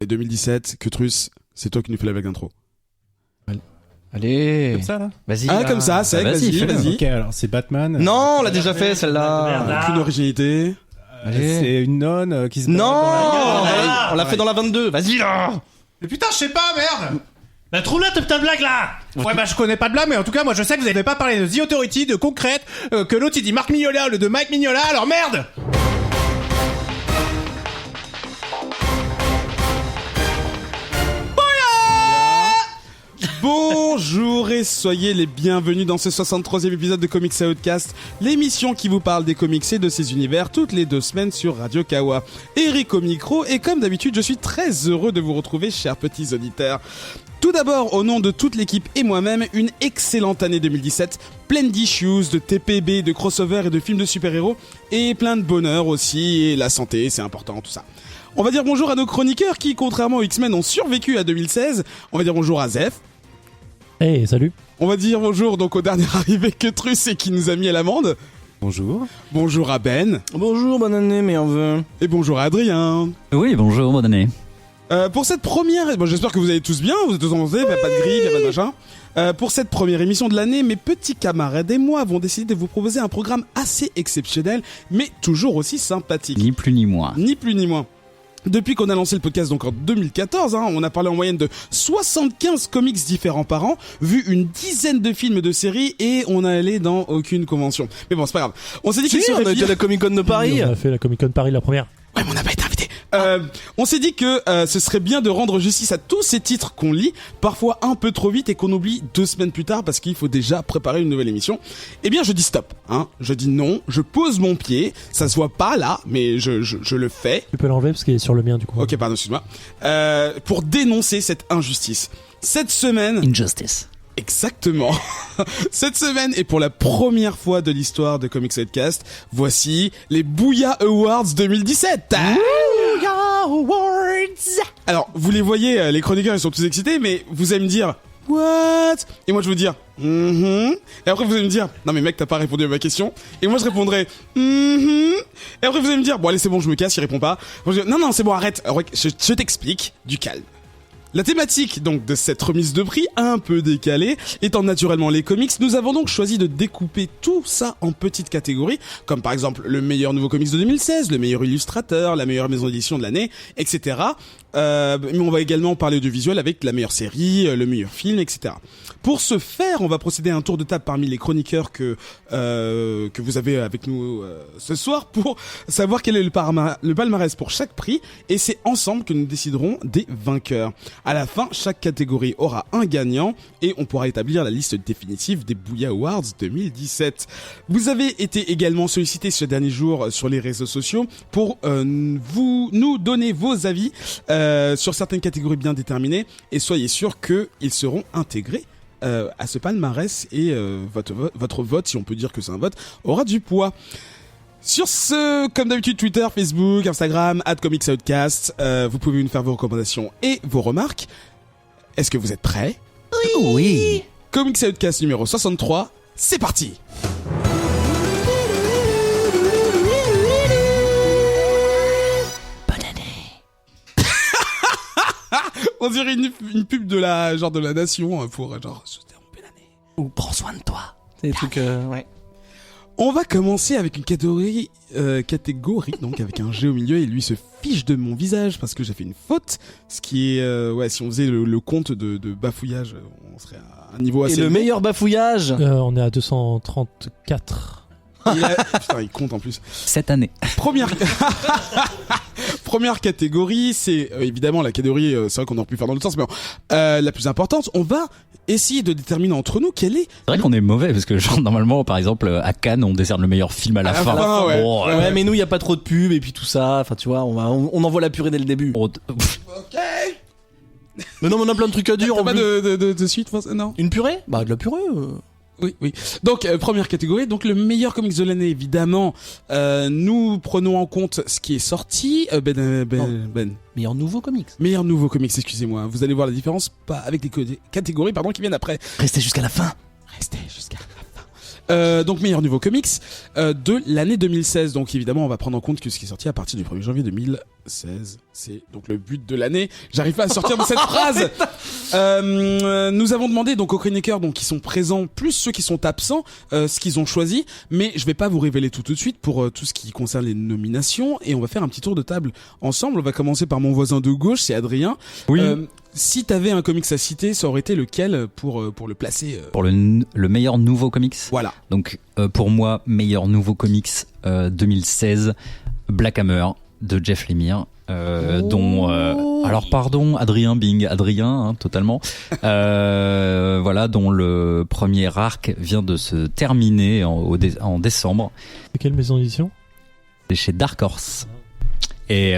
2017, que Truss, c'est toi qui nous fais la blague d'intro. Allez. Comme ça, là? Vas-y. Ah, comme ça, c'est vas-y. Ok, alors c'est Batman. Non, on l'a déjà fait, celle-là. Merde. Aucune originalité. C'est une nonne qui se Non, balade dans la gare. on l'a fait dans la 22. Vas-y, là. Mais putain, je sais pas, merde. Bah trouve-la ta putain de blague là. Ouais, bah je connais pas de blague, mais en tout cas, moi je sais que vous avez pas parlé de The Authority, de Concrète, que l'autre il dit Marc Mignola, le de Mike Mignola, alors merde. Bonjour et soyez les bienvenus dans ce 63e épisode de Comics Outcast, l'émission qui vous parle des comics et de ces univers toutes les 2 semaines sur Radio Kawa. Eric au micro, et comme d'habitude, je suis très heureux de vous retrouver, chers petits auditeurs. Tout d'abord, au nom de toute l'équipe et moi-même, une excellente année 2017, pleine d'issues, de TPB, de crossover et de films de super-héros, et plein de bonheur aussi, et la santé, c'est important, tout ça. On va dire bonjour à nos chroniqueurs qui, contrairement aux X-Men, ont survécu à 2016. On va dire bonjour à Zef. Hey, salut. On va dire bonjour donc au dernier arrivé que Truss et qui nous a mis à l'amende. Bonjour. Bonjour à Ben. Bonjour, bonne année, mais on veut. Et bonjour à Adrien. Oui, bonjour, bonne année. Pour cette première... Bon, j'espère que vous allez tous bien, vous êtes tous en santé, pas de grippe, pas de machin. Pour cette première émission de l'année, mes petits camarades et moi avons décidé de vous proposer un programme assez exceptionnel, mais toujours aussi sympathique. Ni plus ni moins. Ni plus ni moins. Depuis qu'on a lancé le podcast donc en 2014, on a parlé en moyenne de 75 comics différents par an, vu une dizaine de films et de séries, et on n'a allé dans aucune convention. Mais bon, c'est pas grave. On s'est dit qu'il Si, serait on a été bien... à la Comic Con de Paris. On a fait la Comic Con Paris la première. Ouais, mais on n'a pas été invité. On s'est dit que ce serait bien de rendre justice à tous ces titres qu'on lit, parfois un peu trop vite et qu'on oublie 2 semaines plus tard parce qu'il faut déjà préparer une nouvelle émission. Eh bien, je dis stop. Je dis non, je pose mon pied. Ça se voit pas là, mais je le fais. Tu peux l'enlever parce qu'il est sur le mien du coup. Ok, pardon, excuse-moi. Pour dénoncer cette injustice. Cette semaine... Injustice. Exactement. Cette semaine, et pour la première fois de l'histoire de Comics Outcast, voici les Booyah Awards 2017. Booyah Awards. Alors, vous les voyez, les chroniqueurs, ils sont tous excités, mais vous allez me dire... What? Et moi je vais vous dire Et après vous allez me dire non mais mec t'as pas répondu à ma question. Et moi je répondrai Et après vous allez me dire bon allez c'est bon je me casse, il répond pas. Moi, je dis, non c'est bon arrête, je t'explique, du calme. La thématique donc de cette remise de prix, un peu décalée, étant naturellement les comics, nous avons donc choisi de découper tout ça en petites catégories, comme par exemple le meilleur nouveau comics de 2016, le meilleur illustrateur, la meilleure maison d'édition de l'année, etc. Mais on va également parler de visuel avec la meilleure série, le meilleur film, etc. Pour ce faire, on va procéder à un tour de table parmi les chroniqueurs que vous avez avec nous ce soir pour savoir quel est le palmarès pour chaque prix, et c'est ensemble que nous déciderons des vainqueurs. À la fin, chaque catégorie aura un gagnant et on pourra établir la liste définitive des Booyah Awards 2017. Vous avez été également sollicité ce dernier jour sur les réseaux sociaux pour nous donner vos avis sur certaines catégories bien déterminées, et soyez sûr qu'ils seront intégrés à ce palmarès, et votre vote, si on peut dire que c'est un vote, aura du poids. Sur ce, comme d'habitude, Twitter, Facebook, Instagram, @ComicsOutcast, vous pouvez nous faire vos recommandations et vos remarques. Est-ce que vous êtes prêts? Oui. Comics Outcast numéro 63, c'est parti. Bonne année. On dirait une pub de la nation pour genre souhaiter une belle année. Ou prends soin de toi. C'est des trucs, ouais. On va commencer avec une catégorie donc avec un G au milieu, et lui se fiche de mon visage parce que j'ai fait une faute. Ce qui est, si on faisait le compte de bafouillage, on serait à un niveau assez... Et le meilleur bafouillage. On est à 234. Putain, il compte en plus. Cette année. Première catégorie, c'est évidemment la catégorie, c'est vrai qu'on aurait pu faire dans l'autre sens, mais la plus importante, on va essayer de déterminer entre nous quelle est... C'est vrai qu'on est mauvais parce que genre normalement par exemple à Cannes on décerne le meilleur film à la fin. Ouais. Bon, Ouais, mais nous y a pas trop de pub et puis tout ça. Enfin, tu vois, on envoie la purée dès le début. Ok. Mais non, mais on a plein de trucs à dire. T'as En pas plus. de suite, non? Une purée? Bah, de la purée. Oui. Donc, première catégorie, donc le meilleur comics de l'année, évidemment. Nous prenons en compte ce qui est sorti. Ben. Meilleur nouveau comics. Meilleur nouveau comics, excusez-moi. Vous allez voir la différence, pas avec les catégories, qui viennent après. Restez jusqu'à la fin. Restez jusqu'à la fin. Donc, meilleur nouveau comics de l'année 2016. Donc, évidemment, on va prendre en compte que ce qui est sorti à partir du 1er janvier 2016, c'est donc le but de l'année. J'arrive pas à sortir de cette phrase. Nous avons demandé donc aux chroniqueurs donc qui sont présents plus ceux qui sont absents ce qu'ils ont choisi, mais je vais pas vous révéler tout de suite pour tout ce qui concerne les nominations et on va faire un petit tour de table ensemble. On va commencer par mon voisin de gauche, c'est Adrien. Oui. Si t'avais un comics à citer, ça aurait été lequel pour le placer Pour le meilleur nouveau comics. Voilà. Donc pour moi, meilleur nouveau comics 2016, Black Hammer de Jeff Lemire. Dont alors pardon Adrien totalement voilà, dont le premier arc vient de se terminer en décembre. De quelle maison d'édition? C'est chez Dark Horse. Et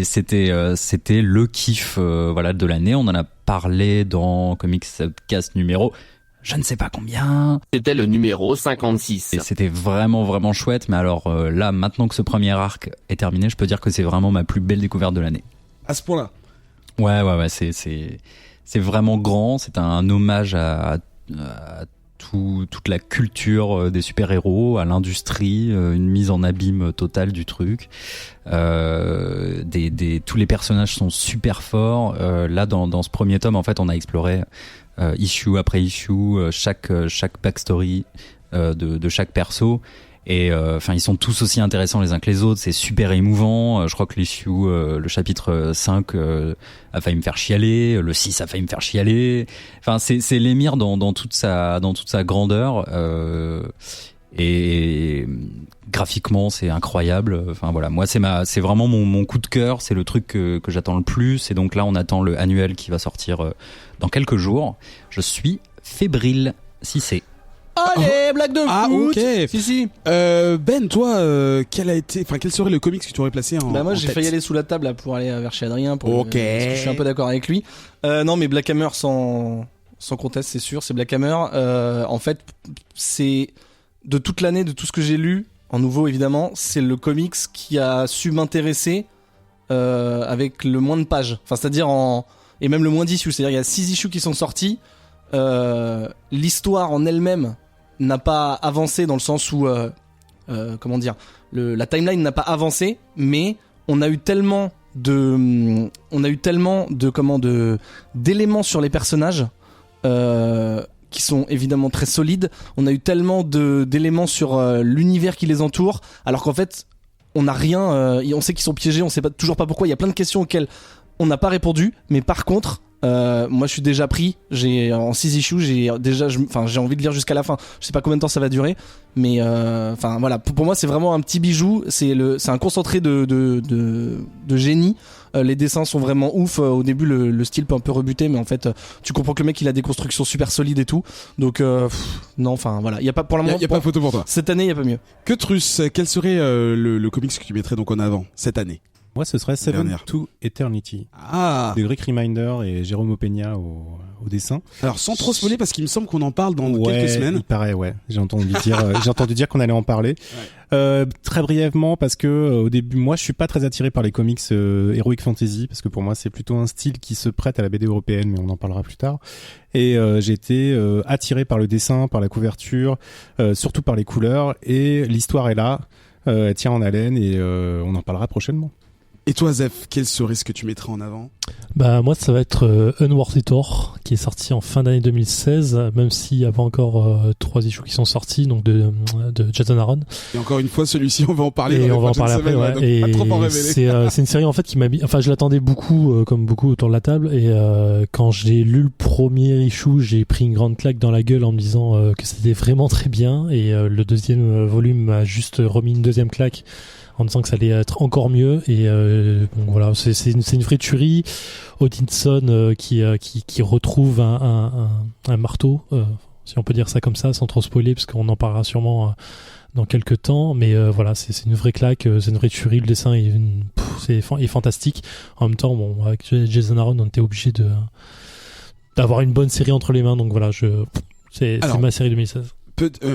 c'était le kiff voilà de l'année. On en a parlé dans Comics Podcast numéro je ne sais pas combien. C'était le numéro 56. Et c'était vraiment vraiment chouette. Mais alors là, maintenant que ce premier arc est terminé, je peux dire que c'est vraiment ma plus belle découverte de l'année. à ce point-là. Ouais, c'est vraiment grand. C'est un hommage à toute la culture des super-héros, à l'industrie, une mise en abîme totale du truc. Tous les personnages sont super forts. Là, dans ce premier tome, en fait, on a exploré issue après issue, chaque backstory de chaque perso. Et enfin, ils sont tous aussi intéressants les uns que les autres. C'est super émouvant. Je crois que l'issue, le chapitre 5 a failli me faire chialer. Le 6 a failli me faire chialer. Enfin, c'est Lemire dans toute sa grandeur. Et graphiquement, c'est incroyable. Enfin voilà, moi c'est vraiment mon coup de cœur. C'est le truc que j'attends le plus. Et donc là, on attend le annuel qui va sortir dans quelques jours. Je suis fébrile. Si c'est. Allez, blague de foot. Ah, ok. Si. Ben, toi, quel serait le comics que tu aurais placé en Moi en j'ai tête failli aller sous la table là, pour aller vers chez Adrien parce Ok. que je suis un peu d'accord avec lui. Non mais Black Hammer sans conteste, c'est sûr, c'est Black Hammer. En fait, c'est de toute l'année, de tout ce que j'ai lu en nouveau évidemment, c'est le comics qui a su m'intéresser avec le moins de pages. Enfin, c'est-à-dire et même le moins d'issues, c'est-à-dire il y a 6 issues qui sont sortis. L'histoire en elle-même n'a pas avancé dans le sens où comment dire, la timeline n'a pas avancé, mais on a eu tellement d'éléments sur les personnages qui sont évidemment très solides. On a eu tellement d'éléments sur l'univers qui les entoure, alors qu'en fait on n'a rien, on sait qu'ils sont piégés, on sait toujours pas pourquoi. Il y a plein de questions auxquelles on n'a pas répondu, mais par contre moi je suis déjà pris, en 6 issues, j'ai envie de lire jusqu'à la fin. Je sais pas combien de temps ça va durer, mais enfin voilà, pour moi c'est vraiment un petit bijou, c'est un concentré de génie. Les dessins sont vraiment ouf. Au début le style peut un peu rebuter, mais en fait tu comprends que le mec il a des constructions super solides et tout. Donc non, enfin voilà, il y a pas pour le moment, Il y a pas photo pour toi. cette année il y a pas mieux. Que Truss, quel serait le comics que tu mettrais donc en avant cette année? Moi, ce serait Seven Dernière. to Eternity Ah. de Rick Reminder et Jérôme Opeña au dessin. Alors sans trop spoiler parce qu'il me semble qu'on en parle dans Ouais, quelques semaines. il paraît, ouais. J'ai entendu dire qu'on allait en parler. Très brièvement, parce que au début, moi, je suis pas très attiré par les comics heroic fantasy, parce que pour moi, c'est plutôt un style qui se prête à la BD européenne, mais on en parlera plus tard. Et j'ai été attiré par le dessin, par la couverture, surtout par les couleurs, et l'histoire est là, elle tient en haleine, et on en parlera prochainement. Et toi, Zef, quel serait ce que tu mettrais en avant? Bah moi ça va être Unworthy Thor qui est sorti en fin d'année 2016, même s'il y a pas encore 3 issues qui sont sortis, donc de Jason Aaron. Et encore une fois, celui-ci, on va en parler. Et dans on va en les parler prochaines après. semaines, Ouais. donc Et pas trop en révéler. c'est une série en fait qui m'a mis. Enfin je l'attendais beaucoup, comme beaucoup autour de la table. Et quand j'ai lu le premier issue, j'ai pris une grande claque dans la gueule en me disant que c'était vraiment très bien. Et le deuxième volume m'a juste remis une deuxième claque en disant que ça allait être encore mieux. Et donc voilà, c'est une vraie tuerie. Odinson qui retrouve un marteau, si on peut dire ça comme ça, sans trop spoiler, parce qu'on en parlera sûrement dans quelques temps. Mais voilà, c'est une vraie claque, c'est une vraie tuerie. Le dessin est fantastique. En même temps, bon, avec Jason Aaron, on était obligé d'avoir une bonne série entre les mains. Donc voilà, c'est Alors, ma série 2016.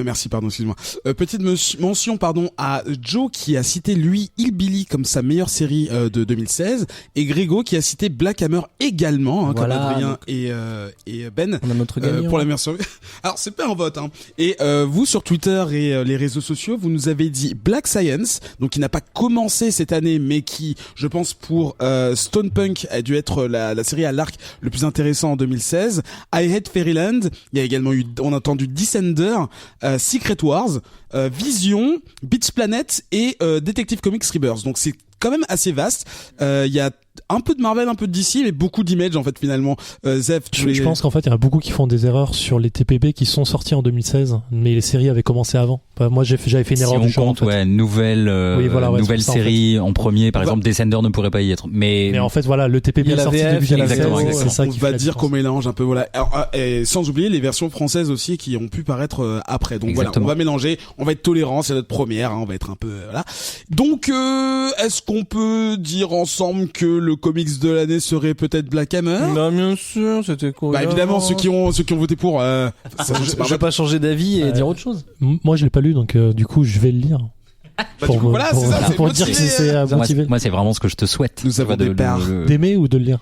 Merci, pardon, excuse-moi. Petite mention, à Joe qui a cité lui Hillbilly comme sa meilleure série de 2016 et Grégo qui a cité Black Hammer également, Voilà, comme Adrien donc. et Ben. On a notre gagnant. Pour la meilleure série. Alors c'est pas un vote, hein. Et vous sur Twitter et les réseaux sociaux, vous nous avez dit Black Science, donc qui n'a pas commencé cette année, mais qui, je pense pour Stone Punk a dû être la série à l'arc le plus intéressant en 2016. I Hate Fairyland. Il y a également eu, on a entendu Descender, Secret Wars, Vision, Beach Planet et Detective Comics Rebirth. Donc c'est quand même assez vaste. Il y a un peu de Marvel, un peu de DC, mais beaucoup d'Image en fait finalement. Zef, Je pense qu'en fait, il y en a beaucoup qui font des erreurs sur les TPB qui sont sortis en 2016, mais les séries avaient commencé avant. Enfin, moi, j'avais fait une erreur si on du genre. compte, En fait. nouvelle c'est ça, série en premier, par exemple, Descender ne pourrait pas y être. Mais en fait, voilà, le TPB Il y a est la sorti VF, début il y a la 2016, exactement. c'est ça on qui va fait la dire qu'on différence. mélange un peu, voilà. Alors, et sans oublier les versions françaises aussi qui ont pu paraître après. Donc Exactement. voilà, on va mélanger, on va être tolérant, c'est notre première, hein, on va être un peu voilà. Donc est-ce qu'on peut dire ensemble que le comics de l'année serait peut-être Black Hammer? Bah, bien sûr, c'était cool. Bah évidemment ceux qui ont voté pour Je vais pas changer d'avis et dire autre chose. Moi, je l'ai pas lu, donc du coup, je vais le lire. Bah, du coup, voilà, c'est ça, c'est pour dire que motivé, c'est motivé. moi, c'est vraiment ce que je te souhaite. Nous avons des parts. D'aimer ou de le lire?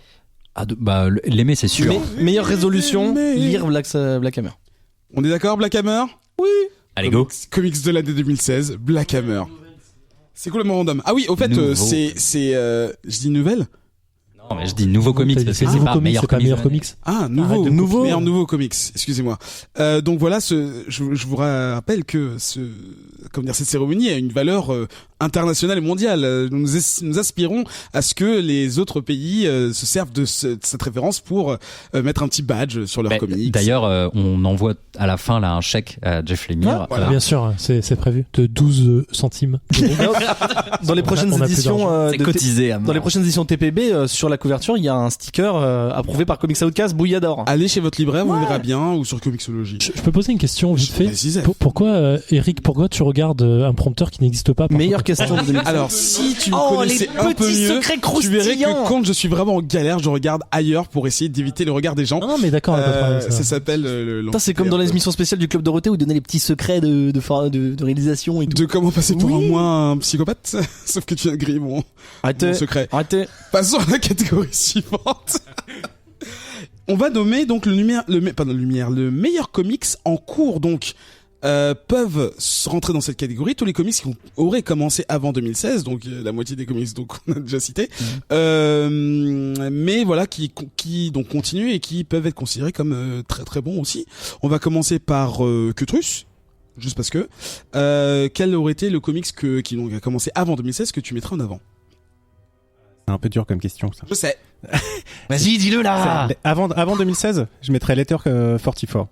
L'aimer, c'est sûr. Meilleure résolution, Mais- lire Black Hammer. On est d'accord, Black Hammer? Allez, go. Comics de l'année 2016, Black Hammer. C'est complètement random. Ah oui, au fait, Nouveau. je dis nouvelle? Non, mais je dis nouveau comics parce que C'est c'est nouveau pas comics, meilleur c'est pas comics. meilleur comics. Ah, nouveau. Arrête de nouveau. Meilleur nouveau comics. Excusez-moi. Donc voilà, je vous rappelle que cette cérémonie a une valeur internationale et mondiale. Nous aspirons à ce que les autres pays se servent de cette référence pour mettre un petit badge sur leur comics. D'ailleurs, on envoie à la fin là un chèque à Jeff Lemire. Voilà. Bien sûr, c'est prévu. De 12 centimes. Dans les prochaines On a plus éditions C'est cotisé à dans les prochaines éditions TPB, sur la couverture, il y a un sticker approuvé par Comics Outcast, Bouillador. Allez chez votre libraire, vous verrez bien, ou sur Comixology. Je peux poser une question vite fait. Vas-y, Zef. Pourquoi, Eric, pourquoi tu regardes un prompteur qui n'existe pas? Meilleure question de 2016. Alors, si tu me Oh, connaissais les un peu petits mieux, secrets tu verrais croustillants. que quand je suis vraiment en galère, je regarde ailleurs pour essayer d'éviter le regard des gens. Non, mais d'accord, pas de problème, Ça s'appelle le. Putain, c'est comme dans les émissions spéciales du Club Dorothée où ils donnaient les petits secrets de réalisation et tout. De comment passer pour Oui. un moins un psychopathe. Sauf que tu viens de griller mon secret. Arrêtez. Passons à la catégorie suivante. On va nommer donc le meilleur comics en cours. Donc peuvent rentrer dans cette catégorie tous les comics qui auraient commencé avant 2016, donc la moitié des comics donc on a déjà cité, mais voilà qui donc continuent et qui peuvent être considérés comme très très bons aussi. On va commencer par Cutrus. Juste parce que quel aurait été le comics qui donc a commencé avant 2016 que tu mettrais en avant? C'est un peu dur comme question, ça. Je sais. Vas-y, dis-le là. Avant 2016, je mettrais Letter 44.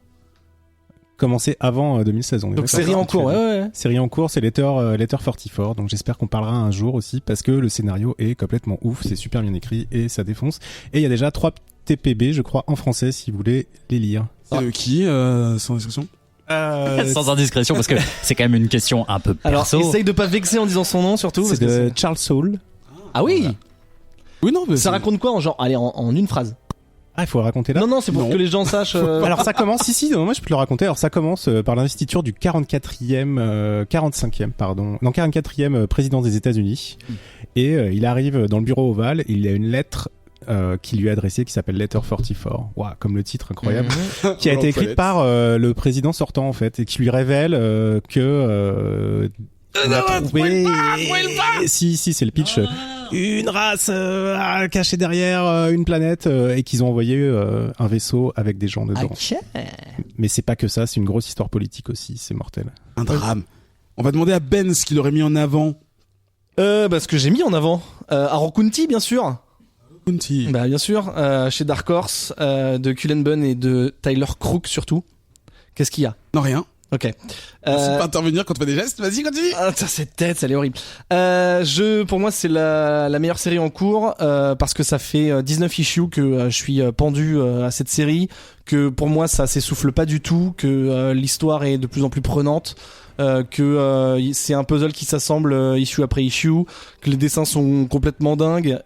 Commencé avant 2016, on est Donc d'accord. série en cours, ouais. Série en cours, c'est Letter 44. Donc j'espère qu'on parlera un jour aussi parce que le scénario est complètement ouf, c'est super bien écrit et ça défonce. Et il y a déjà 3 TPB, je crois, en français si vous voulez les lire. Qui sans inscription? Sans indiscrétion, parce que c'est quand même une question un peu Alors, perso. essaye de pas vexer en disant son nom surtout. C'est parce que de Charles Soule. Ah oui. Oui, non, mais Ça raconte quoi en genre, allez, en une phrase. Ah, il faut le raconter là. Non, c'est pour Non. que les gens sachent. Alors ça commence, si, non, moi je peux le raconter. Alors ça commence par l'investiture du 44e président des États-Unis. Et il arrive dans le bureau ovale, et il y a une lettre qui lui est adressée qui s'appelle Letter 44. Waouh, comme le titre incroyable. Qui a été écrite par le président sortant en fait, et qui lui révèle que on a trouvé... Si, c'est le pitch. Une race cachée derrière une planète et qu'ils ont envoyé un vaisseau avec des gens dedans. Mais c'est pas que ça, c'est une grosse histoire politique aussi, c'est mortel. un drame. On va demander à Ben ce qu'il aurait mis en avant. Ce que j'ai mis en avant. Aaron Kunti, bien sûr. Kunti. Bah, bien sûr. Chez Dark Horse, de Cullen Bunn et de Tyler Crook surtout. Qu'est-ce qu'il y a? Non, rien. Ok. Merci de pas intervenir quand tu fais des gestes. Vas-y, continue. Ah, cette tête, elle est horrible. Pour moi, c'est la meilleure série en cours parce que ça fait 19 issues que je suis pendu à cette série, que pour moi ça s'essouffle pas du tout, que l'histoire est de plus en plus prenante, que c'est un puzzle qui s'assemble issue après issue, que les dessins sont complètement dingues.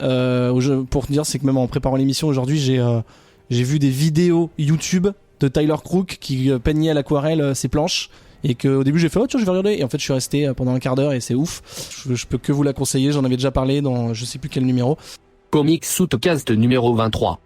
Pour dire, c'est que même en préparant l'émission aujourd'hui, j'ai vu des vidéos YouTube de Tyler Crook qui peignait à l'aquarelle ses planches. et que au début j'ai fait oh tiens je vais regarder et en fait je suis resté pendant un quart d'heure et c'est ouf. Je peux que vous la conseiller, j'en avais déjà parlé dans je sais plus quel numéro. Comics Outcast numéro 23.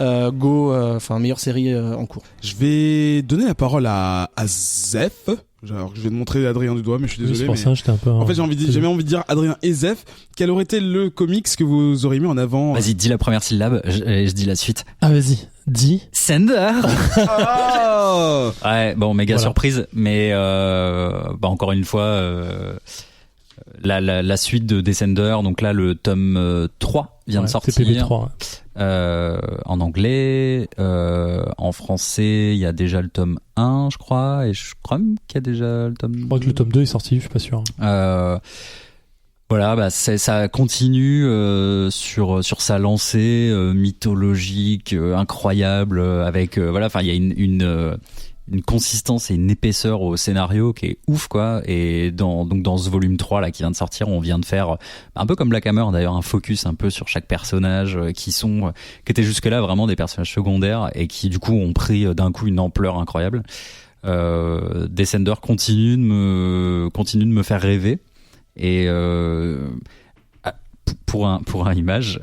Meilleure série en cours. Je vais donner la parole à Zef. Alors, je vais te montrer Adrien du doigt, mais je suis Oui, désolé. c'est pour Mais... ça, j'étais un peu. En fait, j'ai même envie de dire Adrien et Zef. Quel aurait été le comics que vous auriez mis en avant? Vas-y, dis la première syllabe, je dis la suite. Ah, vas-y, dis. Sender. Oh Ouais, bon, méga Voilà. surprise, mais encore une fois, la suite de Descender, donc là le tome 3 vient de sortir. TPB3. En anglais, en français, il y a déjà le tome 1, je crois, et je crois même qu'il y a déjà le tome 2. Je crois que le tome 2 est sorti, je suis pas sûr. Voilà, bah ça continue sur sa lancée mythologique incroyable avec voilà, enfin il y a une consistance et une épaisseur au scénario qui est ouf quoi, et dans ce volume 3 là qui vient de sortir, on vient de faire un peu comme Black Hammer d'ailleurs, un focus un peu sur chaque personnage qui étaient jusque-là vraiment des personnages secondaires et qui du coup ont pris d'un coup une ampleur incroyable. Descender continue de me faire rêver. Et pour un image,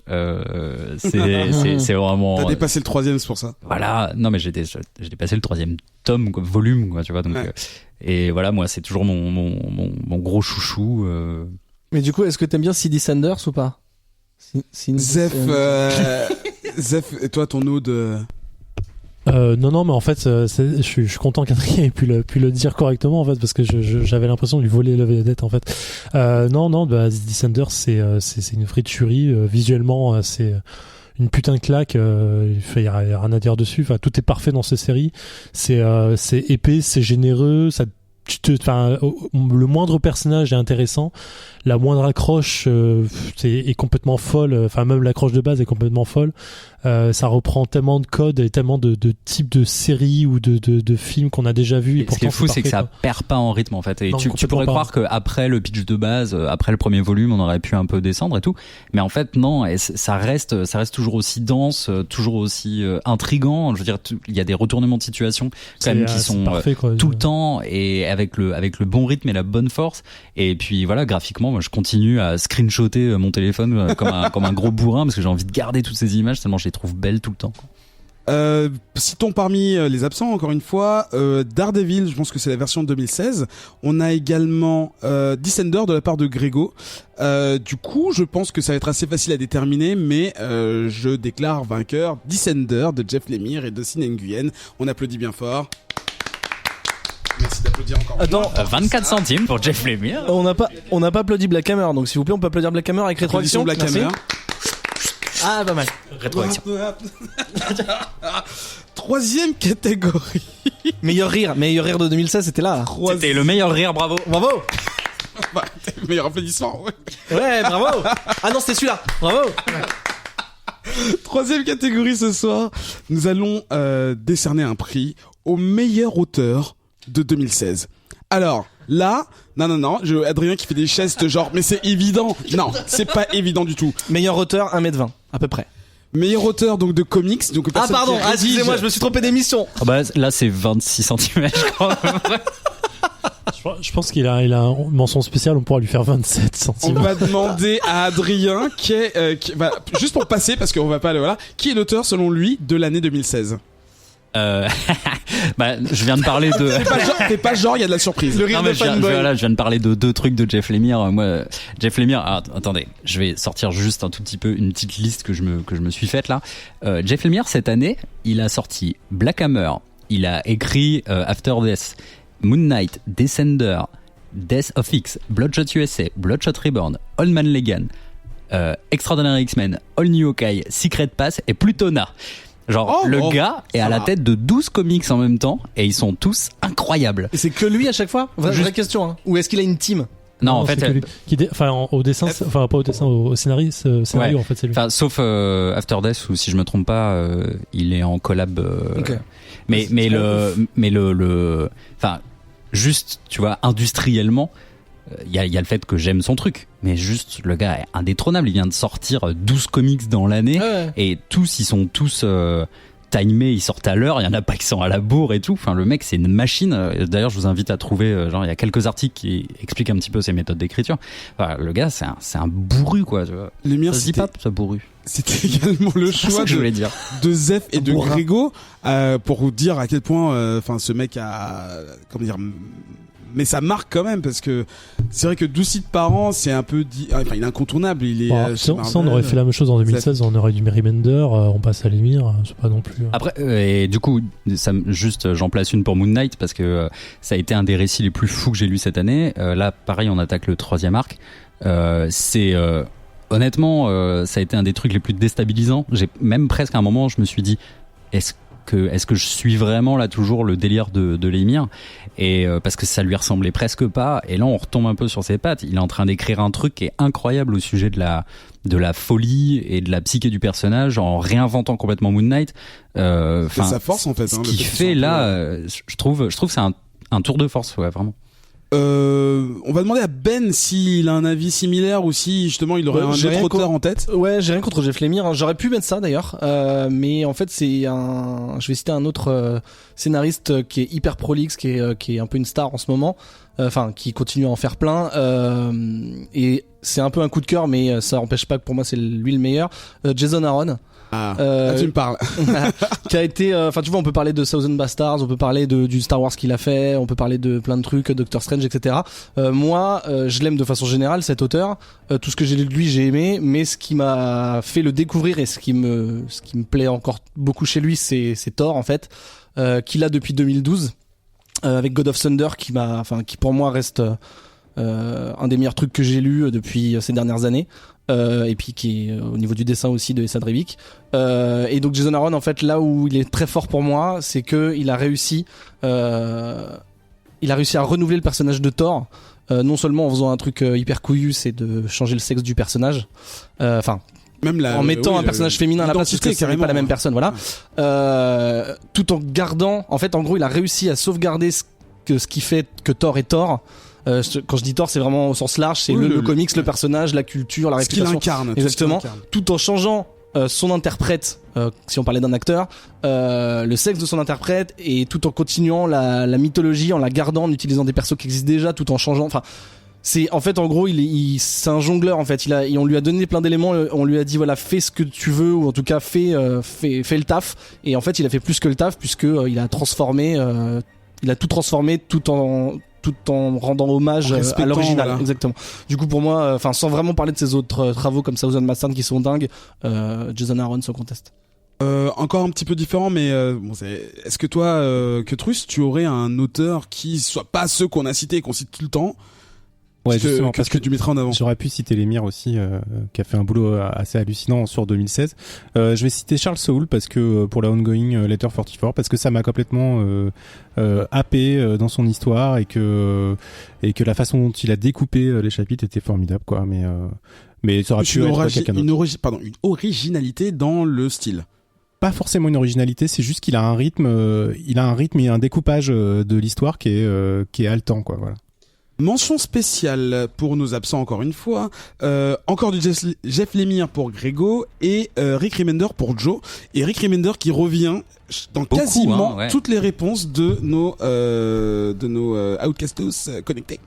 c'est vraiment. T'as dépassé le 3e, c'est pour ça. Voilà, non mais j'ai dépassé le 3e tome, quoi, volume, quoi, tu vois. Donc, ouais. Et voilà, moi c'est toujours mon gros chouchou. Mais du coup, est-ce que t'aimes bien CD Sanders ou pas? Zef, Zef, et toi ton ode Non, mais en fait, je suis content qu'Adrien ait pu le dire correctement en fait, parce que j'avais l'impression de lui voler la vedette en fait. Non, Descender c'est une frituerie. Visuellement, c'est une putain de claque. Il y a rien à dire dessus. Enfin, tout est parfait dans cette série. C'est épais, c'est généreux. Le moindre personnage est intéressant. La moindre accroche est complètement folle. Enfin, même l'accroche de base est complètement folle. Ça reprend tellement de codes et tellement de types de séries ou de films qu'on a déjà vus. Et ce qui est fou, c'est que ça perd pas en rythme en fait. Et tu pourrais croire qu'après le pitch de base, après le premier volume, on aurait pu un peu descendre et tout. Mais en fait, non. Et ça reste toujours aussi dense, toujours aussi intriguant. Je veux dire, il y a des retournements de situation quand même qui sont parfait, tout le temps et avec le bon rythme et la bonne force. Et puis voilà, graphiquement, moi, je continue à screenshotter mon téléphone comme un gros bourrin parce que j'ai envie de garder toutes ces images tellement je les trouve belles tout le temps. Citons parmi les absents encore une fois Daredevil, je pense que c'est la version de 2016. On a également Descender de la part de Grégo. Du coup je pense que ça va être assez facile à déterminer, mais je déclare vainqueur Descender de Jeff Lemire et de Sine Nguyen. On applaudit bien fort. Merci d'applaudir encore. Attends, 24 centimes pour Jeff Lemire. On n'a pas applaudi Black Hammer, donc s'il vous plaît on peut applaudir Black Hammer avec rétroaction. Black Merci. Hammer. Ah, pas mal. Rétroaction. 3e catégorie. Meilleur rire de 2016, c'était là. C'était le meilleur rire, bravo. Bravo. Bah, meilleur applaudissement. Ouais, bravo. Ah non, c'était celui-là. Bravo. 3e catégorie ce soir. Nous allons décerner un prix au meilleur auteur de 2016. Alors, là, non, Adrien qui fait des gestes genre, mais c'est évident. Non, c'est pas évident du tout. Meilleur auteur, 1m20, à peu près. Meilleur auteur donc de comics, donc Ah pardon, excusez-moi, je me suis trompé d'émission. Ah bah là c'est 26 cm je crois. Je pense qu'il a une mention spéciale, on pourra lui faire 27 On centimes. va demander à Adrien juste pour passer parce qu'on va pas aller voilà, qui est l'auteur selon lui de l'année 2016. Bah, je viens de parler de. Fais pas genre, il y a de la surprise. Le rire de fanboy. Je viens de parler de 2 trucs de Jeff Lemire. Moi, Jeff Lemire. Attendez, je vais sortir juste un tout petit peu une petite liste que je me suis faite là. Jeff Lemire cette année, il a sorti Black Hammer. Il a écrit After Death, Moon Knight, Descender, Death of X, Bloodshot USA, Bloodshot Reborn, Old Man Logan, Extraordinary X-Men, All New Hawkeye, Secret Pass et Plutona. Genre, le gars est à la tête de 12 comics en même temps et ils sont tous incroyables. Et c'est que lui à chaque fois? Vraie question, hein. Ou est-ce qu'il a une team? Non, en fait, au dessin, enfin pas au dessin, au scénario ouais. En fait, c'est lui. Enfin, sauf After Death, ou si je me trompe pas, il est en collab. Okay. Mais enfin, juste, tu vois, industriellement, il y a le fait que j'aime son truc, mais juste le gars est indétrônable. Il vient de sortir 12 comics dans l'année, ouais. Et ils sont tous timés, ils sortent à l'heure, il y en a pas qui sont à la bourre et tout. Enfin, le mec, c'est une machine. D'ailleurs, je vous invite à trouver, genre, il y a quelques articles qui expliquent un petit peu ses méthodes d'écriture. Enfin, le gars, c'est un bourru, quoi, tu vois. L'émir, Ça se dit pas, ça bourru. c'était également le C'est ça choix que je voulais dire. de Zef et de Bourrin. Grégo, pour vous dire à quel point, enfin, ce mec a, comment dire, mais ça marque quand même parce que c'est vrai que 12 sites par an, c'est un peu, enfin, il est incontournable. Il est. Bon, chez ça, on aurait Marvel. fait la même chose en 2016, on aurait du Remender, on passe à l'émir, c'est pas non plus. Après, et du coup, j'en place une pour Moon Knight parce que ça a été un des récits les plus fous que j'ai lu cette année. Là, pareil, on attaque le 3e arc. Honnêtement, ça a été un des trucs les plus déstabilisants. J'ai même presque à un moment, je me suis dit, est-ce que je suis vraiment là toujours le délire de l'émir, et parce que ça lui ressemblait presque pas, et là on retombe un peu sur ses pattes. Il est en train d'écrire un truc qui est incroyable au sujet de la folie et de la psyché du personnage en réinventant complètement Moon Knight. C'est sa force en fait. Ce hein, le qu'il fait fait qu'il soit là, je trouve que c'est un tour de force, ouais, vraiment. On va demander à Ben s'il a un avis similaire ou si justement il aurait Ouais, un j'ai autre rien auteur en tête. Ouais, j'ai rien contre Jeff Lemire, hein. J'aurais pu mettre ça d'ailleurs, mais en fait je vais citer un autre scénariste qui est hyper prolixe, qui est un peu une star en ce moment, enfin qui continue à en faire plein, et c'est un peu un coup de cœur, mais ça empêche pas que pour moi c'est lui le meilleur. Jason Aaron. Tu me parles. Qui a été, enfin tu vois, on peut parler de Thousand Bastards, on peut parler du Star Wars qu'il a fait, on peut parler de plein de trucs, Doctor Strange, etc. Moi, je l'aime de façon générale, cet auteur. Tout ce que j'ai lu de lui, j'ai aimé, mais ce qui m'a fait le découvrir et ce qui me plaît encore beaucoup chez lui, c'est Thor en fait, qu'il a depuis 2012 avec God of Thunder, qui pour moi reste un des meilleurs trucs que j'ai lu depuis ces dernières années. Et puis qui est au niveau du dessin aussi de Esad Ribic. Et donc Jason Aaron, en fait, là où il est très fort pour moi, c'est que il a réussi à renouveler le personnage de Thor, non seulement en faisant un truc hyper couillu, c'est de changer le sexe du personnage, enfin Même en mettant un personnage féminin à la place, parce que c'est pas la même personne, voilà. Tout en gardant, en fait, en gros, il a réussi à sauvegarder ce qui fait que Thor est Thor. Quand je dis Thor, c'est vraiment au sens large, c'est Oui, le comics, le personnage, la culture, la ce qu'il réputation. incarne. Exactement. Tout en changeant son interprète, si on parlait d'un acteur, le sexe de son interprète, et tout en continuant la mythologie, en la gardant, en utilisant des persos qui existent déjà, tout en changeant. Enfin, c'est en fait, en gros, c'est un jongleur en fait. On lui a donné plein d'éléments, on lui a dit voilà, fais ce que tu veux, ou en tout cas fais le taf. Et en fait, il a fait plus que le taf, puisque il a transformé, il a tout transformé, tout en rendant hommage à l'original. Voilà. Exactement. Du coup, pour moi, enfin, sans vraiment parler de ses autres travaux comme Thousand Bastards qui sont dingues, Jason Aaron se conteste. Encore un petit peu différent, mais est-ce que toi, Ketrus, tu aurais un auteur qui soit pas ceux qu'on a cités et qu'on cite tout le temps, Ouais, justement, parce que tu mettrais en avant? J'aurais pu citer l'émir aussi, qui a fait un boulot assez hallucinant sur 2016. Je vais citer Charles Soule parce que pour la ongoing Letter 44, parce que ça m'a complètement happé dans son histoire, et que la façon dont il a découpé les chapitres était formidable, quoi. Mais ça aurait pu être quelqu'un d'autre. Une originalité dans le style. Pas forcément une originalité, c'est juste qu'il a un rythme, et un découpage de l'histoire qui est haletant, quoi. Voilà. Mention spéciale pour nos absents encore une fois, encore du Jeff Lemire pour Grégo et Rick Remender pour Joe. Et Rick Remender qui revient dans Beaucoup, quasiment ouais. toutes les réponses de nos Outcastos connectés.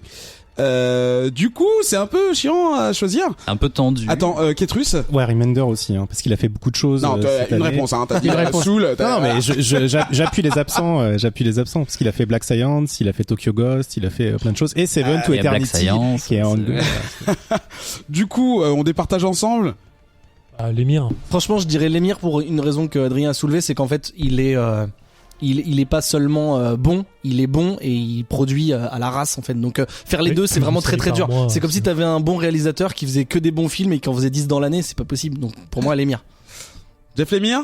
Du coup, c'est un peu chiant à choisir. Un peu tendu. Attends, Ketrus. Ouais, Remender aussi, hein, parce qu'il a fait beaucoup de choses. Non, t'as cette une année. réponse, hein. T'as dit Une réponse. Soul. Non, mais j'appuie les absents, parce qu'il a fait Black Science, il a fait Tokyo Ghost, il a fait plein de choses, et Seven to il y a Black Eternity, Science, qui est en Du coup, on départage ensemble. L'émir. Franchement, je dirais l'émir pour une raison que Adrien a soulevée, c'est qu'en fait, il est pas seulement bon, il est bon et il produit à la race en fait. Donc faire les Oui, deux, c'est vraiment c'est très très dur. par mois, C'est comme si t'avais un bon réalisateur qui faisait que des bons films et qui en faisait 10 dans l'année, c'est pas possible. Donc pour moi, l'émir. Jeff Lemire.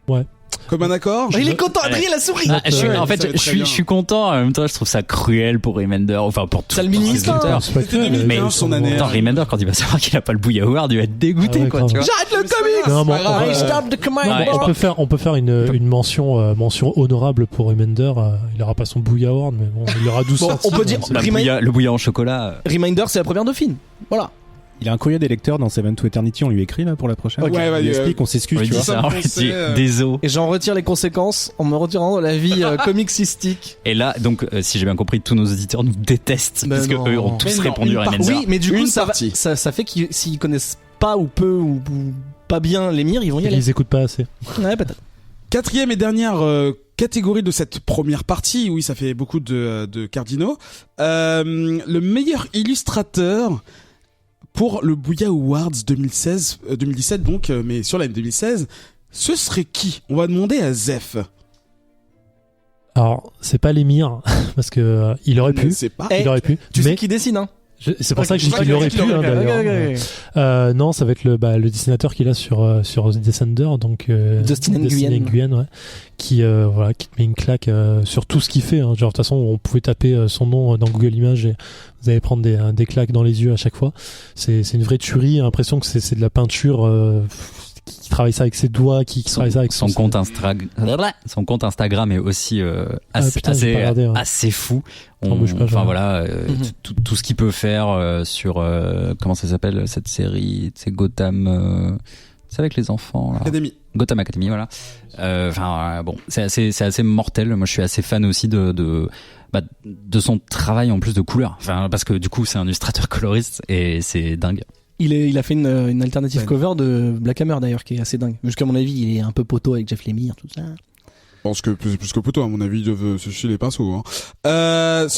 Ouais. Comme un accord. Il est content, Adrien il a souri. Ah, en fait, ça va être très bien. je suis content. En même temps, je trouve ça cruel pour Remender. Enfin, pour tout. Ça le minimise pas. auteurs. C'est pas C'était que, 2015, son année. Attends, Remender, quand il va savoir qu'il a pas le Booyah Award, il va être dégoûté, Ah ouais, quoi, grave. tu vois. J'arrête le comics. Non, mais grave. I stop the comic Ouais, book. on peut faire une mention honorable pour Remender. Il aura pas son Booyah Award, mais bon, il aura 12 Bon, centimes. on peut dire- Le bouillat en chocolat. Reminder, c'est la première Dauphine. Voilà. Il a un courrier des lecteurs dans Seven to Eternity, on lui écrit là pour la prochaine. Ok. Ouais, on lui explique, on s'excuse, On tu dit vois. ça, on lui dit désolé. Et j'en retire les conséquences en me retirant de la vie comicsistique. Et là, donc, si j'ai bien compris, tous nos auditeurs nous détestent parce non. qu'eux ont tous Mais non, répondu une à partie. Remender. Oui, mais du coup, Une ça partie. fait qu'ils s'ils connaissent pas ou peu ou pas bien l'émir, ils vont y Ils aller. les écoutent pas assez. Ouais, peut-être. Quatrième et dernière catégorie de cette première partie, oui, ça fait beaucoup de cardinaux. Le meilleur illustrateur pour le Booyah Awards 2017 donc, mais sur l'année 2016, ce serait qui? On va demander à Zef. Alors, c'est pas l'émir, parce que il aurait pu. C'est pas. Eh, Il aurait pu. Tu sais Mais qui dessine, hein? c'est pour ça que je dis Ok, qu'il aurait ok, pu, ok, hein, ok, d'ailleurs. Non, ça va être le dessinateur qu'il a sur Descender, donc Dustin Nguyen, ouais, qui te met une claque sur tout ce qu'il fait. Hein. Genre de toute façon, on pouvait taper son nom dans Google Images et vous allez prendre des claques dans les yeux à chaque fois. C'est une vraie tuerie. L'impression que c'est de la peinture. Qui travaille ça avec ses doigts, qui travaille ça avec son compte Instagram est aussi j'ai pas regardé, ouais. assez fou. T'en bouge pas, Enfin genre. voilà, tout ce qu'il peut faire sur comment ça s'appelle cette série, c'est Gotham, c'est avec les enfants là. Academy. Gotham Academy, voilà. Enfin bon, c'est assez mortel. Moi, je suis assez fan aussi de son travail en plus de couleurs. Enfin parce que du coup, c'est un illustrateur coloriste et c'est dingue. Il a fait une alternative cover de Black Hammer d'ailleurs qui est assez dingue. Jusqu'à mon avis, il est un peu poteau avec Jeff Lemire, tout ça. Je pense que plus que poteau, à mon avis, il devait se chier les pinceaux. Hein. Pardon,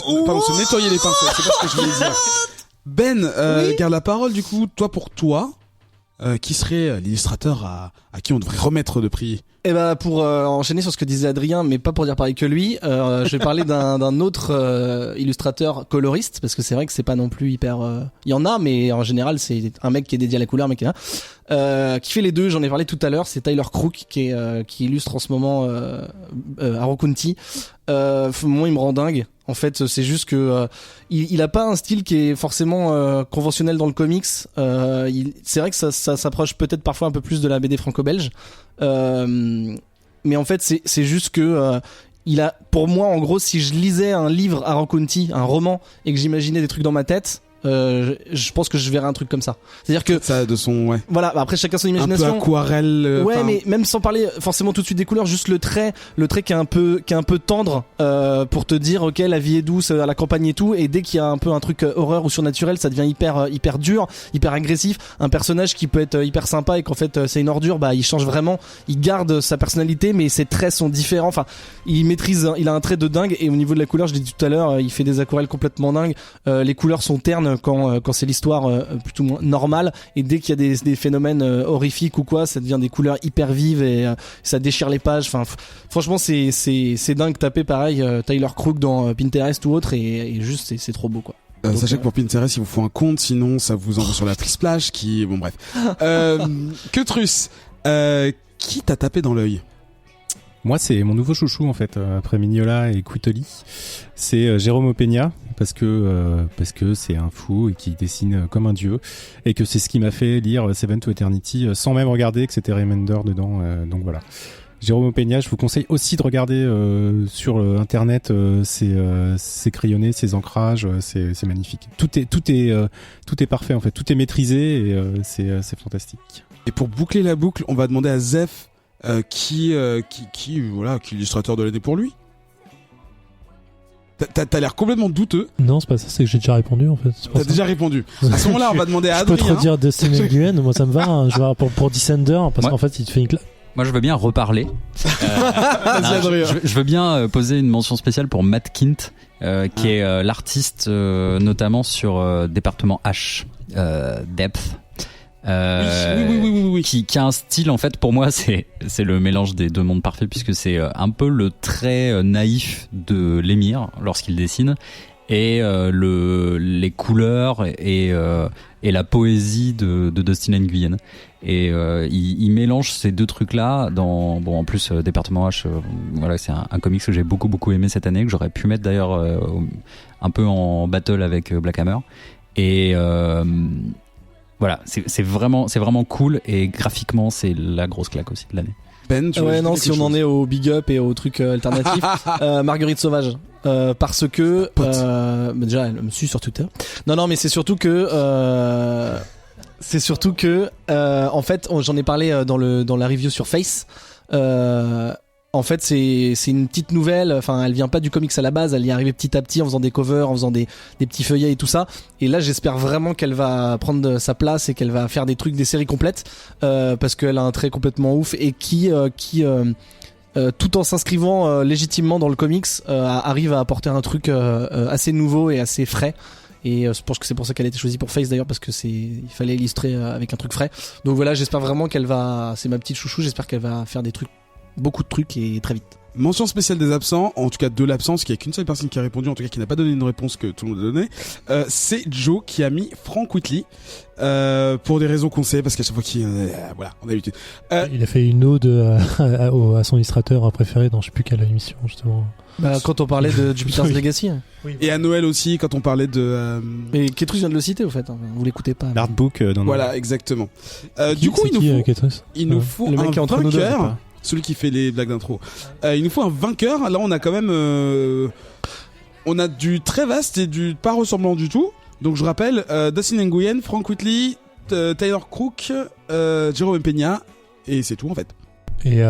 se nettoyer les pinceaux. C'est pas ce que je voulais dire. Ben, garde la parole du coup. Toi pour toi, qui serait l'illustrateur à qui on devrait remettre de prix? Et bah pour enchaîner sur ce que disait Adrien, mais pas pour dire pareil que lui, je vais parler d'un autre illustrateur coloriste, parce que c'est vrai que c'est pas non plus hyper... Il y en a, mais en général c'est un mec qui est dédié à la couleur, mais qui est là. Qui fait les deux, j'en ai parlé tout à l'heure, c'est Tyler Crook qui illustre en ce moment Arrow County. Moi il me rend dingue. En fait, c'est juste que il a pas un style qui est forcément conventionnel dans le comics. C'est vrai que ça s'approche peut-être parfois un peu plus de la BD franco-belge. Mais en fait, c'est juste que il a, pour moi, en gros, si je lisais un livre Arrow County, un roman, et que j'imaginais des trucs dans ma tête, je pense que je verrais un truc comme ça. C'est-à-dire que ça de son voilà, après chacun son un imagination. peu aquarelle. Ouais, mais même sans parler forcément tout de suite des couleurs, juste le trait qui est un peu tendre pour te dire ok, la vie est douce à la campagne et tout, et dès qu'il y a un peu un truc horreur ou surnaturel, ça devient hyper dur, hyper agressif. Un personnage qui peut être hyper sympa et qu'en fait c'est une ordure, bah il change vraiment, il garde sa personnalité mais ses traits sont différents. Enfin, il maîtrise, il a un trait de dingue, et au niveau de la couleur, je l'ai dit tout à l'heure, il fait des aquarelles complètement dingues. Les couleurs sont ternes quand c'est l'histoire plutôt moins normale, et dès qu'il y a des phénomènes horrifiques ou quoi, ça devient des couleurs hyper vives et ça déchire les pages. Enfin, franchement, c'est dingue. Taper pareil Tyler Crook dans Pinterest ou autre, et juste c'est trop beau quoi. Sachez que pour Pinterest, il vous faut un compte, sinon ça vous envoie sur la Trisplash qui... Bon bref. Queutrus, qui t'a tapé dans l'œil? Moi, c'est mon nouveau chouchou en fait, après Mignola et Quitoli. C'est Jérôme Opeña, parce que c'est un fou et qui dessine comme un dieu, et que c'est ce qui m'a fait lire Seven to Eternity sans même regarder que c'était Remender dedans. Donc voilà. Jérôme Opeña, je vous conseille aussi de regarder sur internet ses crayonnés, ses ancrages, c'est magnifique. Tout est parfait en fait, tout est maîtrisé et c'est fantastique. Et pour boucler la boucle, on va demander à Zef qui est illustrateur de l'année pour lui. T'as l'air complètement douteux. Non, c'est pas ça, c'est que j'ai déjà répondu en fait. T'as déjà répondu. À ce moment-là, on va demander à Je peux Adrien. trop dire Dustin Nguyen, moi ça me va. Hein. Je vais pour Descender parce qu'en fait il te fait une claque. Moi, je veux bien reparler. Je veux bien poser une mention spéciale pour Matt Kint, qui est l'artiste notamment sur Département H, Depth. Oui. Qui a un style, en fait, pour moi, c'est le mélange des deux mondes parfaits, puisque c'est un peu le trait naïf de l'émir lorsqu'il dessine, et les couleurs et la poésie de Dustin Nguyen. Et il mélange ces deux trucs-là en plus Département H, voilà, c'est un comics que j'ai beaucoup aimé cette année, que j'aurais pu mettre d'ailleurs un peu en battle avec Black Hammer. Et voilà, c'est vraiment cool, et graphiquement c'est la grosse claque aussi de l'année. Ben, tu ouais, non, si on en est au big up et au truc alternatif, Marguerite Sauvage, parce que déjà elle me suit sur Twitter. Non, mais c'est surtout que C'est surtout que, en fait, j'en ai parlé dans la review sur Face. En fait, c'est une petite nouvelle. Enfin, elle vient pas du comics à la base. Elle y est arrivée petit à petit en faisant des covers, en faisant des petits feuillets et tout ça. Et là, j'espère vraiment qu'elle va prendre sa place et qu'elle va faire des trucs, des séries complètes, parce qu'elle a un trait complètement ouf et qui tout en s'inscrivant légitimement dans le comics, arrive à apporter un truc assez nouveau et assez frais. Et je pense que c'est pour ça qu'elle a été choisie pour Face d'ailleurs, parce que il fallait illustrer avec un truc frais. Donc voilà, j'espère vraiment c'est ma petite chouchou, j'espère qu'elle va faire beaucoup de trucs et très vite. Mention spéciale des absents, en tout cas de l'absence, qu'il n'y a qu'une seule personne qui a répondu, en tout cas qui n'a pas donné une réponse que tout le monde a donnée. C'est Joe qui a mis Frank Whitley, pour des raisons qu'on sait, parce qu'à chaque fois voilà, on a l'habitude. Il a fait une ode à son illustrateur préféré dans je sais plus quelle émission, justement. Quand on parlait de Jupiter's Legacy. Et à Noël aussi, quand on parlait de... Mais Ketrus vient de le citer, au fait. Hein. Vous l'écoutez pas. L'artbook dans Voilà, exactement. Du coup, il nous faut le mec qui est un entre nous deux, vainqueur. Celui qui fait les blagues d'intro. Il nous faut un vainqueur. Là, on a quand même... on a du très vaste et du pas ressemblant du tout. Donc, je rappelle, Dustin Nguyen, Frank Whitley, Tyler Crook, Jérôme Peña, et c'est tout, en fait. Et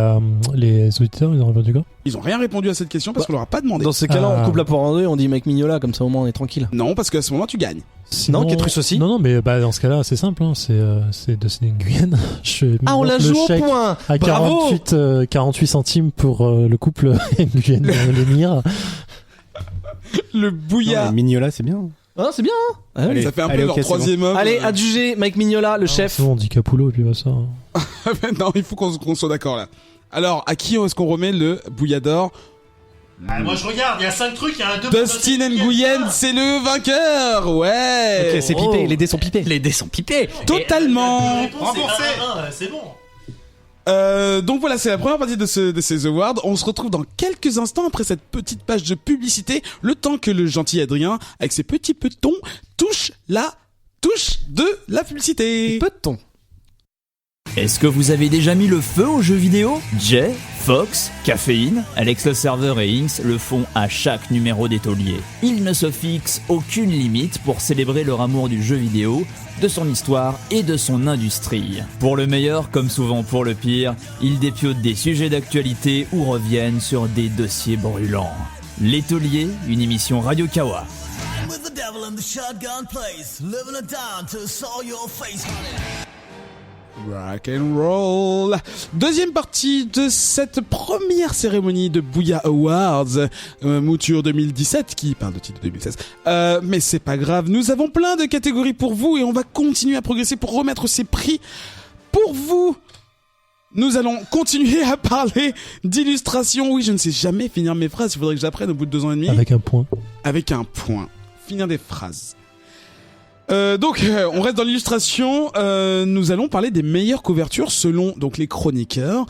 les auditeurs, ils ont répondu quoi? Ils ont rien répondu à cette question parce qu'on leur a pas demandé. Dans ces cas-là, on coupe la poire en deux et on dit Mike Mignola, comme ça au moins on est tranquille. Non, parce qu'à ce moment, tu gagnes. Sinon, non, Ketrus aussi. Non, mais dans ce cas-là, c'est simple. Hein, c'est Dustin Nguyen. On la joue au point. À 48 centimes pour le couple Nguyen-Lemire. Le bouillard. Mignola, c'est bien. Ah, c'est bien. Hein. Ça fait un peu leur troisième homme. Allez, adjugé Mike Mignola, le chef. On dit Capullo et puis ça. Non, il faut qu'on soit d'accord là. Alors, à qui est-ce qu'on remet le bouillador? Moi je regarde, il y a 5 trucs, il y a un 2. Dustin Nguyen, c'est le vainqueur. Ouais. Ok, c'est pipé, les dés sont pipés. Les dés sont pipés. Totalement. Remboursé. C'est bon. Donc voilà, c'est la première partie de ces awards. On se retrouve dans quelques instants après cette petite page de publicité, le temps que le gentil Adrien, avec ses petits petons, touche de la publicité. Peton. Est-ce que vous avez déjà mis le feu aux jeux vidéo? Jay, Fox, Caféine, Alex le serveur et Inks le font à chaque numéro des tauliers. Ils ne se fixent aucune limite pour célébrer leur amour du jeu vidéo, de son histoire et de son industrie. Pour le meilleur comme souvent pour le pire, ils dépiotent des sujets d'actualité ou reviennent sur des dossiers brûlants. Les Tauliers, une émission Radio Kawa. Rock and roll. Deuxième partie de cette première cérémonie de Booyah Awards, mouture 2017 qui parle de titre 2016. Mais c'est pas grave, nous avons plein de catégories pour vous et on va continuer à progresser pour remettre ces prix pour vous. Nous allons continuer à parler d'illustration. Oui, je ne sais jamais finir mes phrases, il faudrait que j'apprenne au bout de 2 ans et demi. Avec un point. Avec un point. Finir des phrases. Donc on reste dans l'illustration. Nous allons parler des meilleures couvertures selon donc les chroniqueurs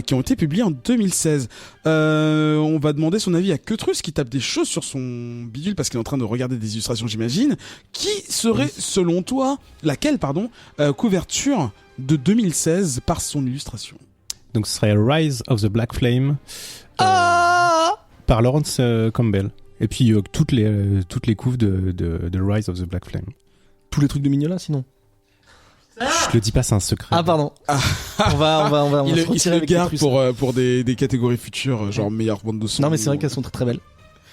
qui ont été publiées en 2016. On va demander son avis à Ketrus qui tape des choses sur son bidule parce qu'il est en train de regarder des illustrations, j'imagine. Qui serait selon toi couverture de 2016 par son illustration? Donc ce serait Rise of the Black Flame par Lawrence Campbell. Et puis toutes les couves de Rise of the Black Flame. Tous les trucs de Mignola, sinon. Je le dis pas, c'est un secret. Ah pardon. On va il se le garde pour des catégories futures, genre meilleure bande de son. Non mais c'est vrai qu'elles sont très très belles.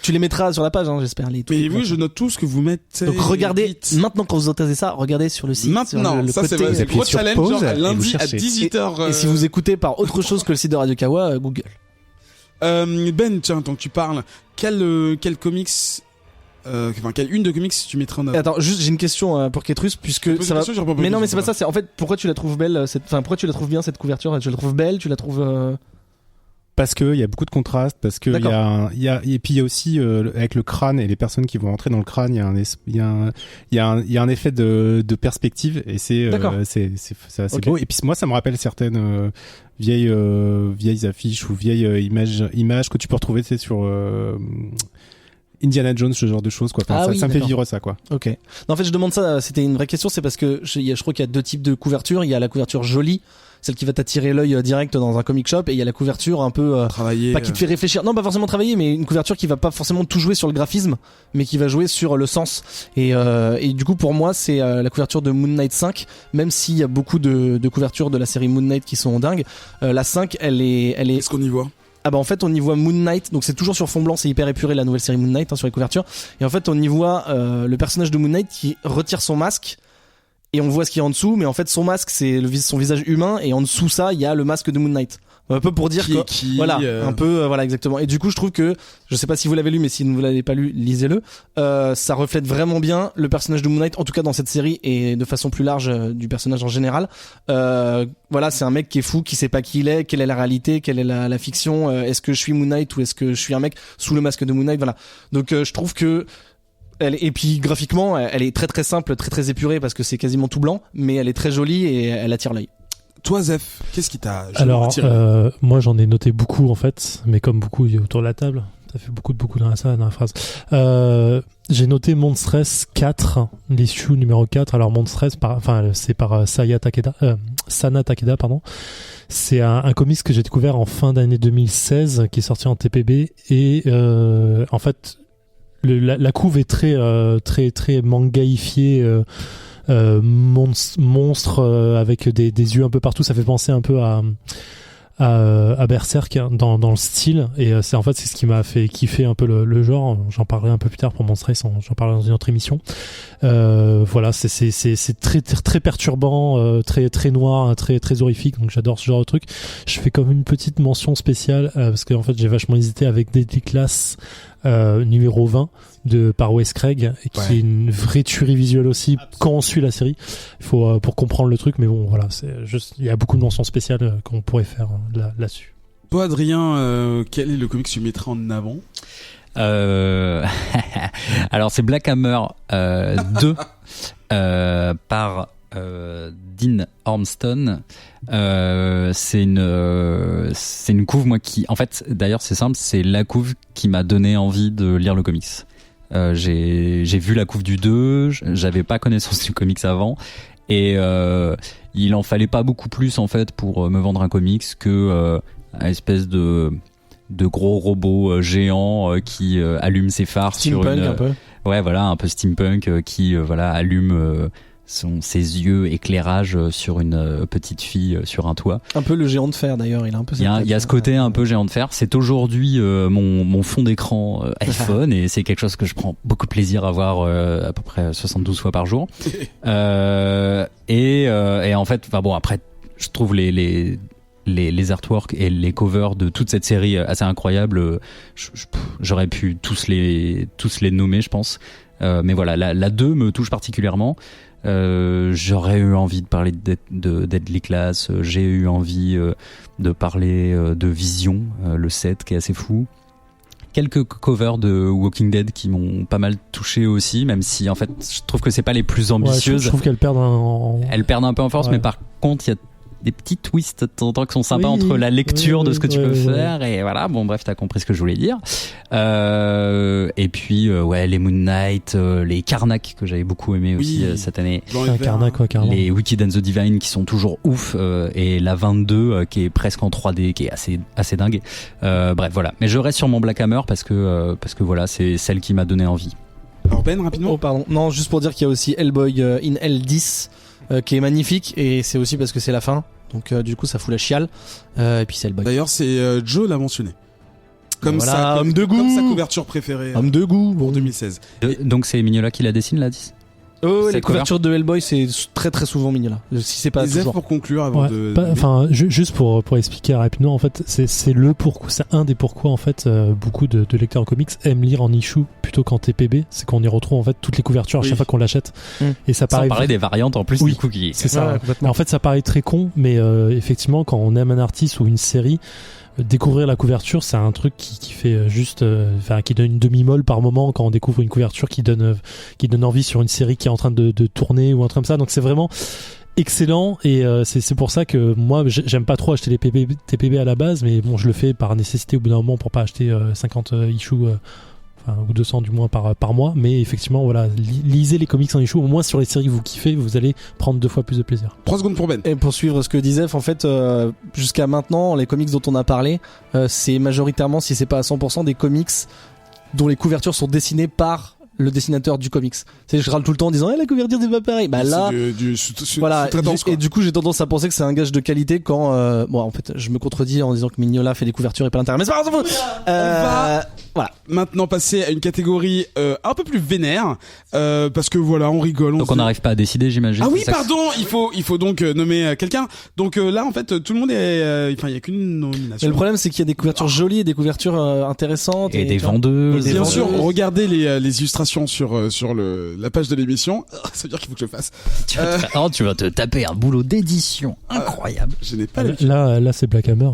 Tu les mettras sur la page, hein, j'espère. Mais oui, je note tout ce que vous mettez. Donc regardez, maintenant quand vous entendez ça, regardez sur le site. Maintenant, sur ça c'est le gros challenge, genre lundi à 18h. Et si vous écoutez par autre chose que le site de Radio Kawa, Google. Ben, tiens, tant que tu parles, quel comics... quelle une de comics tu mettrais en avant? Attends, juste j'ai une question pour Ketrus puisque ça va. Mais non, mais c'est pas ça. C'est en fait pourquoi tu la trouves belle pourquoi tu la trouves bien cette couverture? Tu la trouves belle? Tu la trouves Parce que il y a beaucoup de contrastes, parce que et puis il y a aussi avec le crâne et les personnes qui vont entrer dans le crâne, il y a un effet de perspective et c'est assez beau. Et puis moi ça me rappelle certaines vieilles affiches ou vieilles images que tu peux retrouver sur Indiana Jones, ce genre de choses quoi. Enfin, ça me fait vivre ça quoi. Ok. Non, en fait je demande ça, c'était une vraie question, c'est parce que je crois qu'il y a 2 types de couverture. Il y a la couverture jolie, celle qui va t'attirer l'œil direct dans un comic shop, et il y a la couverture un peu Travailler. pas qui te fait réfléchir, non pas forcément travailler, mais une couverture qui va pas forcément tout jouer sur le graphisme, mais qui va jouer sur le sens. Et du coup pour moi c'est la couverture de Moon Knight 5, même s'il y a beaucoup de couvertures de la série Moon Knight qui sont dingues, la 5 elle est Qu'est-ce qu'on y voit? Ah bah en fait on y voit Moon Knight, donc c'est toujours sur fond blanc, c'est hyper épuré la nouvelle série Moon Knight sur les couvertures, et en fait on y voit le personnage de Moon Knight qui retire son masque, et on voit ce qu'il y a en dessous, mais en fait son masque c'est son visage humain, et en dessous ça il y a le masque de Moon Knight. Un peu pour dire que voilà, un peu voilà exactement. Et du coup je trouve que, je sais pas si vous l'avez lu, mais si vous l'avez pas lu, lisez-le, ça reflète vraiment bien le personnage de Moon Knight, en tout cas dans cette série, et de façon plus large du personnage en général. Voilà, c'est un mec qui est fou, qui sait pas qui il est, quelle est la réalité, quelle est la fiction, est-ce que je suis Moon Knight ou est-ce que je suis un mec sous le masque de Moon Knight, voilà. Donc je trouve que et puis graphiquement elle est très très simple, très très épurée, parce que c'est quasiment tout blanc, mais elle est très jolie et elle attire l'œil. Toi, Zef, qu'est-ce qui t'a Alors, attiré? moi j'en ai noté beaucoup en fait, mais comme beaucoup autour de la table, ça fait beaucoup dans la phrase. J'ai noté Monstress 4, l'issue numéro 4. Alors Monstress, c'est par Sana Takeda, pardon. C'est un comics que j'ai découvert en fin d'année 2016, qui est sorti en TPB, et en fait la couve est très mangaïfiée. Monstre avec des yeux un peu partout, ça fait penser un peu à Berserk dans le style, et c'est ce qui m'a fait kiffer un peu le genre. J'en parlerai un peu plus tard pour Monstress, j'en parlerai dans une autre émission. Voilà, c'est très perturbant, très noir, très horrifique, donc j'adore ce genre de truc. Je fais comme une petite mention spéciale parce que en fait j'ai vachement hésité avec Deadly Class numéro 20 par Wes Craig, et qui est une vraie tuerie visuelle aussi. Quand on suit la série, il faut pour comprendre le truc, mais bon voilà, c'est juste, il y a beaucoup de mentions spéciales qu'on pourrait faire là-dessus. Toi, Adrien, quel est le comic que tu mettrais en avant? Alors c'est Black Hammer 2 par Dean Ormston. C'est une couve, moi, qui, en fait, d'ailleurs c'est simple, c'est la couve qui m'a donné envie de lire le comics. J'ai vu la couve du 2, j'avais pas connaissance du comics avant, et il en fallait pas beaucoup plus en fait pour me vendre un comics que une espèce de gros robot géant qui allume ses phares steampunk, sur une un peu. Ouais, voilà, un peu steampunk, qui allume ses yeux éclairage sur une petite fille sur un toit. Un peu le géant de fer d'ailleurs, il a un peu. Il y a ce côté un peu géant de fer. C'est aujourd'hui mon fond d'écran iPhone, et c'est quelque chose que je prends beaucoup de plaisir à voir à peu près 72 fois par jour. Et en fait, après, je trouve les artworks et les covers de toute cette série assez incroyables. J'aurais pu tous les nommer, je pense. Mais voilà, la 2 me touche particulièrement. J'aurais eu envie de parler de Deadly Class, j'ai eu envie de parler de Vision, le 7 qui est assez fou. Quelques covers de Walking Dead qui m'ont pas mal touché aussi, même si en fait je trouve que c'est pas les plus ambitieuses. Je trouve qu'elles perdent Elles perdent un peu en force, mais par contre il y a des petits twists de temps en temps qui sont sympas entre la lecture de ce que tu peux faire, et voilà, bon bref, t'as compris ce que je voulais dire. Et puis les Moon Knight, les Karnak que j'avais beaucoup aimé aussi cette année. Karnak, les Wicked and the Divine qui sont toujours ouf, et la 22 qui est presque en 3D, qui est assez dingue. Bref, voilà. Mais je reste sur mon Black Hammer parce que voilà, c'est celle qui m'a donné envie. Alors Ben, rapidement. Oh pardon, non, juste pour dire qu'il y a aussi Hellboy in L10 qui est magnifique, et c'est aussi parce que c'est la fin, donc du coup ça fout la chiale, et puis c'est Hellboy. D'ailleurs c'est Joe l'a mentionné comme voilà, ça, homme de goût, comme sa couverture préférée, homme de goût pour 2016. Donc c'est Mignola qui la dessine, la 10. Les couvertures de Hellboy, c'est très très souvent Mignola. Si c'est pas toujours. Pour conclure avant juste pour expliquer rapidement, en fait, c'est un des pourquoi en fait beaucoup de lecteurs de comics aiment lire en issue plutôt qu'en TPB, c'est qu'on y retrouve en fait toutes les couvertures à chaque fois qu'on l'achète. Et ça paraît. Sans parler des variantes en plus, du coup, qui. C'est ça. Mais en fait, ça paraît très con, mais effectivement, quand on aime un artiste ou une série, découvrir la couverture, c'est un truc qui fait juste qui donne une demi-molle par moment quand on découvre une couverture qui donne envie sur une série qui est en train de tourner ou un truc comme ça. Donc c'est vraiment excellent, et c'est pour ça que moi j'aime pas trop acheter les TPB à la base, mais bon, je le fais par nécessité au bout d'un moment pour pas acheter 50 issues enfin, ou 200 du moins par mois, mais effectivement, voilà, lisez les comics en issue, au moins sur les séries que vous kiffez, vous allez prendre 2 fois plus de plaisir. 3 secondes pour Ben. Et pour suivre ce que disait, en fait, jusqu'à maintenant, les comics dont on a parlé, c'est majoritairement, si c'est pas à 100%, des comics dont les couvertures sont dessinées par le dessinateur du comics. Je râle tout le temps en disant la couverture c'est pas pareil. Bah là, voilà. Et du coup, j'ai tendance à penser que c'est un gage de qualité quand bon, en fait, je me contredis en disant que Mignola fait des couvertures et pas l'intérieur. Mais c'est pas grave, on va voilà maintenant passer à une catégorie un peu plus vénère parce que voilà, on rigole. Donc on n'arrive pas à décider, j'imagine. Ah oui, pardon. Il faut donc nommer quelqu'un. Donc là, en fait, tout le monde est. Enfin, il y a qu'une nomination. Mais le problème, c'est qu'il y a des couvertures jolies, et des couvertures intéressantes et des vendeuses. Bien sûr, regardez les illustrations sur la page de l'émission. Ça veut dire qu'il faut que je le fasse. Tu vas te taper un boulot d'édition incroyable. Je n'ai pas là c'est Black Hammer.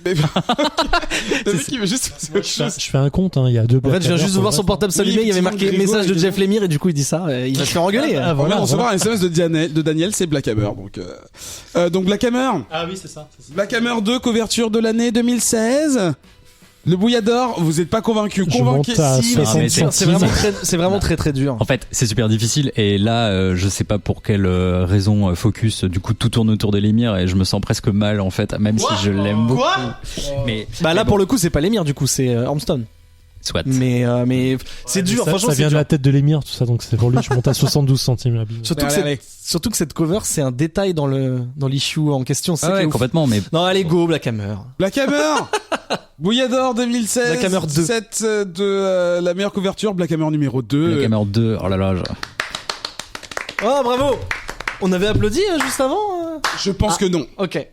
Mais le mec il veut juste je fais un compte, il y a 2 Black En fait, je viens juste de voir son portable s'allumer, il y avait marqué message de Jeff Lemire et du coup il dit ça, il va se faire engueuler. On va recevoir un SMS de Daniel, c'est Black Hammer. Donc Black Hammer. Ah oui, c'est ça. Black Hammer 2, couverture de l'année 2016. Le Bouillador, vous êtes pas convaincu? Convaincu si, mais c'est vraiment très très dur. En fait, c'est super difficile et là, je sais pas pour quelle raison focus. Du coup, tout tourne autour de l'émir et je me sens presque mal en fait, même si je l'aime beaucoup. Mais là, pour le coup, c'est pas l'émir du coup, c'est Armstrong. Soit. Mais c'est dur. Ça vient de la tête de l'émir, tout ça, donc c'est pour lui. Je monte à 72 centimes. Surtout que cette cover, c'est un détail dans l'issue en question. C'est complètement. Mais non, allez go, Black Hammer. Black Hammer. Bouillador 2016. Black Hammer 2. 7 de la meilleure couverture. Black Hammer numéro 2. Black Hammer 2. Oh là là. Oh bravo. On avait applaudi juste avant. Je pense que non. Ok.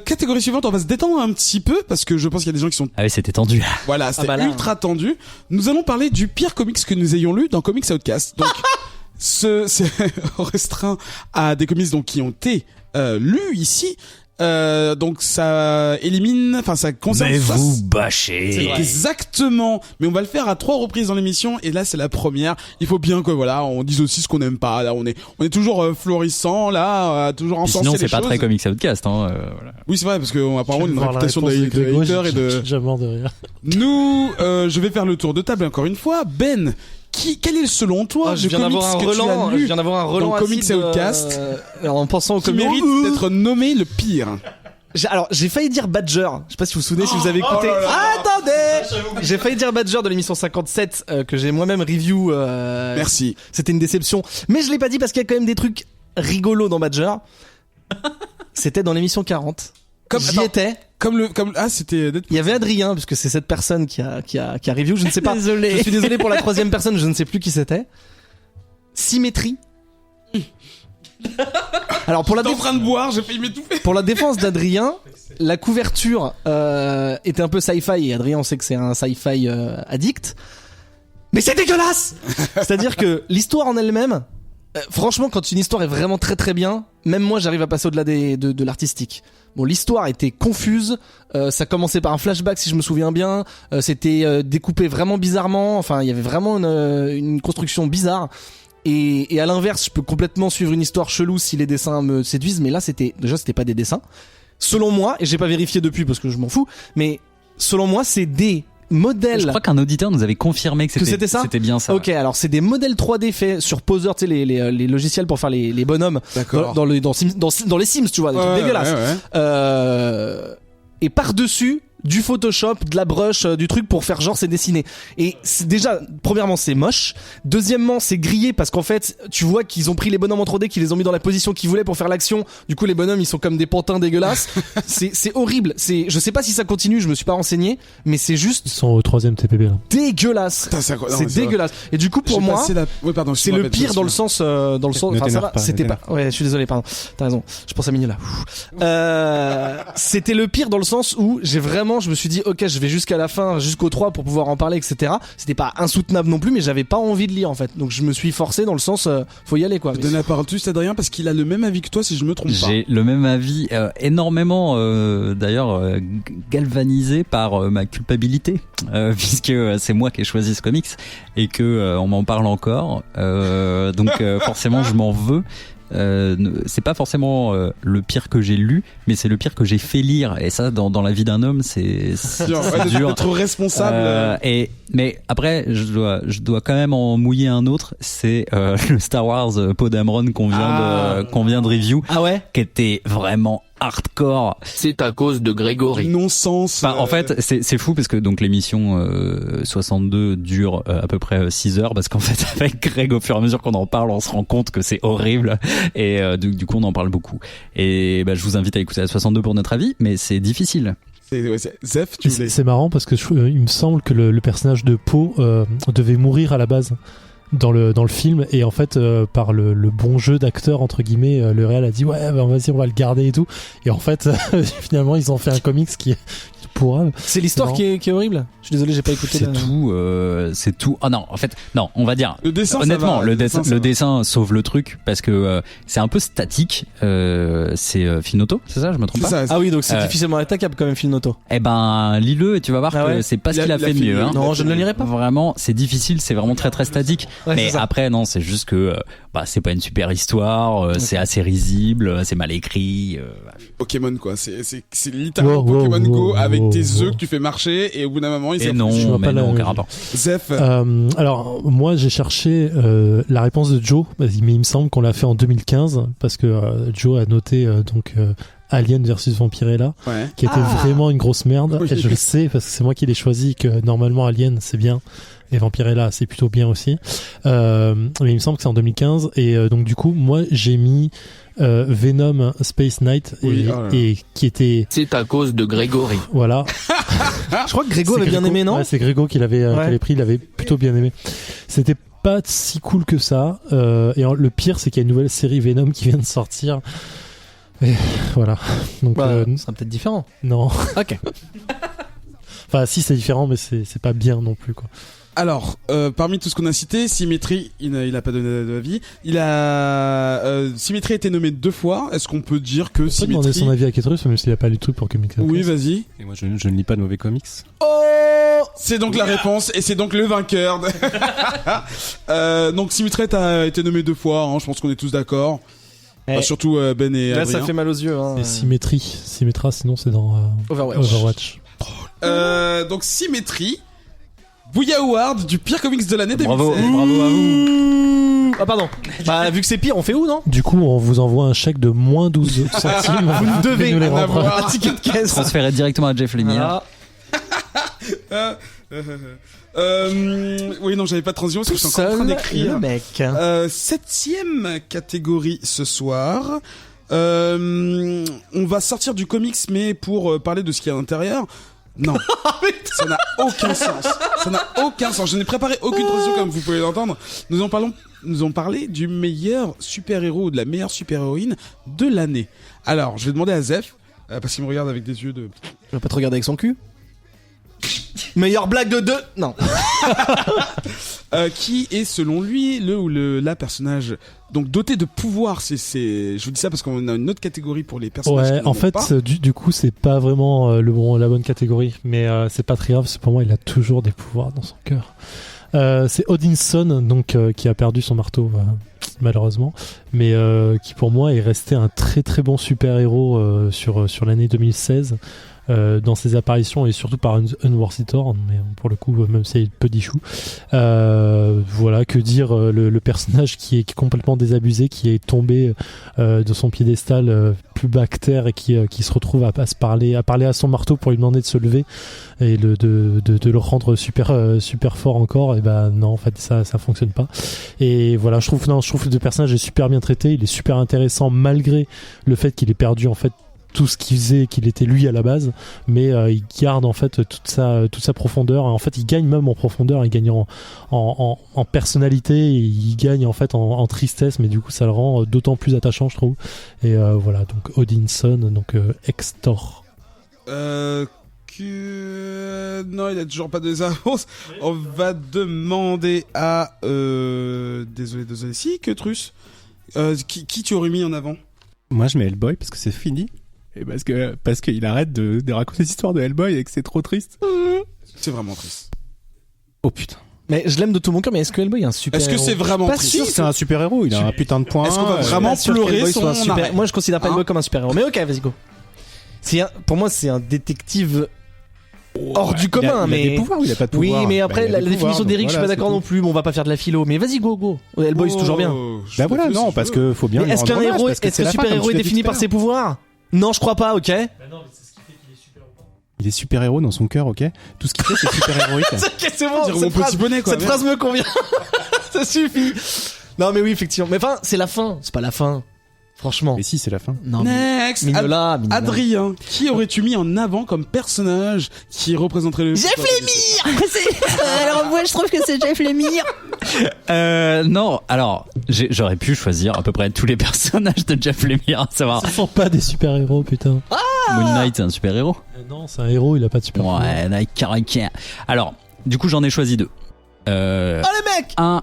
Catégorie suivante, on va se détendre un petit peu parce que je pense qu'il y a des gens qui sont. Ah oui, c'était tendu. Voilà, c'était ultra tendu. Nous allons parler du pire comics que nous ayons lu dans Comics Outcast. Donc, c'est restreint à des comics donc qui ont été lus ici. Donc ça élimine, enfin ça concerne. Mais vous bâchez. Exactement. Mais on va le faire à 3 reprises dans l'émission et là c'est la première. Il faut bien que voilà, on dise aussi ce qu'on aime pas. Là on est toujours florissant là, toujours ensemble. Sinon c'est pas très Comics Outcast. Voilà. Oui c'est vrai parce qu'on apparemment une réputation de hater et de. J'ai mort de rire. Nous, je vais faire le tour de table encore une fois. Ben. Quel est selon toi je viens d'avoir un relan dans Comics Outcast en pensant au qui mérite d'être nommé le pire? Alors j'ai failli dire Badger. Je sais pas si vous vous souvenez, si vous avez écouté. Attendez, j'ai failli dire Badger de l'émission 57 que j'ai moi-même review. Merci. C'était une déception, mais je l'ai pas dit parce qu'il y a quand même des trucs rigolos dans Badger. C'était dans l'émission 40. J'y étais. C'était. Il y avait Adrien, puisque c'est cette personne qui a review. Je ne sais pas. Désolé. Je suis désolé pour la 3e personne. Je ne sais plus qui c'était. Symétrie. Alors pour en train de boire, j'ai failli m'étouffer. Pour la défense d'Adrien, la couverture était un peu sci-fi et Adrien on sait que c'est un sci-fi addict. Mais c'est dégueulasse. C'est-à-dire que l'histoire en elle-même, franchement, quand une histoire est vraiment très très bien, même moi j'arrive à passer au-delà de l'artistique. Bon, l'histoire était confuse, ça commençait par un flashback si je me souviens bien, c'était découpé vraiment bizarrement, enfin il y avait vraiment une construction bizarre. Et à l'inverse, je peux complètement suivre une histoire chelou si les dessins me séduisent, mais là c'était pas des dessins. Selon moi, et j'ai pas vérifié depuis parce que je m'en fous, mais selon moi c'est des modèles. Je crois qu'un auditeur nous avait confirmé que c'était ça. C'était bien ça. Ok, alors c'est des modèles 3D faits sur Poser, tu sais les logiciels pour faire les bonhommes. D'accord. Dans les Sims, tu vois, des trucs dégueulasses. Ouais. Et par-dessus du Photoshop, de la brush, du truc pour faire genre c'est dessiné. Et c'est déjà, premièrement c'est moche. Deuxièmement c'est grillé parce qu'en fait tu vois qu'ils ont pris les bonhommes en 3D, qu'ils les ont mis dans la position qu'ils voulaient pour faire l'action. Du coup les bonhommes ils sont comme des pantins dégueulasses. c'est horrible. Je sais pas si ça continue, je me suis pas renseigné, mais c'est juste. Ils sont au 3e TPB là. Dégueulasse. C'est dégueulasse. Et du coup pour moi, c'est le pire dans le sens, enfin ça va. C'était pas. Ouais, je suis désolé, pardon. T'as raison. Je pense à Mignola. C'était le pire dans le sens où je me suis dit ok je vais jusqu'à la fin, jusqu'au 3 pour pouvoir en parler, etc. C'était pas insoutenable non plus, mais j'avais pas envie de lire en fait, donc je me suis forcé dans le sens faut y aller quoi. Je donne la parole juste à Adrien parce qu'il a le même avis que toi si je me trompe pas. J'ai le même avis, énormément d'ailleurs galvanisé par ma culpabilité puisque c'est moi qui ai choisi ce comics et que on m'en parle encore, donc forcément je m'en veux. c'est pas forcément le pire que j'ai lu, mais c'est le pire que j'ai fait lire. Et ça, dans la vie d'un homme, c'est dur. D'être responsable. Mais après, je dois quand même en mouiller un autre. C'est le Star Wars Poe Dameron qu'on vient de review. Ah ouais, qui était vraiment hardcore. C'est à cause de Grégory. Non-sens. En fait, c'est fou parce que donc l'émission 62 dure à peu près 6 heures parce qu'en fait avec Greg au fur et à mesure qu'on en parle, on se rend compte que c'est horrible et du coup on en parle beaucoup. Et je vous invite à écouter la 62 pour notre avis, mais c'est difficile. Zef, tu voulais... C'est marrant parce que il me semble que le personnage de Poe devait mourir à la base dans le film, et en fait par le bon jeu d'acteur entre guillemets, le réal a dit ouais vas-y on va le garder et tout, et en fait finalement ils ont fait un comics qui est pourrave. C'est l'histoire qui est horrible. Je suis désolé, j'ai pas écouté. C'est tout. Ah non, en fait, non, on va dire. Le dessin, honnêtement, ça va. le dessin sauve le truc parce que c'est un peu statique. C'est Finotto, c'est ça, je me trompe pas. Ah oui, donc c'est difficilement attaquable quand même, Finotto. Eh ben, lis-le et tu vas voir que c'est pas ce qu'il a fait de mieux. Hein. Non, je ne le lirai pas. Vraiment, c'est difficile, c'est vraiment très très statique. Ouais, mais après, non, c'est juste que c'est pas une super histoire. C'est assez risible, c'est mal écrit. Pokémon quoi, c'est littéralement Pokémon Go avec des œufs que tu fais marcher et au bout d'un moment ils non, mais non, aucun rapport. Zef. Alors moi j'ai cherché la réponse de Joe, mais il me semble qu'on l'a fait en 2015 parce que Joe a noté Alien versus Vampirella, qui était vraiment une grosse merde. Oui. Et je le sais parce que c'est moi qui l'ai choisi, que normalement Alien c'est bien et Vampirella c'est plutôt bien aussi. Mais il me semble que c'est en 2015 et donc du coup moi j'ai mis Venom Space Knight et qui était... C'est à cause de Grégory. Voilà. Je crois que Grégo avait bien aimé, non? Ouais, c'est Grégo qui l'avait pris, il avait plutôt bien aimé. C'était pas si cool que ça. Et le pire, c'est qu'il y a une nouvelle série Venom qui vient de sortir. Et voilà. Donc, ça sera peut-être différent. Non. Ok. Enfin, si, c'est différent, mais c'est pas bien non plus, quoi. Alors, parmi tout ce qu'on a cité, Symmetry, il a pas donné d'avis. Symmetry a été nommé 2 fois. Est-ce qu'on peut dire que Symmetry... On peut demander son avis à Ketrus, même s'il a pas lu le truc pour Comics. Oui, vas-y. Et moi, je ne lis pas de mauvais comics. C'est donc la réponse, et c'est donc le vainqueur. Donc Symmetry a été nommé 2 fois, hein, je pense qu'on est tous d'accord. Surtout Ben et là, Adrien. ça fait mal aux yeux. Hein. Et Symmetra, sinon c'est dans Overwatch. Donc Symmetry, Booyah Award du pire comics de l'année 2016. Bravo à vous. Ah pardon. Vu que c'est pire, on fait où, non? Du coup, on vous envoie un chèque de moins 12 centimes. Vous ne devez nous les en rendre. avoir un ticket de caisse. Transféré directement à Jeff Lemire. Oui, non, j'avais pas de transition parce que je suis encore en train d'écrire. Le mec. 7ème catégorie ce soir. On va sortir du comics, mais pour parler de ce qu'il y a à l'intérieur. Non, ça n'a aucun sens. Ça n'a aucun sens. Je n'ai préparé aucune transition comme vous pouvez l'entendre. Nous allons parler du meilleur super-héros ou de la meilleure super-héroïne de l'année. Alors, je vais demander à Zef, parce qu'il me regarde avec des yeux de... Je vais pas te regarder avec son cul. Meilleure blague de 2. Non. Qui est selon lui le ou la personnage donc doté de pouvoir. Je vous dis ça parce qu'on a une autre catégorie pour les personnages. Ouais, qui en fait, pas. Du coup, c'est pas vraiment la bonne catégorie, mais c'est pas très grave. C'est pour moi, il a toujours des pouvoirs dans son cœur. C'est Odinson, donc qui a perdu son marteau malheureusement, mais qui pour moi est resté un très très bon super héros sur l'année 2016. Dans ses apparitions et surtout par Unworthy Thor, mais pour le coup même s'il y a peu d'issues, voilà, que dire, le personnage qui est complètement désabusé, qui est tombé de son piédestal plus bas que terre et qui se retrouve à parler à son marteau pour lui demander de se lever et de le rendre super fort encore. Et non, en fait ça fonctionne pas. Et voilà, je trouve que le personnage est super bien traité, il est super intéressant malgré le fait qu'il ait perdu en fait tout ce qu'il faisait, qu'il était lui à la base, mais il garde en fait toute sa profondeur. En fait, il gagne même en profondeur, il gagne en personnalité, et il gagne en fait en tristesse, mais du coup ça le rend d'autant plus attachant, je trouve. Et voilà, donc Odinson, donc ex-Thor. Non, il a toujours pas de réponse. On va demander à désolé, si, Ketrus, qui tu aurais mis en avant? Moi, je mets Hellboy parce que c'est fini. Et parce qu'il arrête de raconter des histoires de Hellboy et que c'est trop triste. C'est vraiment triste. Oh putain. Mais je l'aime de tout mon cœur, mais est-ce que Hellboy est un super Est-ce que c'est vraiment Pas triste sûr. C'est un super héros, il a un putain de point. Est-ce qu'on va vraiment Pas sûr pleurer qu'Hellboy soit un son super... arrêt. Moi, je considère pas Hein Hellboy comme un super-héros. Mais ok, vas-y, go. Pour moi, c'est un détective hors du commun, il a mais... des pouvoirs ou il a pas de Oui, pouvoirs mais après, il a la des définition pouvoirs, d'Eric, donc je suis pas voilà, d'accord c'est non tout. plus. Bon, on va pas faire de la philo, mais vas-y, go. Hellboy, c'est toujours bien. Bah voilà, non, parce que faut bien Mais lui est-ce rendre qu'un hommage, héros, parce que est-ce c'est que la fin, comme super-héros tu est l'as dit défini tout à par ses pouvoirs? Non, je crois pas, ok. Bah non, mais c'est ce qui fait qu'il est super ou pas. Il est super-héros dans son cœur, ok. Tout ce qu'il fait, c'est super-héroïque. C'est bon, Dire mon cette phrase, petit bonnet, quoi. cette phrase me convient. Ça suffit. Non, mais oui, effectivement. Mais enfin, c'est la fin. C'est pas la fin. Franchement. Mais si, c'est la fin. Non, mais... Next. Mignola. Adrien, qui aurais-tu mis en avant comme personnage qui représenterait le... Jeff Lemire. Alors moi je trouve que c'est Jeff Lemire. Non, alors j'aurais pu choisir à peu près tous les personnages de Jeff Lemire, à savoir Ce sont pas des super-héros, putain. Moon Knight, c'est un super héros. Non, c'est un héros, il a pas de super-héros. Ouais, Nike Carricker. Alors, du coup, j'en ai choisi deux. Oh le mec. Un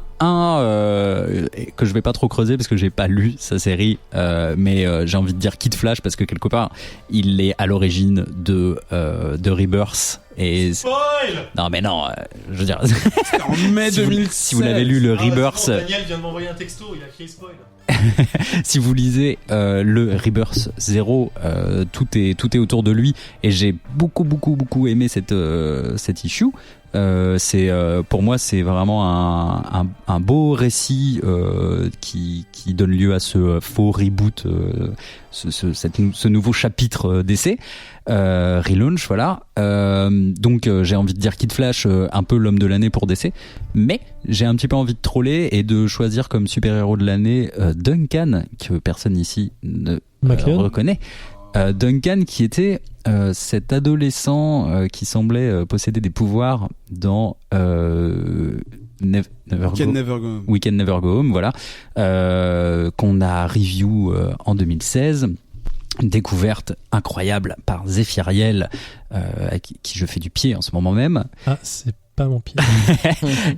que je vais pas trop creuser parce que j'ai pas lu sa série, mais j'ai envie de dire Kid Flash parce que quelque part il est à l'origine de Rebirth et Spoil. non mais non, je veux dire C'était en mai si 2016. si vous l'avez lu le Ah, Rebirth, c'est bon, Daniel vient de m'envoyer un texto, il a crié spoil. si vous lisez le Rebirth 0, tout est autour de lui et j'ai beaucoup aimé cette issue. C'est pour moi c'est vraiment un beau récit qui donne lieu à ce faux reboot, ce nouveau chapitre d'essai, relaunch, voilà. Donc j'ai envie de dire Kid Flash, un peu l'homme de l'année pour DC, mais j'ai un petit peu envie de troller et de choisir comme super-héros de l'année Duncan, que personne ici ne reconnaît. Duncan qui était cet adolescent qui semblait posséder des pouvoirs dans Weekend Never Go Home. Weekend Never Go Home, voilà, qu'on a review en 2016. Une découverte incroyable par Zéphiriel, à qui je fais du pied en ce moment même. Ah, c'est pas mon pied.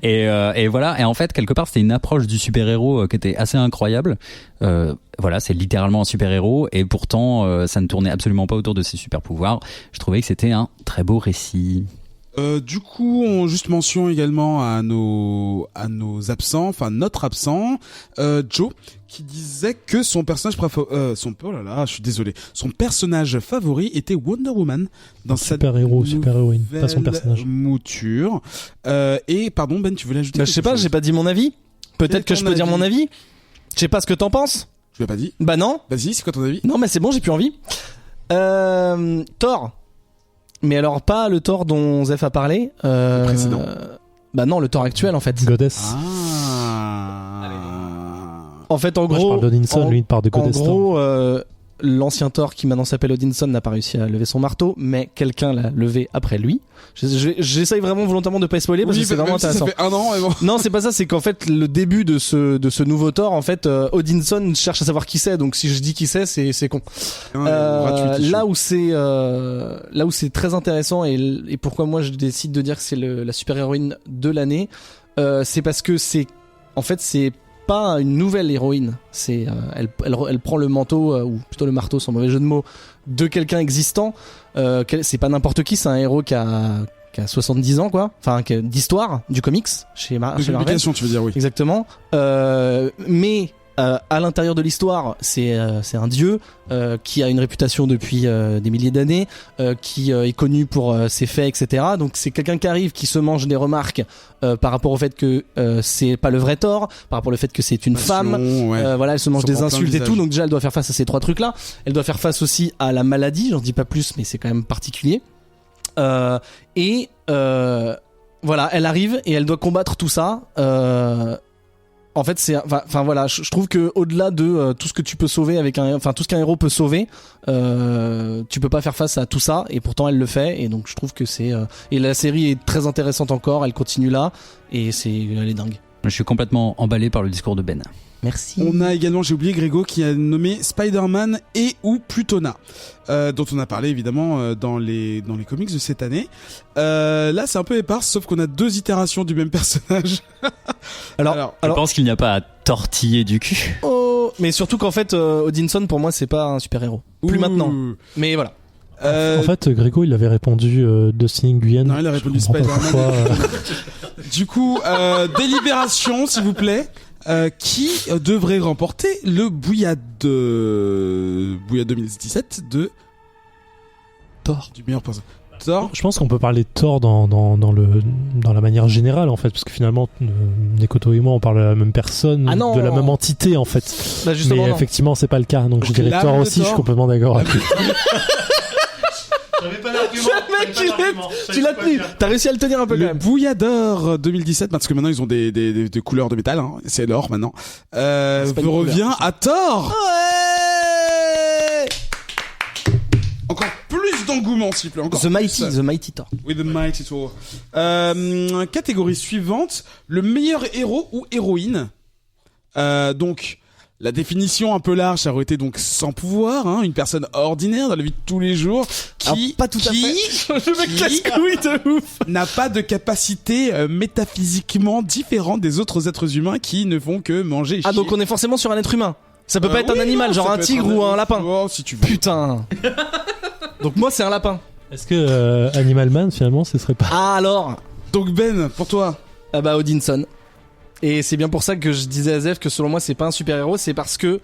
Et voilà, et en fait quelque part c'était une approche du super-héros qui était assez incroyable. Voilà, c'est littéralement un super-héros et pourtant ça ne tournait absolument pas autour de ses super-pouvoirs. Je trouvais que c'était un très beau récit. Du coup, on juste mention également à nos absents, enfin notre absent, Joe, qui disait que son personnage son personnage favori était Wonder Woman dans sa super-héros, super-héroïne, pas son nouvelle personnage. mouture. Et pardon Ben, tu voulais ajouter Bah, je sais pas, j'ai pas dit mon avis. Peut-être que je peux dire mon avis. Je sais pas ce que t'en penses. Tu l'as pas dit? Bah non. Vas-y, c'est quoi ton avis? Non, mais c'est bon, j'ai plus envie. Thor. Mais alors pas le Thor dont Zef a parlé. Le précédent. Bah non, le Thor actuel en fait. Goddess. En fait, en Moi, gros, je parle d'Odinson, lui, il parle de en Goddess. gros, l'ancien Thor qui maintenant s'appelle Odinson n'a pas réussi à lever son marteau, mais quelqu'un l'a levé après lui. J'essaye vraiment volontairement de pas spoiler parce que c'est vraiment intéressant. Ça fait 1 an, mais bon. Non, c'est pas ça, c'est qu'en fait le début de ce nouveau Thor, en fait, Odinson cherche à savoir qui c'est, donc si je dis qui c'est con. Là où c'est très intéressant et pourquoi moi je décide de dire que c'est la super héroïne de l'année, c'est parce que c'est pas une nouvelle héroïne, elle prend le manteau ou plutôt le marteau sans mauvais jeu de mots de quelqu'un existant. C'est pas n'importe qui, c'est un héros qui a 70 ans quoi, enfin d'histoire du comics chez Marvel. Tu veux dire, oui. Exactement. Mais à l'intérieur de l'histoire, c'est un dieu qui a une réputation depuis des milliers d'années, qui est connu pour ses faits, etc. Donc c'est quelqu'un qui arrive, qui se mange des remarques par rapport au fait que c'est pas le vrai Thor, par rapport au fait que c'est une femme. Ouais. Voilà, elle se mange Ça des prend plein de insultes et tout. visages. Donc déjà, elle doit faire face à ces 3 trucs-là. Elle doit faire face aussi à la maladie. J'en dis pas plus, mais c'est quand même particulier. Voilà, elle arrive et elle doit combattre tout ça. En fait, voilà, je trouve que au-delà de tout ce que tu peux sauver tout ce qu'un héros peut sauver, tu peux pas faire face à tout ça, et pourtant elle le fait, et donc je trouve que et la série est très intéressante encore, elle continue là, et elle est dingue. Je suis complètement emballé par le discours de Ben. Merci. On a également, j'ai oublié Grégo, qui a nommé Spider-Man et ou Plutona, dont on a parlé évidemment dans les comics de cette année. Là, c'est un peu éparse, sauf qu'on a 2 itérations du même personnage. Alors, Je pense qu'il n'y a pas à tortiller du cul. Oh, mais surtout qu'en fait, Odinson pour moi c'est pas un super héros. Plus maintenant. Mais voilà. En fait, Grégo, il avait répondu Dustin Nguyen. Non, il a répondu Je comprends pas Spider-Man. pourquoi, Du coup, délibération, s'il vous plaît. Qui devrait remporter le Bouya 2017 de Thor. du meilleur personnage. Thor. Je pense qu'on peut parler de Thor dans la manière générale en fait, parce que finalement Nekoto et moi on parle de la même personne, Ah non. de la même entité en fait. Bah justement, Mais non. effectivement c'est pas le cas, donc je dirais l'âme Thor de aussi, je suis Thor. complètement d'accord avec lui. J'avais pas d'argument. Le mec, tu l'as tenu. T'as réussi à le tenir un peu quand Le même. Bouya d'or 2017, parce que maintenant ils ont des couleurs de métal, hein, c'est l'or maintenant. pas une couleur, Revient à Thor. Ouais. Encore plus d'engouement, s'il vous plaît. Encore The plus. Mighty Thor. With the Mighty Thor. Catégorie suivante, le meilleur héros ou héroïne. Donc, la définition un peu large, ça aurait été donc sans pouvoir, hein, une personne ordinaire dans la vie de tous les jours, Alors, pas tout à fait. Je me casse-couille de ouf. n'a pas de capacité métaphysiquement différente des autres êtres humains qui ne font que manger et Ah chier. donc on est forcément sur un être humain. Ça peut pas être un Oui, animal, non, genre ça un peut être tigre ou un lapin. Oh, si tu veux. Putain. Donc moi c'est un lapin. Est-ce que Animal Man finalement ce serait pas... Ah alors. Donc Ben, pour toi. Ah bah Odinson. Et c'est bien pour ça que je disais à Zef que selon moi c'est pas un super héros, c'est parce que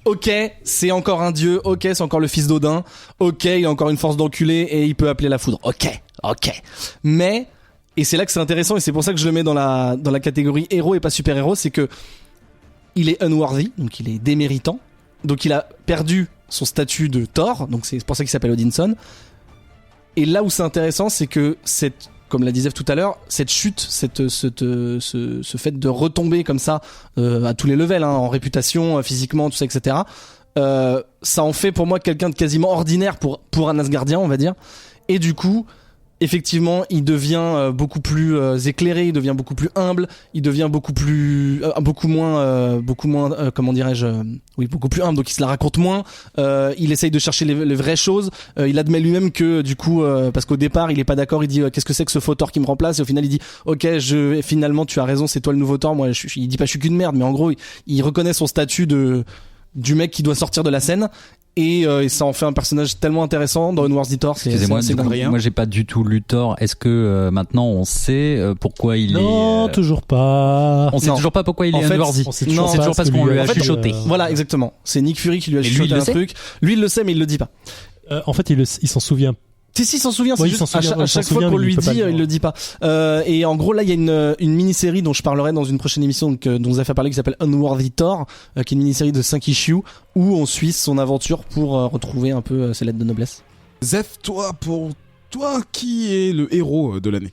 ok c'est encore un dieu, ok c'est encore le fils d'Odin, ok il a encore une force d'enculé et il peut appeler la foudre, ok. Mais, et c'est là que c'est intéressant et c'est pour ça que je le mets dans la catégorie héros et pas super héros, c'est que il est unworthy, donc il est déméritant, donc il a perdu son statut de Thor, donc c'est pour ça qu'il s'appelle Odinson. Et là où c'est intéressant, c'est que comme l'a dit Zef tout à l'heure, cette chute, ce fait de retomber comme ça à tous les levels, hein, en réputation, physiquement, tout ça, etc. Ça en fait pour moi quelqu'un de quasiment ordinaire pour un Asgardien, on va dire. Et du coup, effectivement, il devient beaucoup plus éclairé, il devient beaucoup plus humble, il devient beaucoup moins, comment dirais-je, oui, beaucoup plus humble. Donc il se la raconte moins. Il essaye de chercher les vraies choses. Il admet lui-même que du coup, parce qu'au départ, il est pas d'accord. Il dit qu'est-ce que c'est que ce faux Thor qui me remplace. Et au final, il dit ok, finalement, tu as raison, c'est toi le nouveau Thor. Moi, il dit pas je suis qu'une merde, mais en gros, il reconnaît son statut du mec qui doit sortir de la scène. Et ça en fait un personnage tellement intéressant dans Unworthy Thor. Excusez-moi, c'est dingue. moi j'ai pas du tout lu Thor. Est-ce que maintenant on sait pourquoi il Non, est... toujours pas. On sait Non. toujours pas pourquoi il En est fait, unworthy. on sait Non, toujours c'est pas toujours ce parce que qu'on lui lui a a fait, chuchoté. Voilà, exactement. C'est Nick Fury qui lui a Mais lui, chuchoté il le un sait truc. Lui, il le sait, mais il le dit pas. En fait, il s'en souvient. Si, il s'en souvient, c'est Oui, il juste s'en souvient, à il chaque s'en fois souvient, qu'on mais lui il peut pas dit, le dire. il le dit pas. Et en gros, là, il y a une mini-série dont je parlerai dans une prochaine émission, dont Zef a parlé, qui s'appelle Unworthy Thor, qui est une mini-série de 5 issues, où on suit son aventure pour retrouver un peu ses lettres de noblesse. Zef, pour toi, qui est le héros de l'année?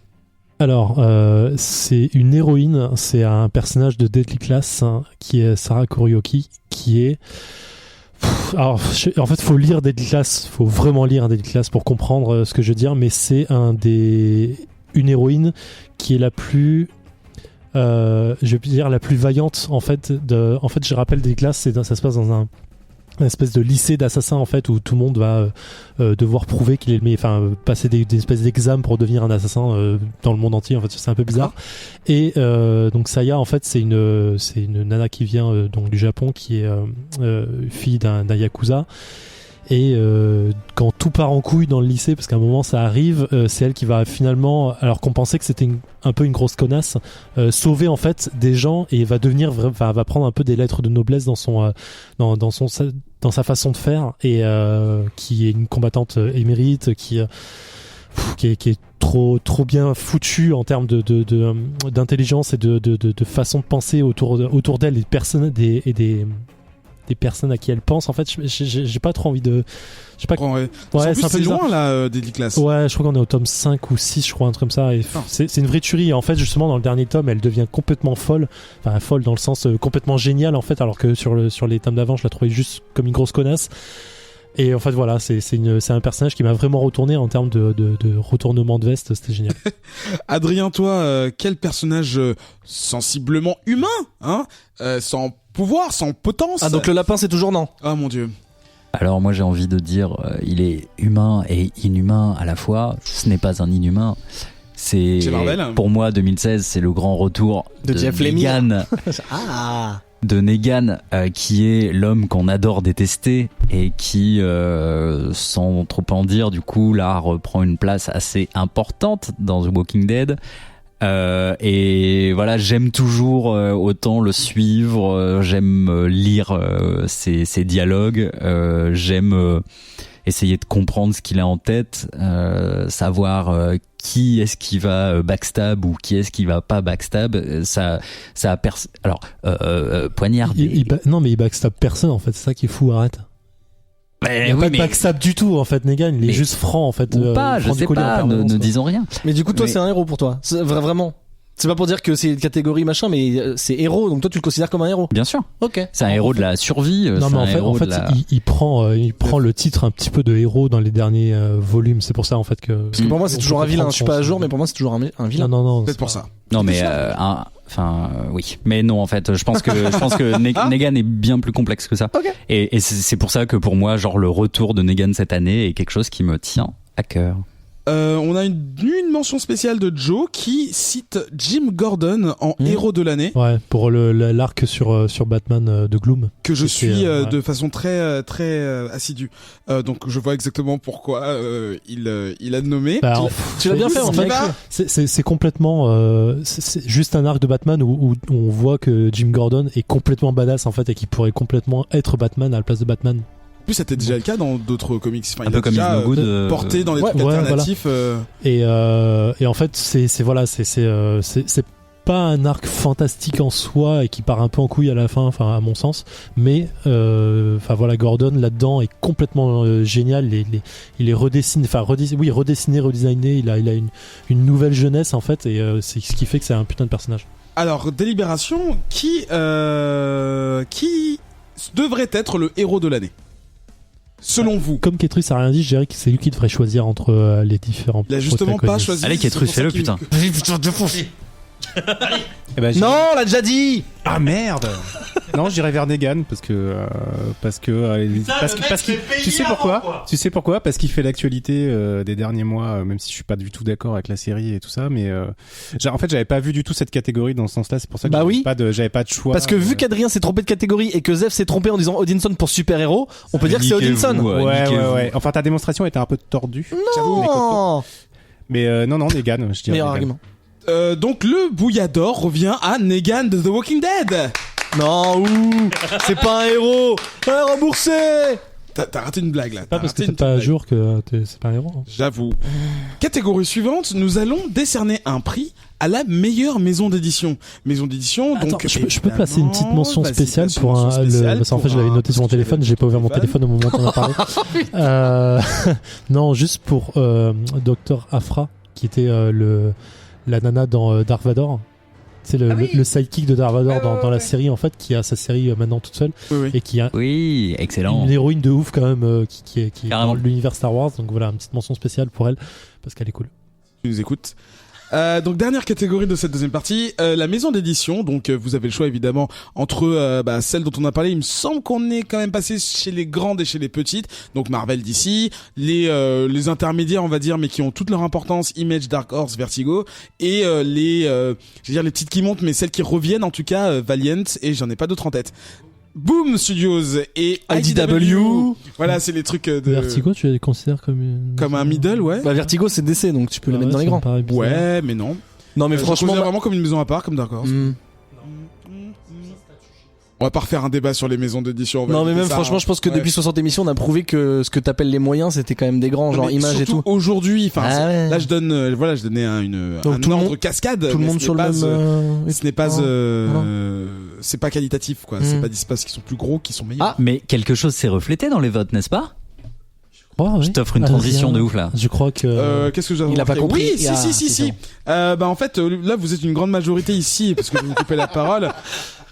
Alors, c'est une héroïne, c'est un personnage de Deadly Class, hein, qui est Sarah Kurioki, qui est... Alors, en fait, faut lire Deadly Class, faut vraiment lire un Deadly Class pour comprendre ce que je veux dire, mais c'est une héroïne qui est la plus... je vais dire la plus vaillante, en fait. En fait, je rappelle Deadly Class, ça se passe dans une espèce de lycée d'assassins, en fait, où tout le monde va devoir prouver qu'il est le meilleur, enfin passer des espèces d'examens pour devenir un assassin dans le monde entier. En fait, c'est un peu bizarre. Et donc Saya, en fait, c'est une nana qui vient donc du Japon, qui est fille d'un yakuza. Et quand tout part en couille dans le lycée, parce qu'à un moment ça arrive, c'est elle qui va finalement, alors qu'on pensait que c'était un peu une grosse connasse, sauver en fait des gens, et va devenir, va prendre un peu des lettres de noblesse dans sa façon de faire, et qui est une combattante émérite, qui est trop bien foutue en termes d'intelligence et de façon de penser autour d'elle, des personnes à qui elle pense. En fait, j'ai pas trop envie de... J'ai pas... Ouais, Ouais, c'est un peu bizarre. loin là, Deadly Class. Ouais, je crois qu'on est au tome 5 ou 6, je crois, un truc comme ça. Et c'est une vraie tuerie. En fait, justement, dans le dernier tome, elle devient complètement folle. Enfin, folle dans le sens complètement géniale, en fait, alors que sur les tomes d'avant, je la trouvais juste comme une grosse connasse. Et en fait, voilà, c'est un personnage qui m'a vraiment retourné en termes de retournement de veste. C'était génial. Adrien, toi, quel personnage sensiblement humain, hein, sans pouvoir, sans potence. Ah, donc le lapin, c'est toujours non. Ah mon dieu. Alors moi j'ai envie de dire, il est humain et inhumain à la fois. Ce n'est pas un inhumain. C'est Marvel. Pour moi 2016, c'est le grand retour De Jeff Lemire. Negan. Ah. de Negan, qui est l'homme qu'on adore détester et qui, sans trop en dire, du coup, là, reprend une place assez importante dans The Walking Dead. Et voilà, j'aime toujours autant le suivre, j'aime lire ses dialogues, j'aime essayer de comprendre ce qu'il a en tête, savoir qui est-ce qui va backstab ou qui est-ce qui va pas backstab. Alors poignarder. Non, mais il backstab personne en fait, c'est ça qui est fou, arrête. Il n'y a pas de backstab du tout en fait, Negan, il est juste franc en fait. Ou pas, je sais pas, ne disons rien. Mais du coup, toi, c'est un héros pour toi. C'est vraiment. C'est pas pour dire que c'est une catégorie machin, mais c'est héros, donc toi tu le considères comme un héros. Bien sûr. Ok. C'est un héros de la survie. Non, mais en fait, il prend le titre un petit peu de héros dans les derniers volumes. C'est pour ça en fait que. Parce que pour moi c'est toujours un vilain. Je suis pas à jour, mais pour moi c'est toujours un vilain. Non. Peut-être pour ça. Non, mais oui. Mais non, en fait, je pense que Negan est bien plus complexe que ça. Okay. Et c'est pour ça que pour moi, genre le retour de Negan cette année est quelque chose qui me tient à cœur. On a une mention spéciale de Joe qui cite Jim Gordon en héros de l'année. Ouais, pour l'arc sur Batman de Gloom. Que je suis de façon très assidue. Donc je vois exactement pourquoi il a nommé. Bah, tu l'as bien fait en fait. C'est complètement c'est juste un arc de Batman où on voit que Jim Gordon est complètement badass en fait et qu'il pourrait complètement être Batman à la place de Batman. En plus, c'était déjà le cas dans d'autres comics. Enfin, un peu comme Is No Good, porté dans des trucs alternatifs. Voilà. Et en fait, c'est pas un arc fantastique en soi et qui part un peu en couille à la fin, enfin à mon sens. Mais voilà, Gordon là-dedans est complètement génial. Il est redessiné, redesigné. Il a une nouvelle jeunesse en fait, et c'est ce qui fait que c'est un putain de personnage. Alors, Délibération, qui devrait être le héros de l'année? Selon vous. Comme Ketrus a rien dit, je dirais que c'est lui qui devrait choisir entre les différents. Il a justement pas choisi. Allez, Ketrus, fais-le, putain. Non, on l'a déjà dit. Ah merde. Non, j'irai vers Negan parce que tu sais pourquoi parce qu'il fait l'actualité des derniers mois, même si je suis pas du tout d'accord avec la série et tout ça, mais en fait j'avais pas vu du tout cette catégorie dans ce sens-là, c'est pour ça que j'avais pas de choix. Parce que vu qu'Adrien s'est trompé de catégorie et que Zef s'est trompé en disant Odinson pour super héros, on peut dire que c'est Odinson. Ouais. Enfin ta démonstration était un peu tordue. Non. Mais non, Negan, je dirais. Meilleur argument. Donc le Bouillador revient à Negan de The Walking Dead. Non, c'est pas un héros. Remboursé. T'as raté une blague là. Pas parce que t'es pas à jour que c'est pas un héros. J'avoue. Catégorie suivante, nous allons décerner un prix à la meilleure maison d'édition. Maison d'édition, Attends, donc. je peux placer une petite mention spéciale pour parce qu'en fait, je l'avais noté sur mon téléphone, j'ai pas ouvert mon téléphone au moment où on en parlait. Non, juste pour Dr. Aphra, qui était la nana dans Dark Vador. C'est le sidekick de Dark Vador dans la série en fait, qui a sa série maintenant toute seule et qui a excellent. Une héroïne de ouf quand même qui est dans l'univers Star Wars. Donc voilà, une petite mention spéciale pour elle parce qu'elle est cool. Tu nous écoutes. Donc dernière catégorie de cette deuxième partie, la maison d'édition. Donc vous avez le choix évidemment entre celle dont on a parlé. Il me semble qu'on est quand même passé chez les grandes et chez les petites. Donc Marvel, DC, les intermédiaires on va dire, mais qui ont toute leur importance, Image, Dark Horse, Vertigo, et les petites qui montent, mais celles qui reviennent en tout cas, Valiant, et j'en ai pas d'autres en tête. Boom Studios et IDW. Voilà, c'est les trucs de Vertigo, tu les considères comme un middle, ouais. Bah Vertigo c'est DC, donc tu peux les mettre dans les grands. Ouais, mais non. Non mais franchement, je vraiment comme une maison à part, comme Dark Horse. On va pas refaire un débat sur les maisons d'édition. Non mais même franchement, je pense que depuis 60 émissions, on a prouvé que ce que t'appelles les moyens, c'était quand même des grands, genre Image et tout. Aujourd'hui, là je donnais un ordre cascade. Tout le monde sur le même. Ce n'est pas c'est pas qualitatif quoi. C'est pas parce qu'ils sont plus gros qu'ils sont meilleurs. Ah, mais quelque chose s'est reflété dans les votes, n'est-ce pas? Oui. Je t'offre une transition de ouf là. Je crois que. Qu'est-ce que j'ai Il a pas compris. Oui, si. En fait, là, vous êtes une grande majorité ici, parce que je vais vous couper la parole,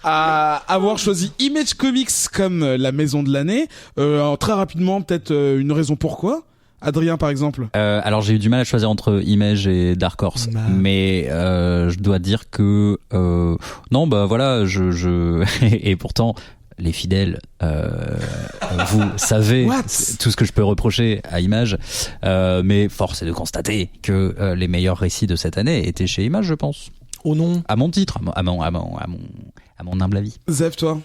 à avoir choisi Image Comics comme la maison de l'année. Très rapidement, peut-être une raison pourquoi. Adrien, par exemple. Alors j'ai eu du mal à choisir entre Image et Dark Horse, mais je dois dire que non, voilà, et pourtant. Les fidèles, vous savez tout ce que je peux reprocher à Image, mais force est de constater que les meilleurs récits de cette année étaient chez Image, je pense. Oh non. À mon titre, à mon humble avis. Zef, toi?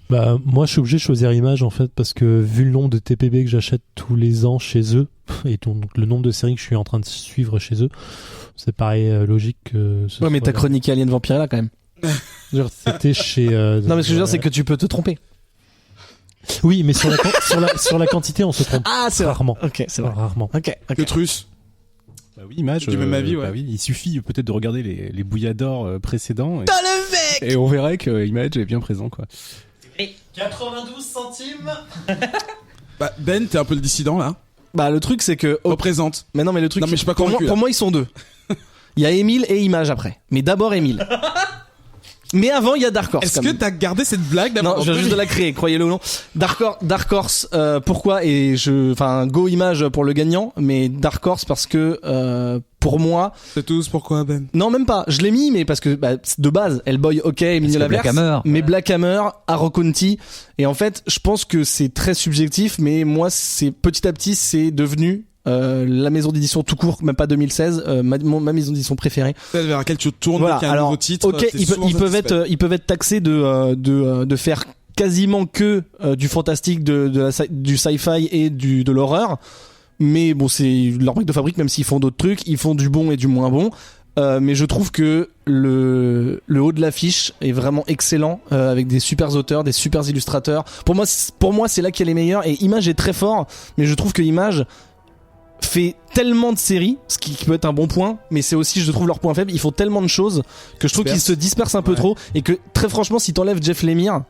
Bah, moi, je suis obligé de choisir Image en fait, parce que vu le nombre de TPB que j'achète tous les ans chez eux, et donc le nombre de séries que je suis en train de suivre chez eux, c'est pareil logique que. Ouais, mais t'as chroniqué Alien Vampirella quand même. Genre, c'était chez. Non, mais ce que je veux dire, c'est que tu peux te tromper. Oui, mais sur la quantité, on se trompe. Ah, c'est rarement. Ok, c'est vrai. Rarement. Ok. Le Truce. Bah oui, Image. Du même avis, ouais. Bah oui, il suffit peut-être de regarder les bouilladors précédents. T'as le mec. Et on verrait que Image est bien présent, quoi. 92 centimes. Bah, Ben, t'es un peu le dissident là. Bah, le truc, c'est que. Représente. Mais non, mais le truc. Non, mais je suis pas pour convaincu, moi, là. ils sont deux. Il y a Émile et Image après. Mais d'abord Émile. Mais avant, il y a Dark Horse. Est-ce que t'as gardé cette blague d'abord? Non, je viens juste de la créer, croyez-le ou non. Dark Horse, pourquoi? Go Image pour le gagnant, mais Dark Horse parce que, pour moi. C'est tous pourquoi, Ben? Non, même pas. Je l'ai mis, mais parce que, de base, Hellboy, ok, Mignola Black Hammer. mais Black Hammer, Arrow County. Et en fait, je pense que c'est très subjectif, mais moi, c'est petit à petit, c'est devenu, la maison d'édition tout court, même pas 2016, ma maison d'édition préférée. Celle vers laquelle tu tournes Voilà. dès qu'il y a un Alors, nouveau titre. ok, t'es souvent satisfait. ils peuvent être taxés de faire quasiment que du fantastique, du sci-fi et de l'horreur. Mais bon, c'est leur marque de fabrique, même s'ils font d'autres trucs, ils font du bon et du moins bon. Mais je trouve que le haut de l'affiche est vraiment excellent, avec des super auteurs, des super illustrateurs. Pour moi, c'est là qu'il y a les meilleurs. Et Image est très fort, mais je trouve que Image fait tellement de séries, ce qui peut être un bon point, mais c'est aussi, je trouve, leur point faible. Ils font tellement de choses que je trouve qu'ils se dispersent un peu trop, et que très franchement, si t'enlèves Jeff Lemire,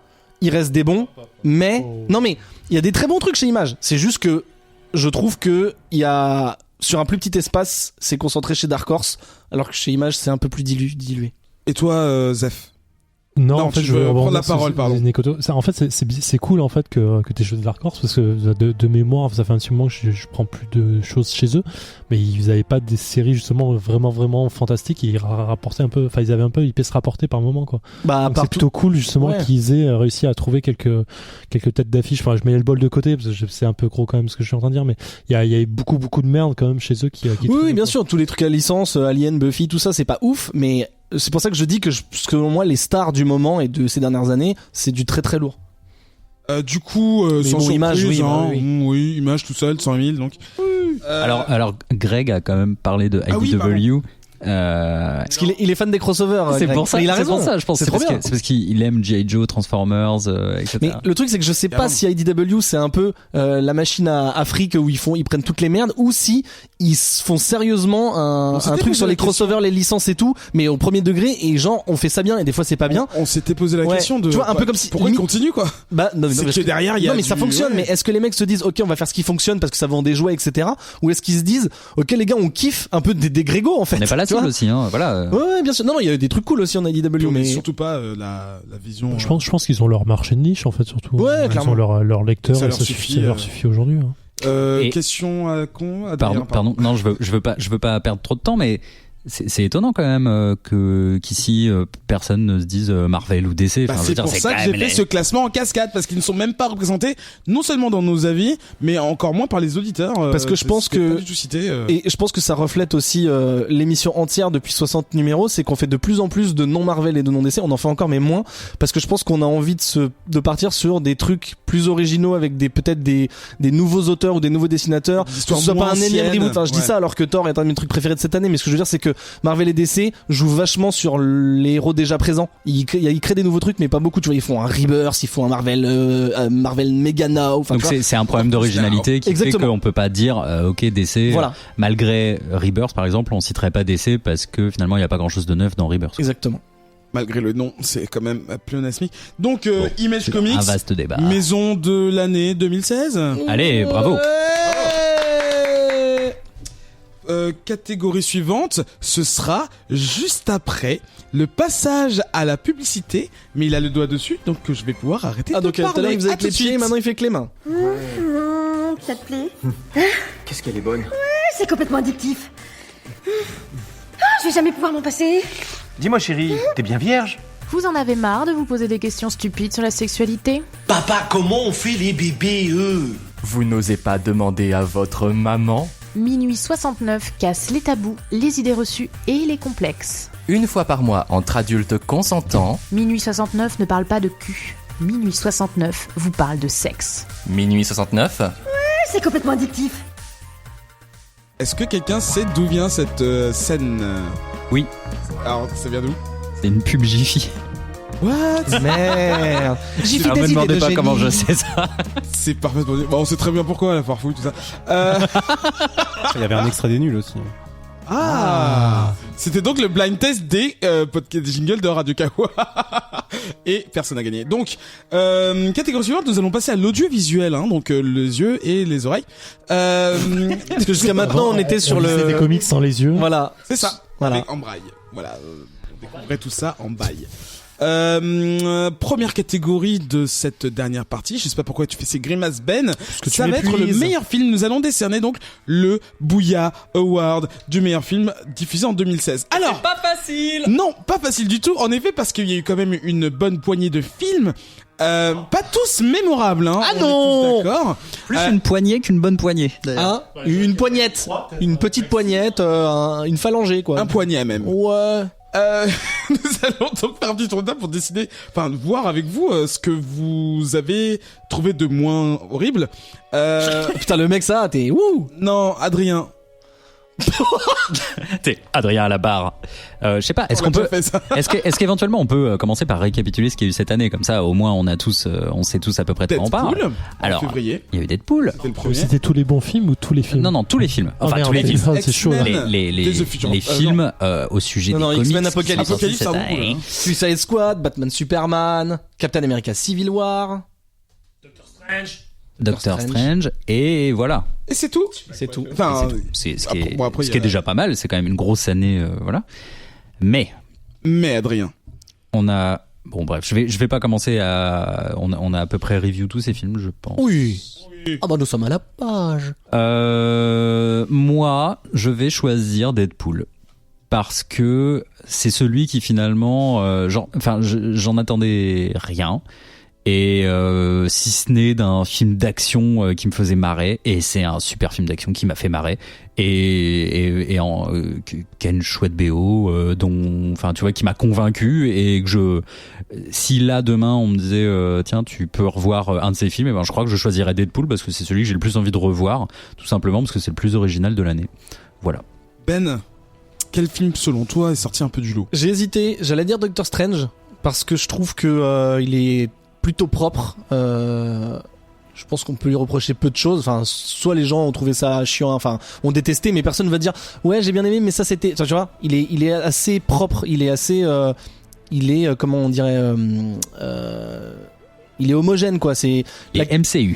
il reste des bons. Mais non, mais il y a des très bons trucs chez Image. C'est juste que je trouve que il y a sur un plus petit espace, c'est concentré chez Dark Horse, alors que chez Image, c'est un peu plus dilué. Et toi, Zef? Non, Non, en fait, tu je veux veux prendre rebondir la parole, sur pardon. Nekoto. Ça, en fait, c'est cool en fait que t'aies choisi Dark Horse, parce que de mémoire, ça fait un petit moment que je prends plus de choses chez eux, mais ils avaient pas des séries justement vraiment fantastiques. Ils rapportaient un peu, enfin ils avaient un peu IPS rapporté par moment, quoi. Bah, donc c'est plutôt cool justement qu'ils aient réussi à trouver quelques têtes d'affiche. Enfin, je mets le bol de côté parce que c'est un peu gros quand même ce que je suis en train de dire, mais il y a beaucoup de merde quand même chez eux qui oui, bien sûr, tous les trucs à licence, Alien, Buffy, tout ça, c'est pas ouf, mais c'est pour ça que je dis que selon moi, les stars du moment et de ces dernières années, c'est du très très lourd. Du coup, mais sans bon, surprise, Image, oui, hein, oui. oui, Image tout seul, 100 000, donc. Alors, Greg a quand même parlé de Ah oui, IDW. Parce qu'il est fan des crossovers. C'est Greg. pour ça. Mais il a c'est raison. pour ça, je pense. C'est trop bien. C'est parce qu'il aime G.I. Joe, Transformers, etc. Mais le truc, c'est que je sais pas si IDW c'est un peu la machine à Afrique où ils prennent toutes les merdes, ou si ils font sérieusement un truc sur les crossovers, les licences et tout, mais au premier degré, et genre on fait ça bien et des fois c'est pas bien. On s'était posé la question de. Tu vois, un peu comme si pourquoi ils continuent, quoi? Bah non, c'est que derrière il y a. Non, mais ça fonctionne. Ouais. Mais est-ce que les mecs se disent, ok, on va faire ce qui fonctionne parce que ça vend des jouets, etc. Ou est-ce qu'ils se disent, ok, les gars, on kiffe un peu des Grégos en fait. On n'est pas la tu cible vois aussi, hein. Voilà. Ouais, bien sûr. Non, il y a des trucs cool aussi en IDW, mais surtout pas la vision. Je pense qu'ils ont leur marché de niche en fait, surtout. Ouais, ils clairement. ont leur lecteur, Ça et leur suffit, ça leur suffit aujourd'hui. Hein. Et- Question à con. Pardon. Non, je veux pas perdre trop de temps, mais c'est étonnant quand même qu'ici personne ne se dise Marvel ou DC. Bah, Enfin, je veux c'est dire, pour ça quand que j'ai même fait les- ce classement en cascade, parce qu'ils ne sont même pas représentés, non seulement dans nos avis, mais encore moins par les auditeurs. Parce que je pense c'était que- pas du tout cité, Et je pense que ça reflète aussi l'émission entière depuis 60 numéros, c'est qu'on fait de plus en plus de non Marvel et de non DC, on en fait encore mais moins, parce que je pense qu'on a envie de partir sur des trucs plus originaux avec peut-être des nouveaux auteurs ou des nouveaux dessinateurs, que ce histoires soit pas moins un énième anciennes, reboot. Enfin, je dis ouais. ça alors que Thor est un de mes trucs préférés de cette année, mais ce que je veux dire c'est que Marvel et DC jouent vachement sur les héros déjà présents. Ils créent des nouveaux trucs, mais pas beaucoup. Tu vois, ils font un Rebirth, ils font un Marvel Mega Now. Enfin, Donc tu vois. c'est un problème d'originalité qui Exactement. fait qu'on peut pas dire ok DC. Voilà. Malgré Rebirth par exemple, on citerait pas DC parce que finalement il y a pas grand chose de neuf dans Rebirth. Exactement. malgré le nom, c'est quand même pléonasmique. Donc, Image c'est Comics, un vaste débat. maison de l'année 2016. Allez, bravo. Catégorie suivante, ce sera juste après le passage à la publicité, mais il a le doigt dessus, donc je vais pouvoir arrêter Ah, de donc tout à parler. l'heure il faisait À avec tout les de pieds, suite. maintenant il fait que les mains. Ça te plaît? Qu'est-ce qu'elle est bonne. C'est complètement addictif. Je vais jamais pouvoir m'en passer. Dis-moi chérie, t'es bien vierge? Vous en avez marre de vous poser des questions stupides sur la sexualité? Papa, comment on fait les bébés, eux? Vous n'osez pas demander à votre maman? Minuit 69 casse les tabous, les idées reçues et les complexes. Une fois par mois, entre adultes consentants. Minuit 69 ne parle pas de cul. Minuit 69 vous parle de sexe. Minuit 69. C'est complètement addictif. Est-ce que quelqu'un sait d'où vient cette scène Oui. Alors, ça vient d'où? C'est une pub Jiffy. What? Merde. Ah, me demandez pas comment je sais ça. C'est parfaitement... Bon, on sait très bien pourquoi, la farfouille, tout ça. Il y avait un extrait des nuls aussi. C'était donc le blind test des podcasts jingles de Radio Kawa. Et personne n'a gagné. Donc, catégorie suivante, nous allons passer à l'audiovisuel, hein, donc les yeux et les oreilles. Parce que jusqu'à maintenant, on était sur lisait le... des comics sans les yeux. Voilà. C'est ça. Voilà. En braille. Voilà. Découvrez tout ça en bail. Première catégorie de cette dernière partie, je sais pas pourquoi tu fais ces grimaces Ben, ça va être le meilleur film. Nous allons décerner donc le Booyah Award du meilleur film diffusé en 2016. Alors, c'est pas facile. Non, pas facile du tout, en effet, parce qu'il y a eu quand même une bonne poignée de films. Pas tous mémorables, hein. Ah on non. est tous d'accord. Plus une poignée qu'une bonne poignée. Hein, une poignette, une petite poignette, une phalangée quoi. Un poignet même. Ouais. Nous allons donc faire un petit tour de table pour décider, enfin voir avec vous ce que vous avez trouvé de moins horrible. Putain le mec ça, t'es ouh. Non, Adrien. T'es Adrien à la barre. Je sais pas, est-ce qu'on peut, est-ce qu'éventuellement on peut commencer par récapituler ce qu'il y a eu cette année, comme ça au moins on a tous, on sait tous à peu près de quoi on parle. Deadpool, alors, en février. il y a eu Deadpool. C'était le premier. C'était tous les bons films ou tous les films? Non, tous les films. Enfin, tous les films. C'est chaud. Là. Les films au sujet des comics. X-Men Apocalypse, c'est un bon, hein. Suicide Squad, Batman Superman, Captain America Civil War, Doctor Strange, et voilà. Et c'est tout. C'est tout. Enfin, c'est ce qui est déjà pas mal. C'est quand même une grosse année, voilà. Mais Adrien, on a, bon bref, je vais pas commencer à, on a à peu près review tous ces films, je pense. Oui. Ah bah nous sommes à la page. Moi, je vais choisir Deadpool. Parce que c'est celui qui finalement, j'en attendais rien. Et si ce n'est d'un film d'action qui me faisait marrer, et c'est un super film d'action qui m'a fait marrer, et qui a une chouette BO, dont, enfin tu vois, qui m'a convaincu, et que si là demain on me disait tiens tu peux revoir un de ces films, et ben je crois que je choisirais Deadpool parce que c'est celui que j'ai le plus envie de revoir, tout simplement parce que c'est le plus original de l'année. Voilà. Ben, quel film selon toi est sorti un peu du lot? J'ai hésité, j'allais dire Doctor Strange parce que je trouve que il est plutôt propre. Je pense qu'on peut lui reprocher peu de choses. Enfin, soit les gens ont trouvé ça chiant, enfin, ont détesté, mais personne ne va dire ouais j'ai bien aimé, mais ça c'était. Enfin, tu vois, il est assez propre, il est assez, comment on dirait, il est homogène quoi. C'est la MCU.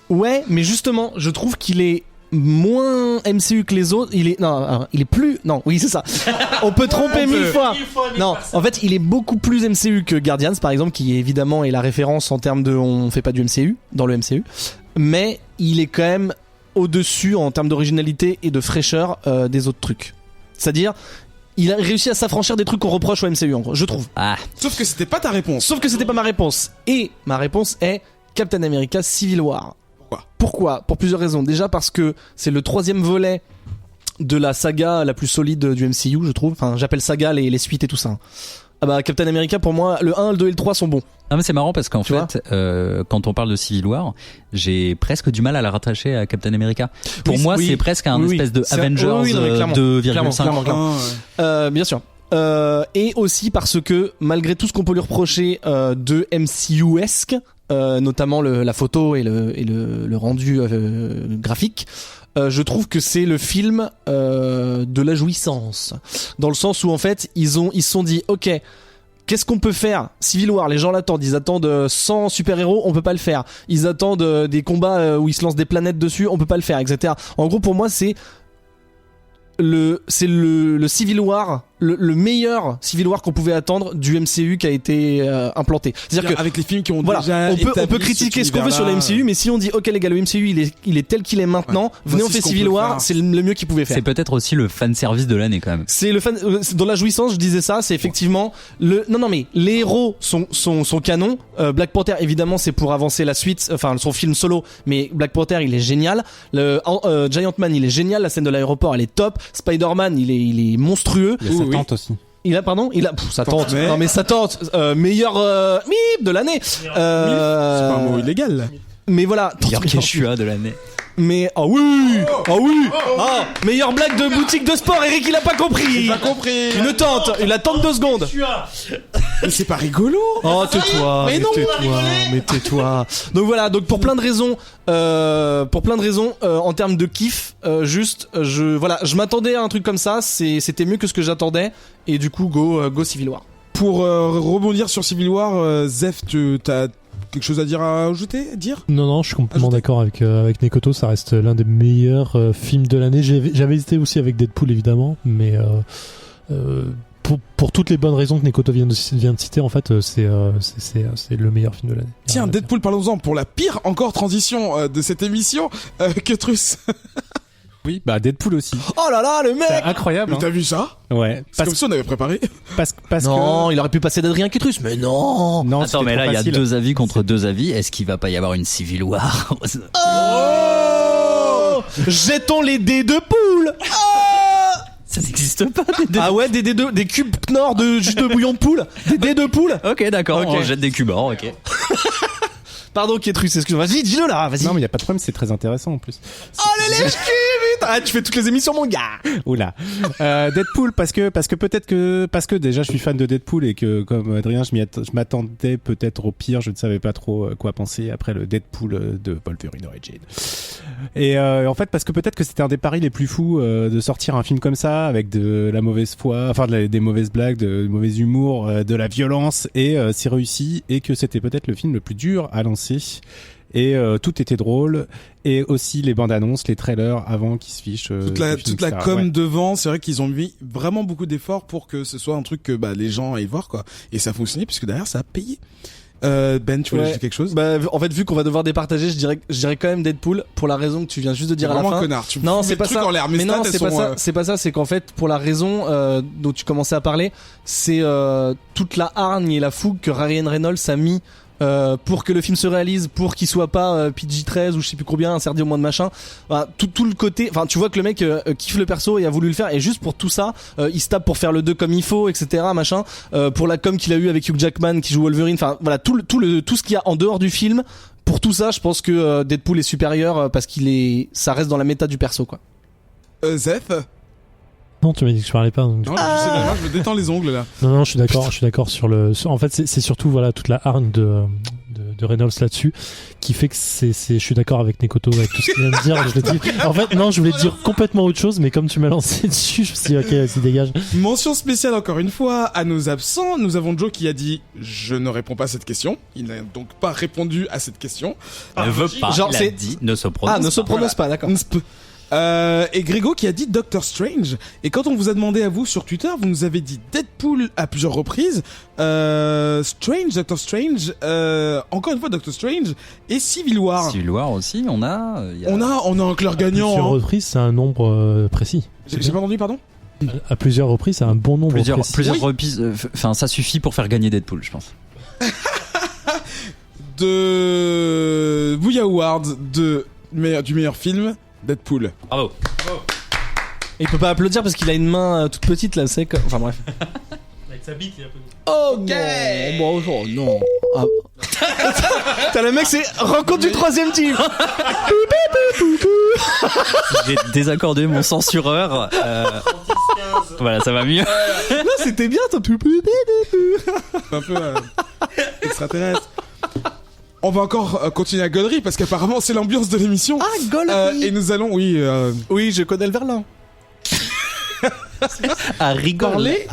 Ouais, mais justement, je trouve qu'il est moins MCU que les autres. Il est plus. Non, oui, c'est ça. On peut tromper mille fois. Non, en fait, il est beaucoup plus MCU que Guardians, par exemple, qui évidemment est la référence en termes de. On fait pas du MCU dans le MCU, mais il est quand même au-dessus en termes d'originalité et de fraîcheur des autres trucs. C'est-à-dire, il a réussi à s'affranchir des trucs qu'on reproche au MCU, en gros, je trouve. Ah. Sauf que c'était pas ta réponse. Sauf que c'était pas ma réponse. Et ma réponse est Captain America Civil War. Pourquoi ? Pour plusieurs raisons. Déjà parce que c'est le 3e volet de la saga la plus solide du MCU, je trouve. Enfin, j'appelle saga les suites et tout ça. Ah bah Captain America, pour moi, le 1, le 2 et le 3 sont bons. Ah mais c'est marrant parce qu'en fait, quand on parle de Civil War, j'ai presque du mal à la rattacher à Captain America. Pour moi, c'est presque un espèce de Avengers 2,5. Bien sûr. Et aussi parce que malgré tout ce qu'on peut lui reprocher de MCU-esque, notamment la photo et le rendu graphique, je trouve que c'est le film de la jouissance, dans le sens où en fait ils se sont dit ok, qu'est-ce qu'on peut faire? Civil War, les gens l'attendent, ils attendent 100 super-héros, on peut pas le faire. Ils attendent des combats où ils se lancent des planètes dessus, on peut pas le faire, etc. En gros pour moi c'est le Civil War le meilleur Civil War qu'on pouvait attendre du MCU qui a été implanté. C'est-à-dire que avec les films qui ont voilà, déjà on peut critiquer ce qu'on veut sur le MCU, mais si on dit ok les gars, le MCU il est tel qu'il est maintenant, venez on fait Civil War, c'est le mieux qu'il pouvait faire. C'est peut-être aussi le fan service de l'année quand même. C'est le fan dans la jouissance, je disais ça, c'est effectivement non mais les héros sont canons. Black Panther évidemment c'est pour avancer la suite, enfin son film solo, mais Black Panther il est génial. Giant Man il est génial, la scène de l'aéroport elle est top. Spider-Man il est monstrueux. Il y a sa tante aussi. Sa tante. Non mais sa tante, meilleur de l'année. C'est pas un mot illégal là. Mais voilà. Meilleur Quechua de l'année. Mais meilleure blague de boutique de sport, Eric il a pas compris. Une tente, la tente 2 secondes. Mais c'est pas rigolo. Oh tais-toi. Mais tais-toi. Donc voilà, donc pour plein de raisons, en termes de kiff, je m'attendais à un truc comme ça, c'était mieux que ce que j'attendais et du coup go Civil War. Pour rebondir sur Civil War, Zef, t'as quelque chose à ajouter? Non, je suis complètement d'accord avec Nekoto, ça reste l'un des meilleurs films de l'année. J'avais hésité aussi avec Deadpool évidemment, mais pour toutes les bonnes raisons que Nekoto vient de citer, en fait, c'est le meilleur film de l'année. Tiens, Deadpool, parlons-en pour la pire encore transition de cette émission, que Truss. Oui, bah Deadpool aussi. Oh là là, le mec! C'est incroyable. Mais t'as vu ça? Ouais. C'est comme si on avait préparé. Parce non, il aurait pu passer d'Adrien Quetrus, mais non! Attends, mais là, il y a 2 avis contre 2 avis. Est-ce qu'il va pas y avoir une Civil War? Oh! Jetons les dés de poule! Ça n'existe pas, des dés. Ah ouais, des cubes Knorr de bouillon de poule? Des dés de poule? Ok, d'accord, on jette des cubes or, ok. Pardon, Quetrus, excuse-moi. Vas-y, dis-le là, vas-y. Non, mais y a pas de problème, c'est très intéressant en plus. Oh, le lèche-cul, putain! Tu fais toutes les émissions, mon gars! Oula. Deadpool, parce que déjà je suis fan de Deadpool et que, comme Adrien, je m'attendais peut-être au pire, je ne savais pas trop quoi penser après le Deadpool de Wolverine Origin. Et en fait, parce que peut-être que c'était un des paris les plus fous de sortir un film comme ça, avec de la mauvaise foi, enfin des mauvaises blagues, du mauvais humour, de la violence, et c'est réussi, et que c'était peut-être le film le plus dur à lancer. Et tout était drôle, et aussi les bandes annonces, les trailers avant qu'ils se fichent. Toute la com devant, c'est vrai qu'ils ont mis vraiment beaucoup d'efforts pour que ce soit un truc que les gens aillent voir, quoi. Et ça a fonctionné puisque derrière ça a payé. Ben, tu voulais dire quelque chose? En fait, vu qu'on va devoir départager, je dirais quand même Deadpool pour la raison que tu viens juste de dire à la fin. Connard, non, c'est pas ça. Mais non, c'est pas ça. C'est qu'en fait, pour la raison dont tu commençais à parler, c'est toute la hargne et la fougue que Ryan Reynolds a mis pour que le film se réalise, pour qu'il soit pas PG-13 ou je sais plus combien, interdit au moins de machin. Tout le côté, enfin tu vois que le mec kiffe le perso et a voulu le faire, et juste pour tout ça, il se tape pour faire le 2 comme il faut, etc. machin. Pour la com qu'il a eu avec Hugh Jackman qui joue Wolverine, enfin voilà tout ce qu'il y a en dehors du film. Pour tout ça, je pense que Deadpool est supérieur parce ça reste dans la méta du perso, quoi. Zef? Non, tu m'as dit que je parlais pas. Donc... Non, je me détends les ongles là. Non, je suis d'accord en fait, c'est surtout toute la hargne de Reynolds là-dessus qui fait que je suis d'accord avec Nekoto avec tout ce qu'il vient de dire. En fait, non, je voulais dire complètement autre chose, mais comme tu m'as lancé dessus, je me suis dit ok, vas-y, dégage. Mention spéciale encore une fois à nos absents. Nous avons Joe qui a dit je ne réponds pas à cette question. Il n'a donc pas répondu à cette question. Ne veut pas. Genre, il a dit ne se prononce pas. Ne se prononce pas, d'accord. Et Grégo qui a dit Doctor Strange. Et quand on vous a demandé à vous sur Twitter, vous nous avez dit Deadpool à plusieurs reprises, Doctor Strange, encore une fois Doctor Strange et Civil War. Civil War aussi, on a un clair gagnant. À plusieurs reprises, c'est un nombre précis. J'ai pas entendu, pardon. À plusieurs reprises, c'est un bon nombre précis. Plusieurs reprises, enfin ça suffit pour faire gagner Deadpool, je pense. De Booyah Award du meilleur film. Deadpool. Bravo. Il peut pas applaudir parce qu'il a une main toute petite là, c'est enfin bref. Avec sa bite, il Ok. applaudit. Bonjour, non. Ah. T'as le mec, c'est rencontre du 3e team. J'ai désaccordé mon censureur. Voilà, ça va mieux. Non, c'était bien ton un peu extraterrestre. On va encore continuer à Gollery parce qu'apparemment c'est l'ambiance de l'émission. Ah, Gollery. Et nous allons, oui, je connais le verlan. À rigoler. Parler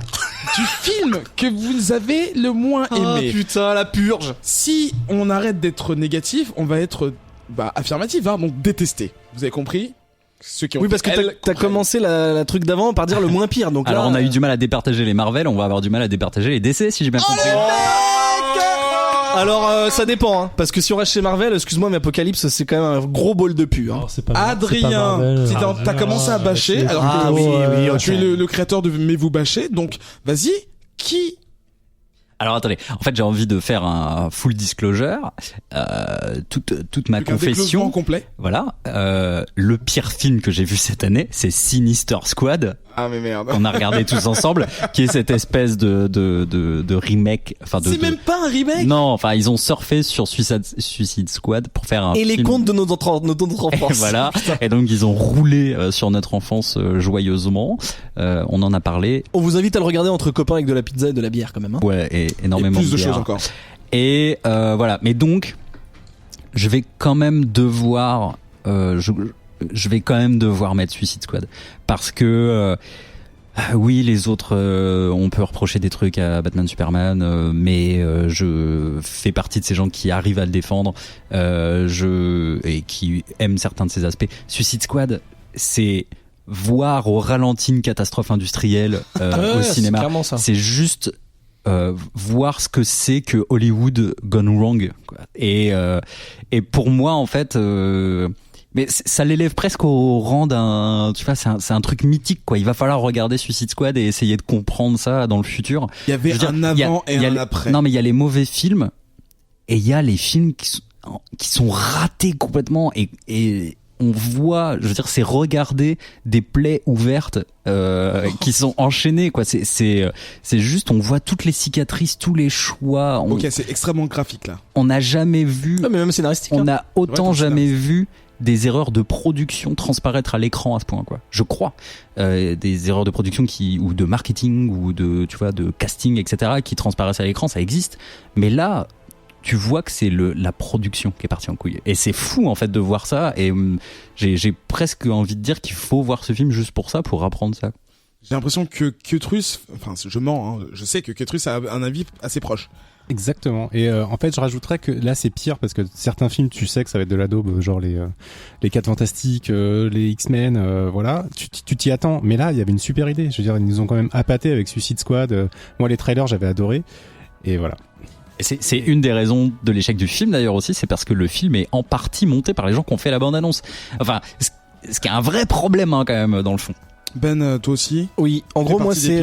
du film que vous avez le moins aimé. Ah putain, la purge. Si on arrête d'être négatif, on va être affirmatif, hein, donc détester. Vous avez compris? Ceux qui ont Oui, parce que t'as commencé la truc d'avant par dire le moins pire. Donc Alors là, on a eu du mal à départager les Marvel, on va avoir du mal à départager les DC si j'ai bien compris. Alors ça dépend, hein, parce que si on reste chez Marvel, excuse-moi, mais Apocalypse c'est quand même un gros bol de pu. Hein. Adrien, t'as commencé à bâcher, alors que tu es le créateur de Mais vous bâchez, donc vas-y, qui... Alors attendez, en fait j'ai envie de faire un full disclosure, toute ma confession. Complet. Voilà, le pire film que j'ai vu cette année, c'est Sinister Squad. Ah mais merde. Qu'on a regardé tous ensemble, qui est cette espèce de remake. Enfin c'est même pas un remake. Non, enfin ils ont surfé sur Suicide Squad pour faire un. Et film. Les contes de notre enfance. Et voilà. Et donc ils ont roulé sur notre enfance joyeusement. On en a parlé. On vous invite à le regarder entre copains avec de la pizza et de la bière quand même. Hein. Ouais, et énormément et plus de bière. choses encore. Et voilà. Mais donc, je vais quand même devoir. Je vais quand même devoir mettre Suicide Squad parce que oui, les autres, on peut reprocher des trucs à Batman, Superman, mais je fais partie de ces gens qui arrivent à le défendre, et qui aiment certains de ses aspects. Suicide Squad, c'est voir au ralenti une catastrophe industrielle au cinéma. C'est juste voir ce que c'est que Hollywood gone wrong, quoi. Et pour moi, en fait. Mais ça l'élève presque au rang d'un, tu vois, c'est un truc mythique, quoi. Il va falloir regarder Suicide Squad et essayer de comprendre ça dans le futur. Il y avait un avant et un après. Non, mais il y a les mauvais films et il y a les films qui sont ratés complètement et on voit, je veux dire, c'est regarder des plaies ouvertes qui sont enchaînées, quoi. C'est juste, on voit toutes les cicatrices, tous les choix. Ok, c'est extrêmement graphique là. On n'a jamais vu. Non, mais même scénaristique. On a autant jamais vu des erreurs de production transparaître à l'écran à ce point, quoi. Je crois. Des erreurs de production ou de marketing ou de, tu vois, de casting, etc. qui transparaissent à l'écran, ça existe. Mais là, tu vois que c'est la production qui est partie en couille. Et c'est fou, en fait, de voir ça. Et j'ai presque envie de dire qu'il faut voir ce film juste pour ça, pour apprendre ça. J'ai l'impression que Ketrus, enfin, je mens, hein, je sais que Ketrus a un avis assez proche. Exactement. Et en fait, je rajouterais que là, c'est pire parce que certains films, tu sais que ça va être de la daube, genre les 4 Fantastiques, les X-Men, voilà. Tu t'y attends. Mais là, il y avait une super idée. Je veux dire, ils nous ont quand même appâté avec Suicide Squad. Moi, les trailers, j'avais adoré. Et voilà. Et c'est une des raisons de l'échec du film d'ailleurs aussi, c'est parce que le film est en partie monté par les gens qui ont fait la bande-annonce. Enfin, ce qui est un vrai problème, hein, quand même, dans le fond. Ben, toi aussi? Oui. En gros, moi, c'est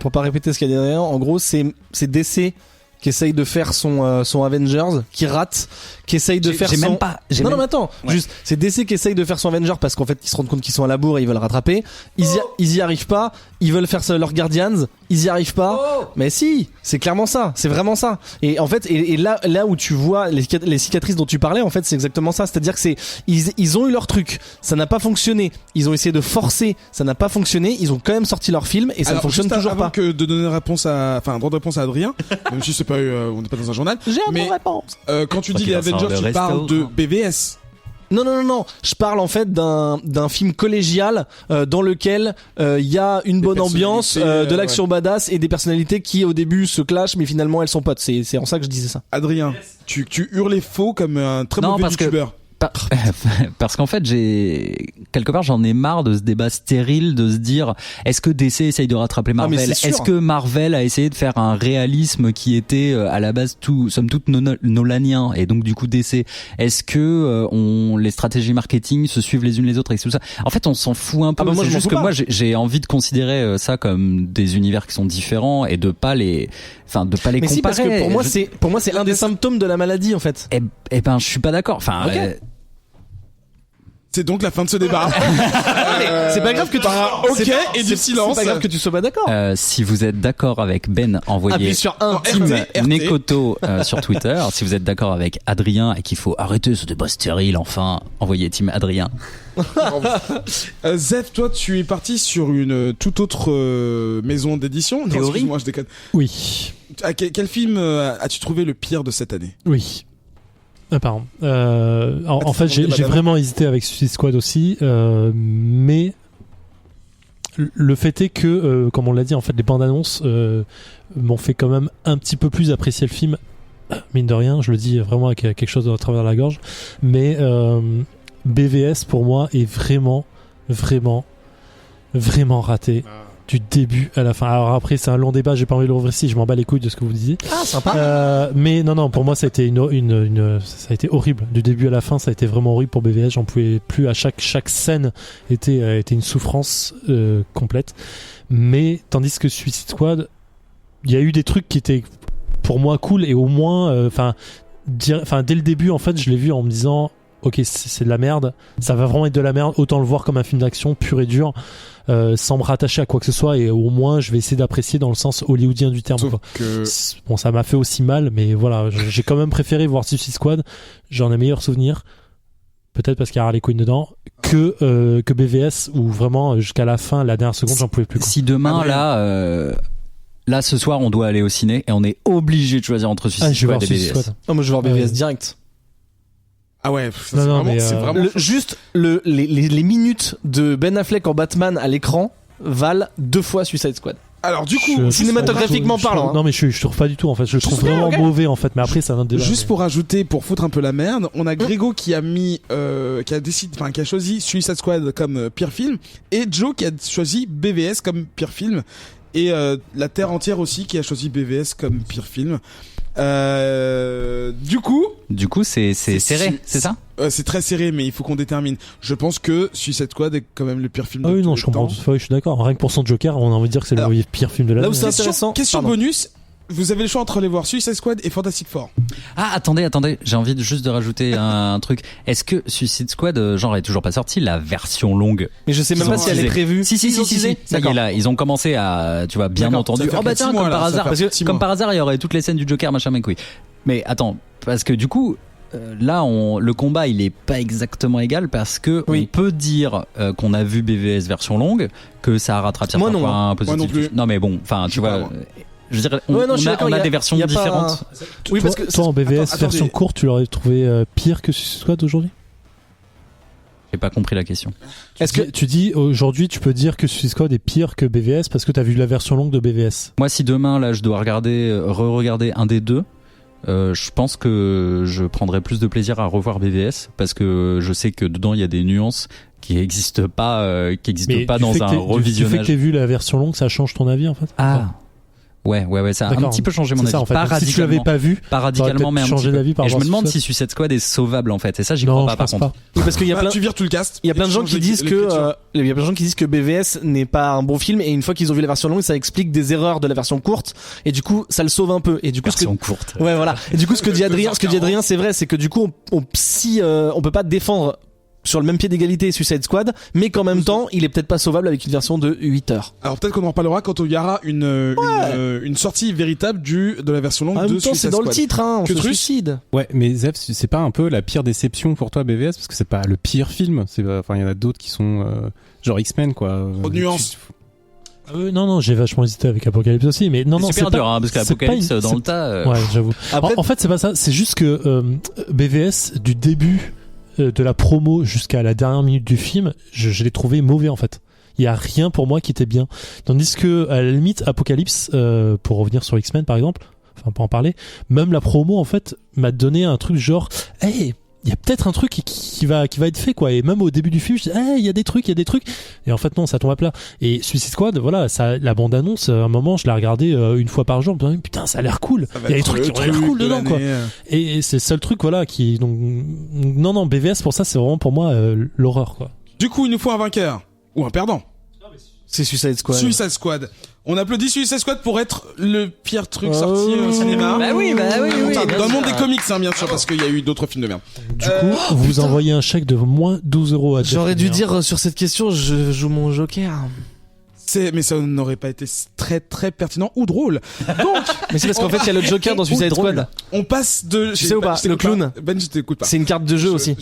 pour pas répéter ce qu'il y a derrière. En gros, c'est DC qui essaye de faire son Avengers, qui rate, qui essaye de faire son... Même pas, non, mais attends, juste, c'est DC qui essaye de faire son Avengers parce qu'en fait, ils se rendent compte qu'ils sont à la bourre et ils veulent rattraper. Ils y arrivent pas. Ils veulent faire leurs Guardians. Ils y arrivent pas. Mais si, c'est clairement ça. C'est vraiment ça. Et en fait, et là où tu vois les cicatrices dont tu parlais, en fait, c'est exactement ça. C'est-à-dire que ils ont eu leur truc. Ça n'a pas fonctionné. Ils ont essayé de forcer. Ça n'a pas fonctionné. Ils ont quand même sorti leur film et ça ne fonctionne toujours pas. Que de donner réponse droit de réponse à Adrien, même si c'est pas on n'est pas dans un journal. J'ai un bon réponse. Quand tu dis les Avengers, tu parles de BVS. Non. Je parle en fait d'un film collégial dans lequel il y a une bonne ambiance, de l'action badass et des personnalités qui au début se clashent mais finalement elles sont potes. C'est en ça que je disais ça. Adrien, tu hurlais faux comme un très mauvais youtubeur. Parce qu'en fait, quelque part j'en ai marre de ce débat stérile de se dire est-ce que DC essaye de rattraper Marvel, est-ce que Marvel a essayé de faire un réalisme qui était à la base somme toute nolanien et donc du coup DC, est-ce que les stratégies marketing se suivent les unes les autres et tout ça. En fait on s'en fout un peu. Moi, c'est juste que moi j'ai envie de considérer ça comme des univers qui sont différents et de pas les comparer. Si, parce que pour moi c'est un des symptômes de la maladie en fait. Eh ben je suis pas d'accord. Enfin c'est donc la fin de ce débat. C'est pas grave que tu et du silence. C'est pas grave que tu sois pas d'accord. Si vous êtes d'accord avec Ben, envoyez sur Team Nekoto sur Twitter. Si vous êtes d'accord avec Adrien et qu'il faut arrêter ce débat stérile, enfin, envoyez Team Adrien. Zef, toi, tu es parti sur une toute autre maison d'édition. Théorie. Moi, je déconne. Oui. Quel film as-tu trouvé le pire de cette année? Oui. Pardon. En fait, j'ai vraiment hésité avec Suicide Squad aussi, mais le fait est que, comme on l'a dit, en fait, les bandes annonces m'ont fait quand même un petit peu plus apprécier le film, mine de rien. Je le dis vraiment avec quelque chose à travers la gorge, mais BVS pour moi est vraiment raté. Du début à la fin. Alors après, c'est un long débat, j'ai pas envie de l'ouvrir ici, je m'en bats les couilles de ce que vous disiez. Ah, sympa. Mais non, pour moi, ça a été ça a été horrible. Du début à la fin, ça a été vraiment horrible pour BVS. J'en pouvais plus. À chaque scène était une souffrance complète. Mais tandis que Suicide Squad, il y a eu des trucs qui étaient pour moi cool et au moins, dès le début, en fait, je l'ai vu en me disant. Ok, c'est de la merde, ça va vraiment être de la merde, autant le voir comme un film d'action pur et dur, sans me rattacher à quoi que ce soit, et au moins je vais essayer d'apprécier dans le sens hollywoodien du terme. Quoi. Bon, ça m'a fait aussi mal, mais voilà, j'ai quand même préféré voir Suicide Squad, j'en ai meilleur souvenir, peut-être parce qu'il y a Harley Quinn dedans, que BVS, où vraiment jusqu'à la fin, la dernière seconde, j'en pouvais plus. Quoi. Si demain, là, ce soir, on doit aller au ciné, et on est obligé de choisir entre Suicide Squad et BVS. Non, moi je vais voir BVS direct. Ah ouais, c'est vraiment juste les minutes de Ben Affleck en Batman à l'écran valent 2 fois Suicide Squad. Alors du coup, cinématographiquement parlant. Non mais je trouve pas du tout en fait. Je le trouve vraiment mauvais en fait. Mais après c'est un autre débat. Juste pour ajouter, pour foutre un peu la merde, on a Grégo qui a choisi Suicide Squad comme pire film, et Joe qui a choisi BVS comme pire film, et la terre entière aussi qui a choisi BVS comme pire film. Du coup, c'est serré, c'est ça? C'est très serré, mais il faut qu'on détermine. Je pense que Suicide Squad est quand même le pire film de tous les temps. Ah oui, non, je comprends tout à fait, je suis d'accord. Rien que pour son Joker, on a envie de dire que c'est le pire film de l'année. Là où c'est intéressant. Question bonus. Vous avez le choix entre aller voir Suicide Squad et Fantastic Four. Ah, attendez, j'ai envie juste de rajouter un truc. Est-ce que Suicide Squad, est toujours pas sorti, la version longue? Mais je sais même pas si elle est prévue. Si. Ça y est, là, ils ont commencé à, tu vois, bien entendu. Oh bah tiens, comme par hasard. Parce que, comme par hasard, il y aurait toutes les scènes du Joker, machin, mec, oui. Mais attends, parce que du coup, là, le combat, il est pas exactement égal parce que on peut dire qu'on a vu BVS version longue, que ça rattrape certains points positifs. Non, mais bon, enfin, tu vois. Je veux dire, on a des versions différentes. Oui, parce que toi en BVS version courte, tu l'aurais trouvé pire que Suicide Squad aujourd'hui? J'ai pas compris la question. Est-ce que tu dis aujourd'hui tu peux dire que Suicide Squad est pire que BVS parce que t'as vu la version longue de BVS? Moi, si demain là je dois re-regarder un des deux, je pense que je prendrai plus de plaisir à revoir BVS parce que je sais que dedans il y a des nuances qui n'existent pas dans un revisionnage. Du fait que t'aies vu la version longue, ça change ton avis en fait? Ah. Ouais, ça a un petit peu changé mon avis. Ça, en fait. Pas radicalement. Si tu l'avais pas vu, pas radicalement, mais un petit peu. Et je me demande si Suicide Squad est sauvable en fait. Et ça, j'y crois pas par contre. Oui, parce qu'il y a plein. Tu vires tout le cast. Il y a plein de gens qui disent que BVS n'est pas un bon film, et une fois qu'ils ont vu la version longue, ça explique des erreurs de la version courte, et du coup, ça le sauve un peu. Et du coup, courte. Ouais, voilà. Et du coup, ce que dit Adrien, c'est vrai, c'est que du coup, on peut pas défendre sur le même pied d'égalité Suicide Squad, mais qu'en même temps il est peut-être pas sauvable avec une version de 8 heures. Alors peut-être qu'on en reparlera quand il y aura une sortie véritable de la version longue de Suicide Squad. C'est dans le titre, on se suicide. Ouais, mais Zef, c'est pas un peu la pire déception pour toi BVS, parce que c'est pas le pire film, il y en a d'autres qui sont genre X-Men quoi. Nuance. Non, j'ai vachement hésité avec Apocalypse aussi, mais non, c'est super dur, parce qu'Apocalypse dans le tas. Ouais, j'avoue. En fait, c'est pas ça, c'est juste que BVS du début de la promo jusqu'à la dernière minute du film, je l'ai trouvé mauvais en fait. Il y a rien pour moi qui était bien. Tandis que à la limite Apocalypse, pour revenir sur X-Men par exemple, enfin pour en parler, même la promo en fait m'a donné un truc genre, hey, il y a peut-être un truc qui va être fait quoi. Et même au début du film, je dis, hey, il y a des trucs. Et en fait non, ça tombe à plat. Et Suicide Squad, voilà, la bande annonce, à un moment, je l'ai regardé une fois par jour. Putain, ça a l'air cool. Il y a des trucs qui ont l'air cool dedans quoi. Et c'est le seul truc voilà qui donc non BVS pour ça c'est vraiment pour moi l'horreur quoi. Du coup, il nous faut un vainqueur ou un perdant. C'est Suicide Squad. Suicide Squad. On applaudit Suicide Squad pour être le pire truc sorti au cinéma. Bah oui. Dans le monde des comics, bien sûr, parce qu'il y a eu d'autres films de merde. Du coup, vous envoyez un chèque de moins 12 € à Jeff. J'aurais dû dire sur cette question, je joue mon Joker. Mais ça n'aurait pas été très très pertinent ou drôle. Donc, mais c'est parce qu'en fait il y a le Joker dans Suicide Squad. On passe de. Tu sais ou pas, le clown. Ben, je t'écoute pas. C'est une carte de jeu aussi.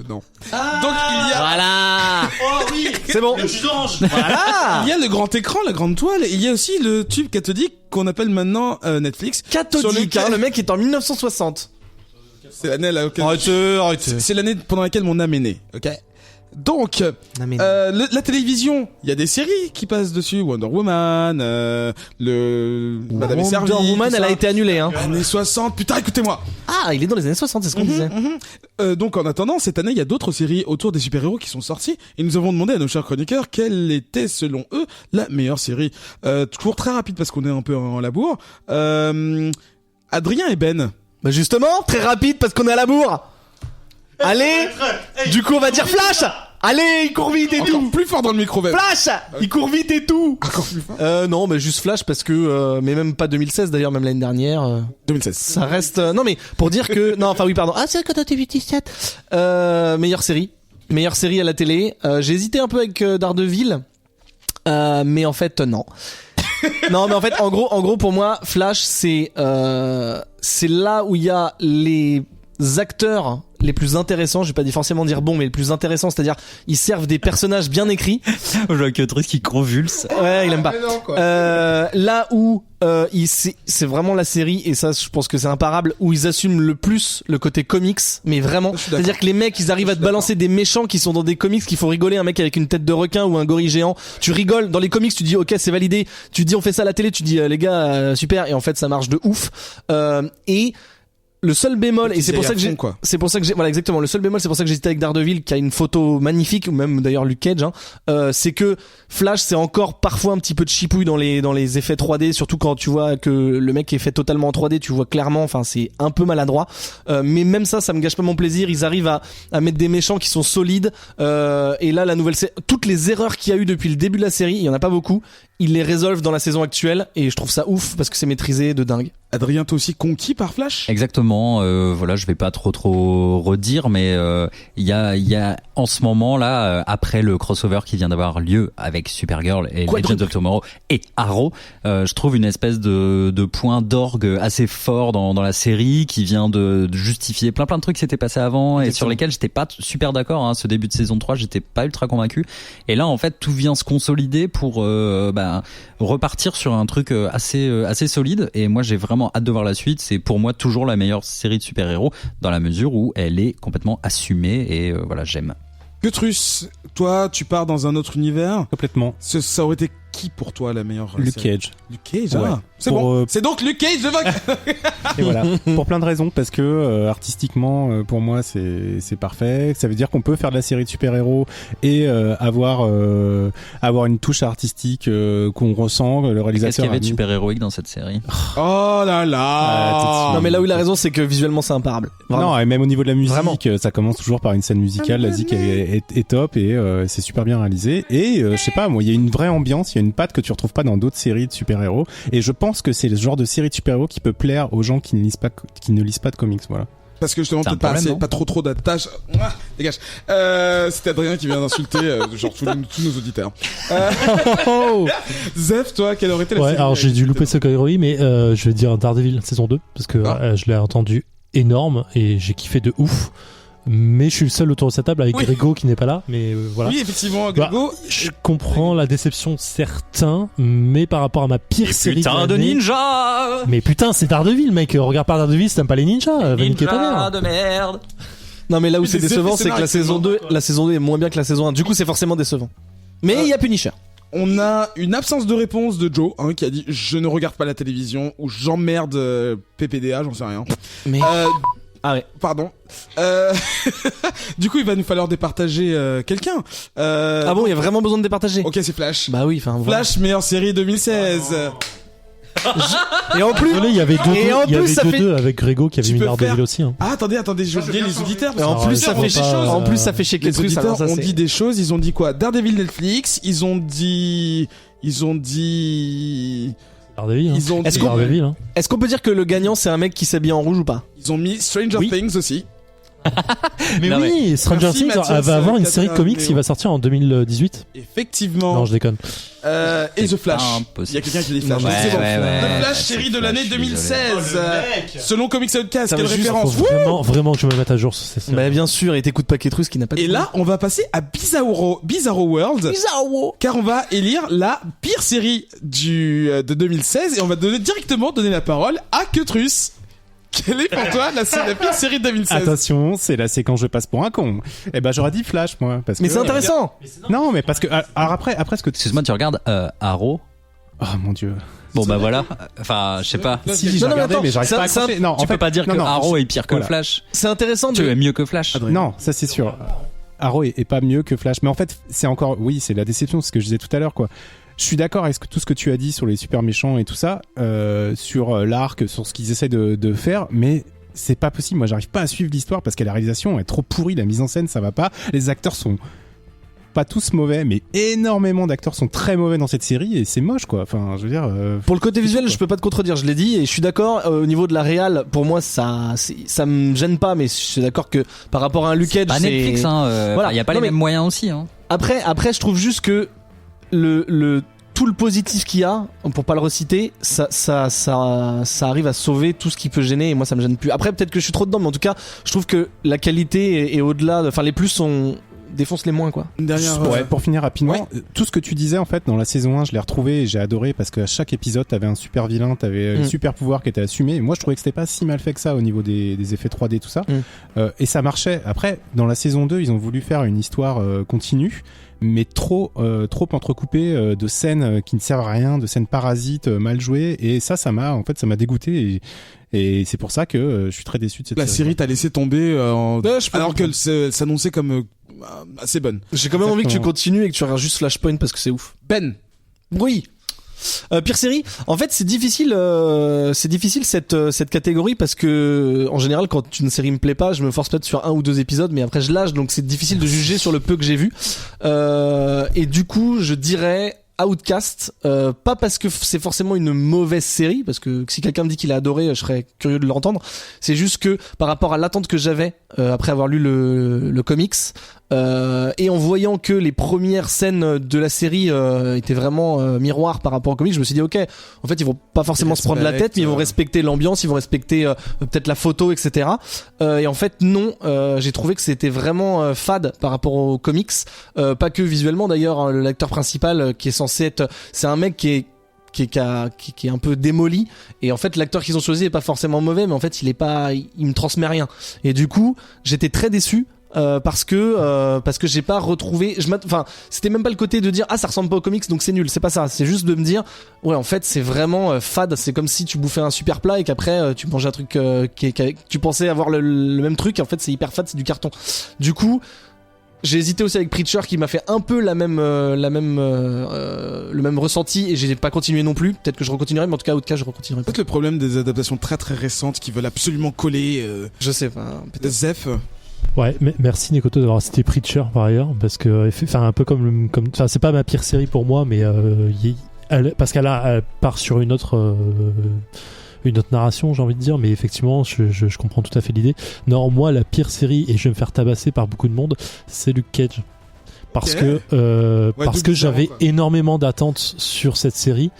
Non. Donc il y a. Voilà. Oh oui. C'est bon. Le jus d'orange. Voilà. Il y a le grand écran, la grande toile. Et il y a aussi le tube cathodique qu'on appelle maintenant Netflix. Cathodique. Le mec est en 1960. C'est l'année là. Arrêtez. C'est l'année pendant laquelle mon âme est née. Ok. Donc, la télévision, il y a des séries qui passent dessus. Wonder Woman, Madame est servie. Wonder Woman, elle a été annulée. Hein. Années 60, putain, écoutez-moi. Ah, il est dans les années 60, c'est ce qu'on disait. Donc, en attendant, cette année, il y a d'autres séries autour des super-héros qui sont sorties. Et nous avons demandé à nos chers chroniqueurs quelle était, selon eux, la meilleure série. Toujours très rapide parce qu'on est un peu en labour. Adrien et Ben. Bah justement, très rapide parce qu'on est à la bourre. Allez, du coup on va dire Flash. Allez, il court vite et Encore tout. plus fort dans le micro, Ben. Flash, il court vite et tout. Encore plus fort. Non, mais juste Flash parce que, mais même pas 2016 d'ailleurs, même l'année dernière. 2016. Ça reste. Non mais pour dire que, non, enfin oui, pardon. Ah c'est que t'as TV17. Meilleure série à la télé. J'ai hésité un peu avec Daredevil, mais en fait non. Non mais en fait en gros pour moi Flash c'est là où il y a les acteurs les plus intéressants, je vais pas forcément dire bon mais les plus intéressants, c'est-à-dire ils servent des personnages bien écrits. Je vois que truc qui convulse. Ouais, il aime pas. Là où c'est vraiment la série, et ça je pense que c'est imparable, où ils assument le plus le côté comics, mais vraiment, c'est-à-dire que les mecs ils arrivent à te balancer des méchants qui sont dans des comics qu'il faut rigoler, un mec avec une tête de requin ou un gorille géant, tu rigoles dans les comics, tu dis ok c'est validé, tu dis on fait ça à la télé, tu dis les gars super, et en fait ça marche de ouf. Et le seul bémol, et c'est pour ça que j'ai, voilà exactement, le seul bémol, c'est pour ça que j'hésitais avec Daredevil, qui a une photo magnifique, ou même d'ailleurs Luke Cage, c'est que Flash, c'est encore parfois un petit peu de chipouille dans les effets 3D, surtout quand tu vois que le mec est fait totalement en 3D, tu vois clairement, enfin c'est un peu maladroit, mais même ça me gâche pas mon plaisir. Ils arrivent à mettre des méchants qui sont solides, et là la nouvelle toutes les erreurs qu'il y a eu depuis le début de la série, il y en a pas beaucoup, ils les résolvent dans la saison actuelle, et je trouve ça ouf parce que c'est maîtrisé de dingue. Adrien, toi aussi conquis par Flash? Exactement. Voilà, je vais pas trop redire, mais il y a en ce moment là, après le crossover qui vient d'avoir lieu avec Supergirl et Legends of Tomorrow et Arrow, je trouve une espèce de point d'orgue assez fort dans la série, qui vient de justifier plein de trucs qui s'étaient passés avant et sur lesquels j'étais pas super d'accord. Hein. Ce début de saison 3, j'étais pas ultra convaincu. Et là, en fait, tout vient se consolider pour repartir sur un truc assez solide. Et moi, j'ai vraiment hâte de voir la suite. C'est pour moi toujours la meilleure série de super-héros, dans la mesure où elle est complètement assumée, et voilà, j'aime. Gutrus, toi, tu pars dans un autre univers. Complètement. Ça aurait été qui pour toi la meilleure Luke série? Cage. Luke Cage, ouais. C'est bon. C'est donc Luke Cage le vainqueur. Et voilà, pour plein de raisons, parce que artistiquement, pour moi, c'est parfait. Ça veut dire qu'on peut faire de la série de super-héros et avoir une touche artistique qu'on ressent. Le réalisateur. Qu'est-ce qu'il y avait de super-héroïque dans cette série? Oh là là. Non mais là où il a raison, c'est que visuellement c'est imparable. Vraiment. Non, et même au niveau de la musique, vraiment. Ça commence toujours par une scène musicale. La musique est top, et c'est super bien réalisé. Et je sais pas, moi, il y a une vraie ambiance, il y a une patte que tu retrouves pas dans d'autres séries de super-héros. Et je pense que c'est le genre de série de super-héros qui peut plaire aux gens qui ne lisent pas de comics, voilà. Parce que justement, peut-être pas trop d'attache. Dégage. C'est Adrien qui vient d'insulter, genre tous nos auditeurs. Zef, toi, quelle aurait été la série? Alors j'ai dû louper Supergirl, mais je vais dire Daredevil saison 2, parce que je l'ai entendu énorme et j'ai kiffé de ouf. Mais je suis le seul autour de cette table avec Grégo qui n'est pas là, mais voilà. Oui, effectivement, Grégo. Je comprends la déception de certains, mais par rapport à ma pire série putain de ninja. Mais putain, c'est Daredevil, mec. Regarde pas Daredevil, si t'aimes pas les ninjas. Ninja de merde. Non mais là où c'est décevant, c'est que la saison 2 est moins bien que la saison 1. Du coup, c'est forcément décevant. Mais il y a Punisher. On a une absence de réponse de Joe, qui a dit je ne regarde pas la télévision, ou j'emmerde PPDA, j'en sais rien. Mais ah ouais, pardon. Du coup, il va nous falloir départager quelqu'un. Ah bon, il y a vraiment besoin de départager. Ok, c'est Flash. Bah oui, enfin. Flash, meilleure série 2016. Et en plus, il y avait deux avec Grégo qui avait mis Daredevil aussi. Hein. Ah attendez, j'ai oublié les auditeurs. En plus, ça fait chier. En plus, ça fait chier que les auditeurs ont dit des choses. Ils ont dit quoi? Daredevil Netflix. Ils ont dit. Daredevil. Est-ce qu'on peut dire que le gagnant c'est un mec qui s'habille en rouge ou pas? Ils ont mis Stranger Things aussi. Mais oui, Stranger Things va avoir une série de comics qui va sortir en 2018. Effectivement. Non, je déconne. Et The Flash. Il y a quelqu'un qui dit Flash. C'est bon. The Flash, série de l'année 2016. Selon Comics Outcast, quelle référence? Vraiment que je me mette à jour sur ces séries. Bah bien sûr, et t'écoutes Paquetrus qui n'a pas de. Et là, on va passer à Bizarro World. Car on va élire la pire série de 2016, et on va directement donner la parole à Quetrus. Quelle est pour toi la pire série de 2016? Attention, c'est la séquence je passe pour un con. Eh ben j'aurais dit Flash moi parce que Mais c'est intéressant. Non, mais parce que alors après ce que Excuse-moi, tu regardes Arrow? Oh mon dieu. Bon bah voilà, enfin je sais pas. Si j'ai regardé mais j'arrive pas à accrocher. Non, Tu peux pas dire que Arrow est pire que voilà. Flash. C'est intéressant Tu de. es mieux que Flash. Non, ça c'est sûr. Arrow est pas mieux que Flash, mais en fait c'est encore, oui, c'est la déception, c'est ce que je disais tout à l'heure quoi. Je suis d'accord avec tout ce que tu as dit sur les super méchants et tout ça, sur l'arc, sur ce qu'ils essaient de faire, mais c'est pas possible. Moi, j'arrive pas à suivre l'histoire parce que la réalisation est trop pourrie, la mise en scène, ça va pas. Les acteurs sont pas tous mauvais, mais énormément d'acteurs sont très mauvais dans cette série et c'est moche, quoi. Enfin, je veux dire. Pour le côté visuel, je peux pas te contredire, je l'ai dit et je suis d'accord. Au niveau de la réal, pour moi, ça me gêne pas, mais je suis d'accord que par rapport à un Luke Cage, Pas Netflix, hein. Voilà. Y a pas les mêmes moyens aussi, hein. Après, je trouve juste que tout le positif qu'il y a, pour pas le reciter, ça arrive à sauver tout ce qui peut gêner et moi ça me gêne plus. Après peut-être que je suis trop dedans, mais en tout cas je trouve que la qualité est au-delà, enfin les plus défoncent les moins quoi. Pour finir rapidement, tout ce que tu disais en fait dans la saison 1, je l'ai retrouvé et j'ai adoré parce qu'à chaque épisode t'avais un super vilain, t'avais un super pouvoir qui était assumé et moi je trouvais que c'était pas si mal fait que ça au niveau des effets 3D tout ça et ça marchait. Après dans la saison 2 ils ont voulu faire une histoire continue mais trop entrecoupé de scènes qui ne servent à rien, de scènes parasites mal jouées et ça m'a dégoûté et c'est pour ça que je suis très déçu de cette série. La série t'a laissé tomber alors qu'elle s'annonçait comme assez bonne. J'ai quand même envie que tu continues et que tu regardes juste Flashpoint parce que c'est ouf. Ben. Oui. Pire série. En fait, c'est difficile cette catégorie parce que en général, quand une série me plaît pas, je me force peut-être sur 1 ou 2 épisodes, mais après je lâche, donc c'est difficile de juger sur le peu que j'ai vu. Et du coup, je dirais Outcast, pas parce que c'est forcément une mauvaise série, parce que si quelqu'un me dit qu'il a adoré, je serais curieux de l'entendre. C'est juste que par rapport à l'attente que j'avais après avoir lu le comics, et en voyant que les premières scènes de la série étaient vraiment miroirs par rapport au comics, je me suis dit ok, en fait ils vont pas forcément se prendre la tête, mais ils vont respecter l'ambiance, ils vont respecter peut-être la photo, etc. Et en fait non, j'ai trouvé que c'était vraiment fade par rapport aux comics, pas que visuellement d'ailleurs, hein, l'acteur principal qui est censé être, c'est un mec qui est un peu démoli et en fait l'acteur qu'ils ont choisi est pas forcément mauvais, mais en fait il me transmet rien et du coup j'étais très déçu. Parce que j'ai pas retrouvé, c'était même pas le côté de dire ça ressemble pas aux comics donc c'est nul, c'est pas ça, c'est juste de me dire ouais en fait c'est vraiment fade, c'est comme si tu bouffais un super plat et qu'après tu mangeais un truc tu pensais avoir le même truc et en fait c'est hyper fade, c'est du carton. Du coup j'ai hésité aussi avec Preacher qui m'a fait un peu le même ressenti et j'ai pas continué non plus. Peut-être que je recontinuerai, mais en tout cas Outcast je recontinuerai. Peut-être le problème des adaptations très très récentes qui veulent absolument coller. Je sais pas. Peut-être. Zef. Ouais, merci Nekoto d'avoir cité Preacher par ailleurs, parce que un peu comme c'est pas ma pire série pour moi, mais parce qu'elle part sur une autre narration, j'ai envie de dire, mais effectivement je comprends tout à fait l'idée. Non, moi la pire série, et je vais me faire tabasser par beaucoup de monde, c'est Luke Cage, parce que j'avais énormément d'attentes sur cette série.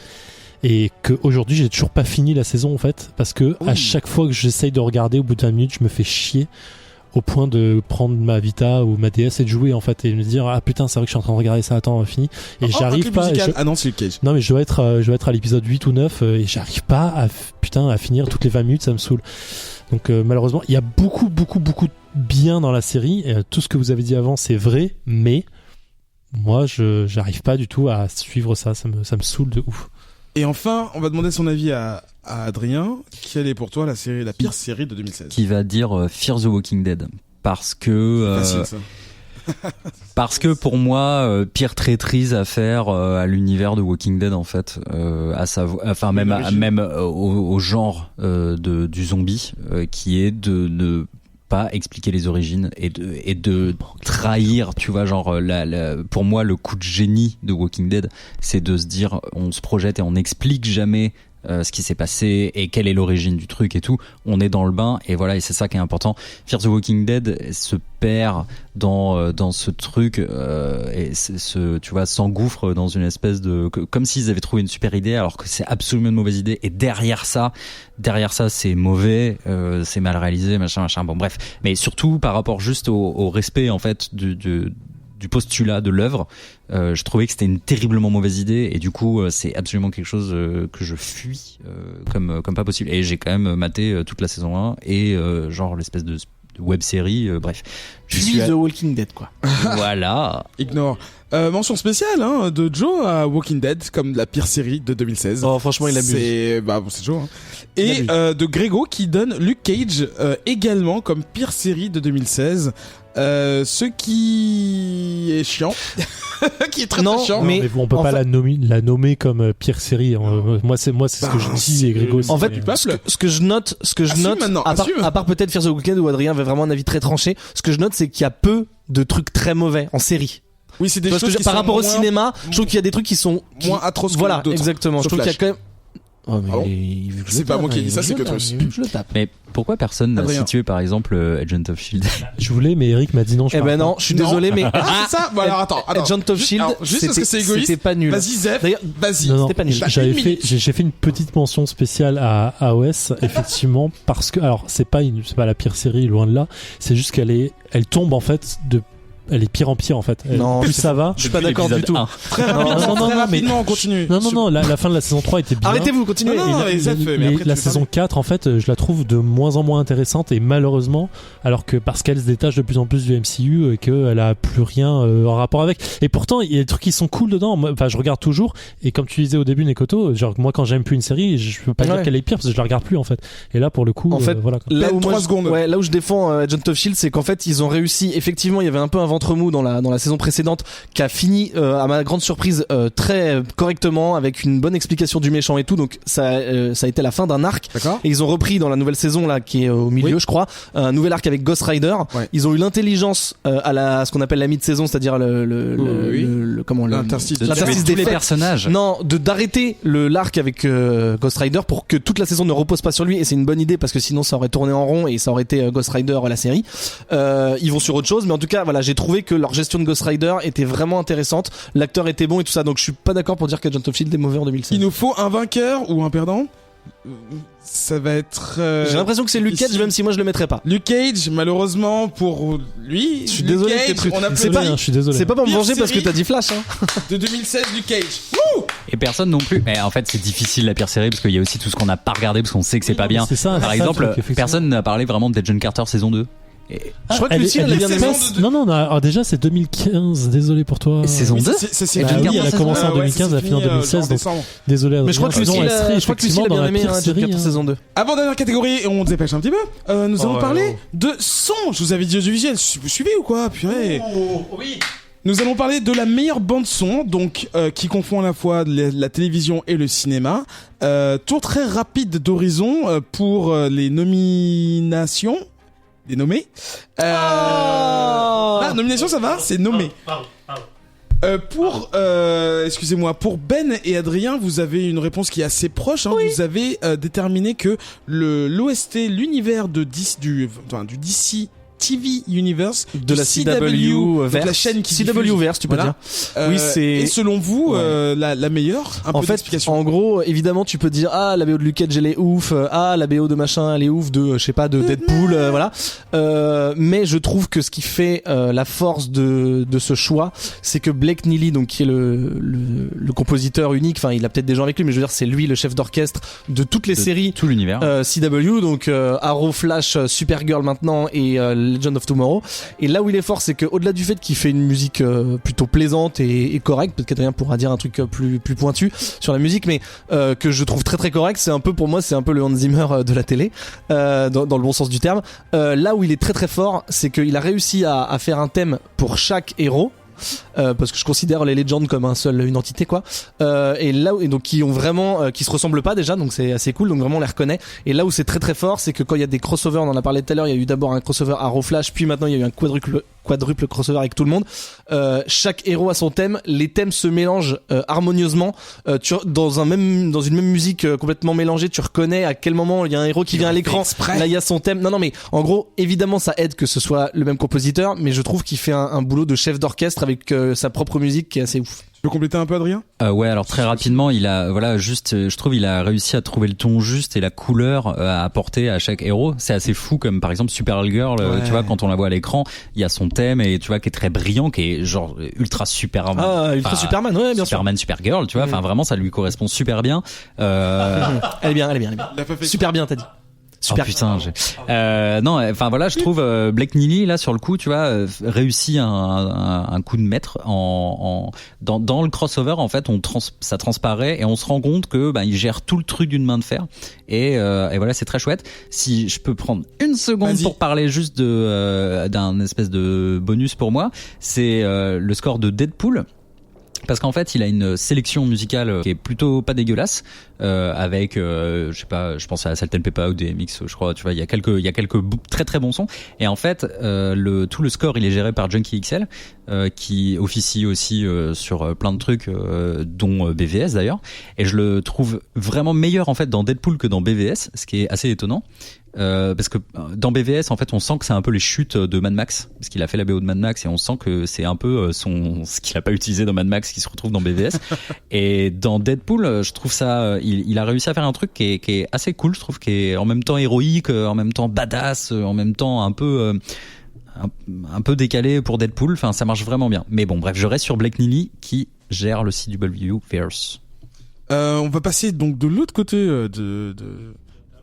Et qu'aujourd'hui j'ai toujours pas fini la saison en fait, parce que à chaque fois que j'essaye de regarder, au bout d'1 minute je me fais chier au point de prendre ma Vita ou ma DS et de jouer en fait et de me dire putain c'est vrai que je suis en train de regarder ça, attends fini, et j'arrive pas Ah non c'est Luke Cage. Non mais je dois être à l'épisode 8 ou 9 et j'arrive pas à finir toutes les 20 minutes, ça me saoule. Donc malheureusement il y a beaucoup de bien dans la série, tout ce que vous avez dit avant c'est vrai, mais moi j'arrive pas du tout à suivre ça me saoule de ouf. Et enfin, on va demander son avis à Adrien. Quelle est pour toi la pire série de 2016 ? Qui va dire Fear the Walking Dead. Parce que... facile, ça. Parce que pour moi, pire traîtrise à faire à l'univers de Walking Dead en fait, même au genre du zombie, qui est de ne pas expliquer les origines et de trahir, tu vois, genre pour moi le coup de génie de Walking Dead, c'est de se dire on se projette et on n'explique jamais ce qui s'est passé et quelle est l'origine du truc et tout, on est dans le bain et voilà, et c'est ça qui est important. Fear the Walking Dead se perd dans ce truc et tu vois, s'engouffre dans une espèce de comme s'ils avaient trouvé une super idée alors que c'est absolument une mauvaise idée, et derrière ça c'est mauvais, c'est mal réalisé, machin, bon bref, mais surtout par rapport juste au respect en fait du postulat de l'œuvre, je trouvais que c'était une terriblement mauvaise idée, et du coup c'est absolument quelque chose que je fuis comme pas possible. Et j'ai quand même maté toute la saison 1 et genre l'espèce de web série, bref. Je suis The Walking Dead, quoi. Voilà. Ignore. Mention spéciale de Joe à Walking Dead comme la pire série de 2016. Oh, franchement, il abuse. C'est Joe. Et de Grégo qui donne Luke Cage également comme pire série de 2016. Ce qui est chiant, qui est très chiant. Mais on peut pas la nommer comme pire série. Moi c'est ce que je dis et Grégo. En fait, ce que je note, à part peut-être Fear the Walking Dead où Adrien avait vraiment un avis très tranché, ce que je note, c'est qu'il y a peu de trucs très mauvais en série. Oui, c'est des choses qui par rapport au cinéma, je trouve qu'il y a des trucs qui sont moins atroces. Voilà, exactement. Je trouve qu'il y a quand même. Oh, mais c'est pas moi qui ai dit ça, c'est que toi. Je le tape. Mais pourquoi personne n'a situé par exemple Agent of Shield? Je voulais, mais Eric m'a dit non. Eh ben non, je suis désolé, mais c'est ça. Bon alors attends. Agent of Shield, juste parce que c'est égoïste. C'était pas nul. Vas-y Zef. Vas-y. Non, c'était pas nul. J'ai fait une petite mention spéciale à AOS effectivement parce que alors c'est pas la pire série, loin de là. C'est juste elle tombe en fait elle est pire en pire en fait. Non, plus ça va. Je suis pas d'accord du tout. Très rapidement, on continue. Non, la fin de la saison 3 était bien. Arrêtez-vous, continuez. Mais la saison 4 en fait, je la trouve de moins en moins intéressante et malheureusement, alors que parce qu'elle se détache de plus en plus du MCU et qu'elle a plus rien en rapport avec. Et pourtant, il y a des trucs qui sont cool dedans. Enfin, je regarde toujours et comme tu disais au début Nekoto, genre moi quand j'aime plus une série, je peux pas dire qu'elle est pire parce que je la regarde plus en fait. Et là pour le coup, en fait, voilà. Là où je défends Agent of Shield, c'est qu'en fait, ils ont réussi. Effectivement, il y avait un peu un ventre mou dans la saison précédente qui a fini à ma grande surprise très correctement avec une bonne explication du méchant et tout, donc ça a été la fin d'un arc. D'accord. Et ils ont repris dans la nouvelle saison là qui est au milieu, je crois, un nouvel arc avec Ghost Rider. Ils ont eu l'intelligence à ce qu'on appelle la mid-saison, c'est-à-dire l'interstice des personnages. Non, d'arrêter l'arc avec Ghost Rider pour que toute la saison ne repose pas sur lui, et c'est une bonne idée parce que sinon ça aurait tourné en rond et ça aurait été Ghost Rider la série. Ils vont sur autre chose, mais en tout cas voilà, j'ai trouvé que leur gestion de Ghost Rider était vraiment intéressante, l'acteur était bon et tout ça, donc je suis pas d'accord pour dire qu'Agent of Shield est mauvais en 2016. Il nous faut un vainqueur ou un perdant. Ça va être. J'ai l'impression que c'est Luke Cage, même si moi je le mettrais pas. Luke Cage, malheureusement pour lui. Je suis désolé. Je suis désolé. C'est pas pour me venger parce que t'as dit Flash. De 2016, Luke Cage. Wouh! Et personne non plus. Mais en fait, c'est difficile la pire série parce qu'il y a aussi tout ce qu'on n'a pas regardé parce qu'on sait que c'est pas bien. C'est ça, par exemple, personne n'a parlé vraiment d'Agent Carter saison 2. Je crois que Lucie elle a bien aimé. Non, alors déjà c'est 2015, désolé pour toi. Saison 2 oui, elle a commencé en 2015, elle a fini en 2016, donc désolé. Mais je crois que Lucie elle a bien aimé saison 2. Avant dernière catégorie, on se dépêche un petit peu. Nous allons parler de son. Je vous avais dit audiovisuel, vous suivez ou quoi? Purée. Oui. Nous allons parler de la meilleure bande son, donc qui confond à la fois la télévision et le cinéma. Tour très rapide d'horizon pour les nominations. Des nommés. Nomination ça va, c'est nommé. Excusez-moi, pour Ben et Adrien, vous avez une réponse qui est assez proche. Vous avez déterminé que l'OST, l'univers du DC TV Universe de la CW donc la chaîne qui CW Verse, tu peux dire. Oui, c'est. Et selon vous, la meilleure. En fait, en gros, évidemment, tu peux dire la BO de Luke Cage elle est ouf, la BO de machin elle est ouf, de je sais pas de Deadpool, voilà. Mais je trouve que ce qui fait la force de ce choix, c'est que Blake Neely, donc qui est le compositeur unique, enfin il a peut-être des gens avec lui, mais je veux dire c'est lui le chef d'orchestre de toutes les séries, tout l'univers CW, donc Arrow, Flash, Supergirl maintenant et Legend of Tomorrow. Et là où il est fort, c'est qu'au-delà du fait qu'il fait une musique plutôt plaisante et correcte, peut-être qu'Adrien pourra dire un truc plus pointu sur la musique, mais que je trouve très très correct, c'est un peu pour moi c'est un peu le Hans Zimmer de la télé, dans le bon sens du terme. Là où il est très très fort, c'est qu'il a réussi à faire un thème pour chaque héros. Parce que je considère les Legends comme une entité quoi, et donc qui ont vraiment qui se ressemblent pas déjà, donc c'est assez cool, donc vraiment on les reconnaît. Et là où c'est très très fort, c'est que quand il y a des crossovers, on en a parlé tout à l'heure, il y a eu d'abord un crossover Arrow Flash, puis maintenant il y a eu un quadruple crossover avec tout le monde. Chaque héros a son thème, les thèmes se mélangent harmonieusement. Dans une même musique complètement mélangée, tu reconnais à quel moment il y a un héros qui vient à l'écran. Là il y a son thème. Non mais en gros évidemment ça aide que ce soit le même compositeur, mais je trouve qu'il fait un boulot de chef d'orchestre avec sa propre musique qui est assez ouf. Tu peux compléter un peu, Adrien? Ouais, alors très rapidement, il a, voilà, juste, je trouve, il a réussi à trouver le ton juste et la couleur à apporter à chaque héros. C'est assez fou, comme par exemple Supergirl, Ouais. tu vois, quand on la voit à l'écran, il y a son thème et tu vois, qui est très brillant, qui est genre ultra Superman. Ah, ultra Superman, ouais, bien sûr. Superman, Supergirl, tu vois, enfin vraiment, ça lui correspond super bien. Elle est bien. Il a pas fait Super bien, t'as dit. Super. Oh putain, non, enfin voilà, je trouve Blake Neely là sur le coup, tu vois, réussit un coup de maître dans le crossover en fait, ça transparaît et on se rend compte que il gère tout le truc d'une main de fer et voilà, c'est très chouette. Si je peux prendre une seconde Vas-y. pour parler juste d'un espèce de bonus pour moi, c'est le score de Deadpool. Parce qu'en fait, il a une sélection musicale qui est plutôt pas dégueulasse, avec, je sais pas, je pense à Salt & Pepper ou DMX, je crois, tu vois, il y a quelques très très bons sons. Et en fait, tout le score, il est géré par Junkie XL, qui officie aussi sur plein de trucs, dont BVS d'ailleurs. Et je le trouve vraiment meilleur en fait dans Deadpool que dans BVS, ce qui est assez étonnant. Parce que dans BVS en fait on sent que c'est un peu les chutes de Mad Max, parce qu'il a fait la BO de Mad Max et on sent que c'est un peu ce qu'il a pas utilisé dans Mad Max qui se retrouve dans BVS. Et dans Deadpool je trouve ça, il a réussi à faire un truc qui est assez cool, je trouve, qui est en même temps héroïque, en même temps badass, en même temps un peu décalé pour Deadpool. Enfin, ça marche vraiment bien. Mais bon, bref, je reste sur Blake Neely qui gère le CW-verse. On va passer donc de l'autre côté de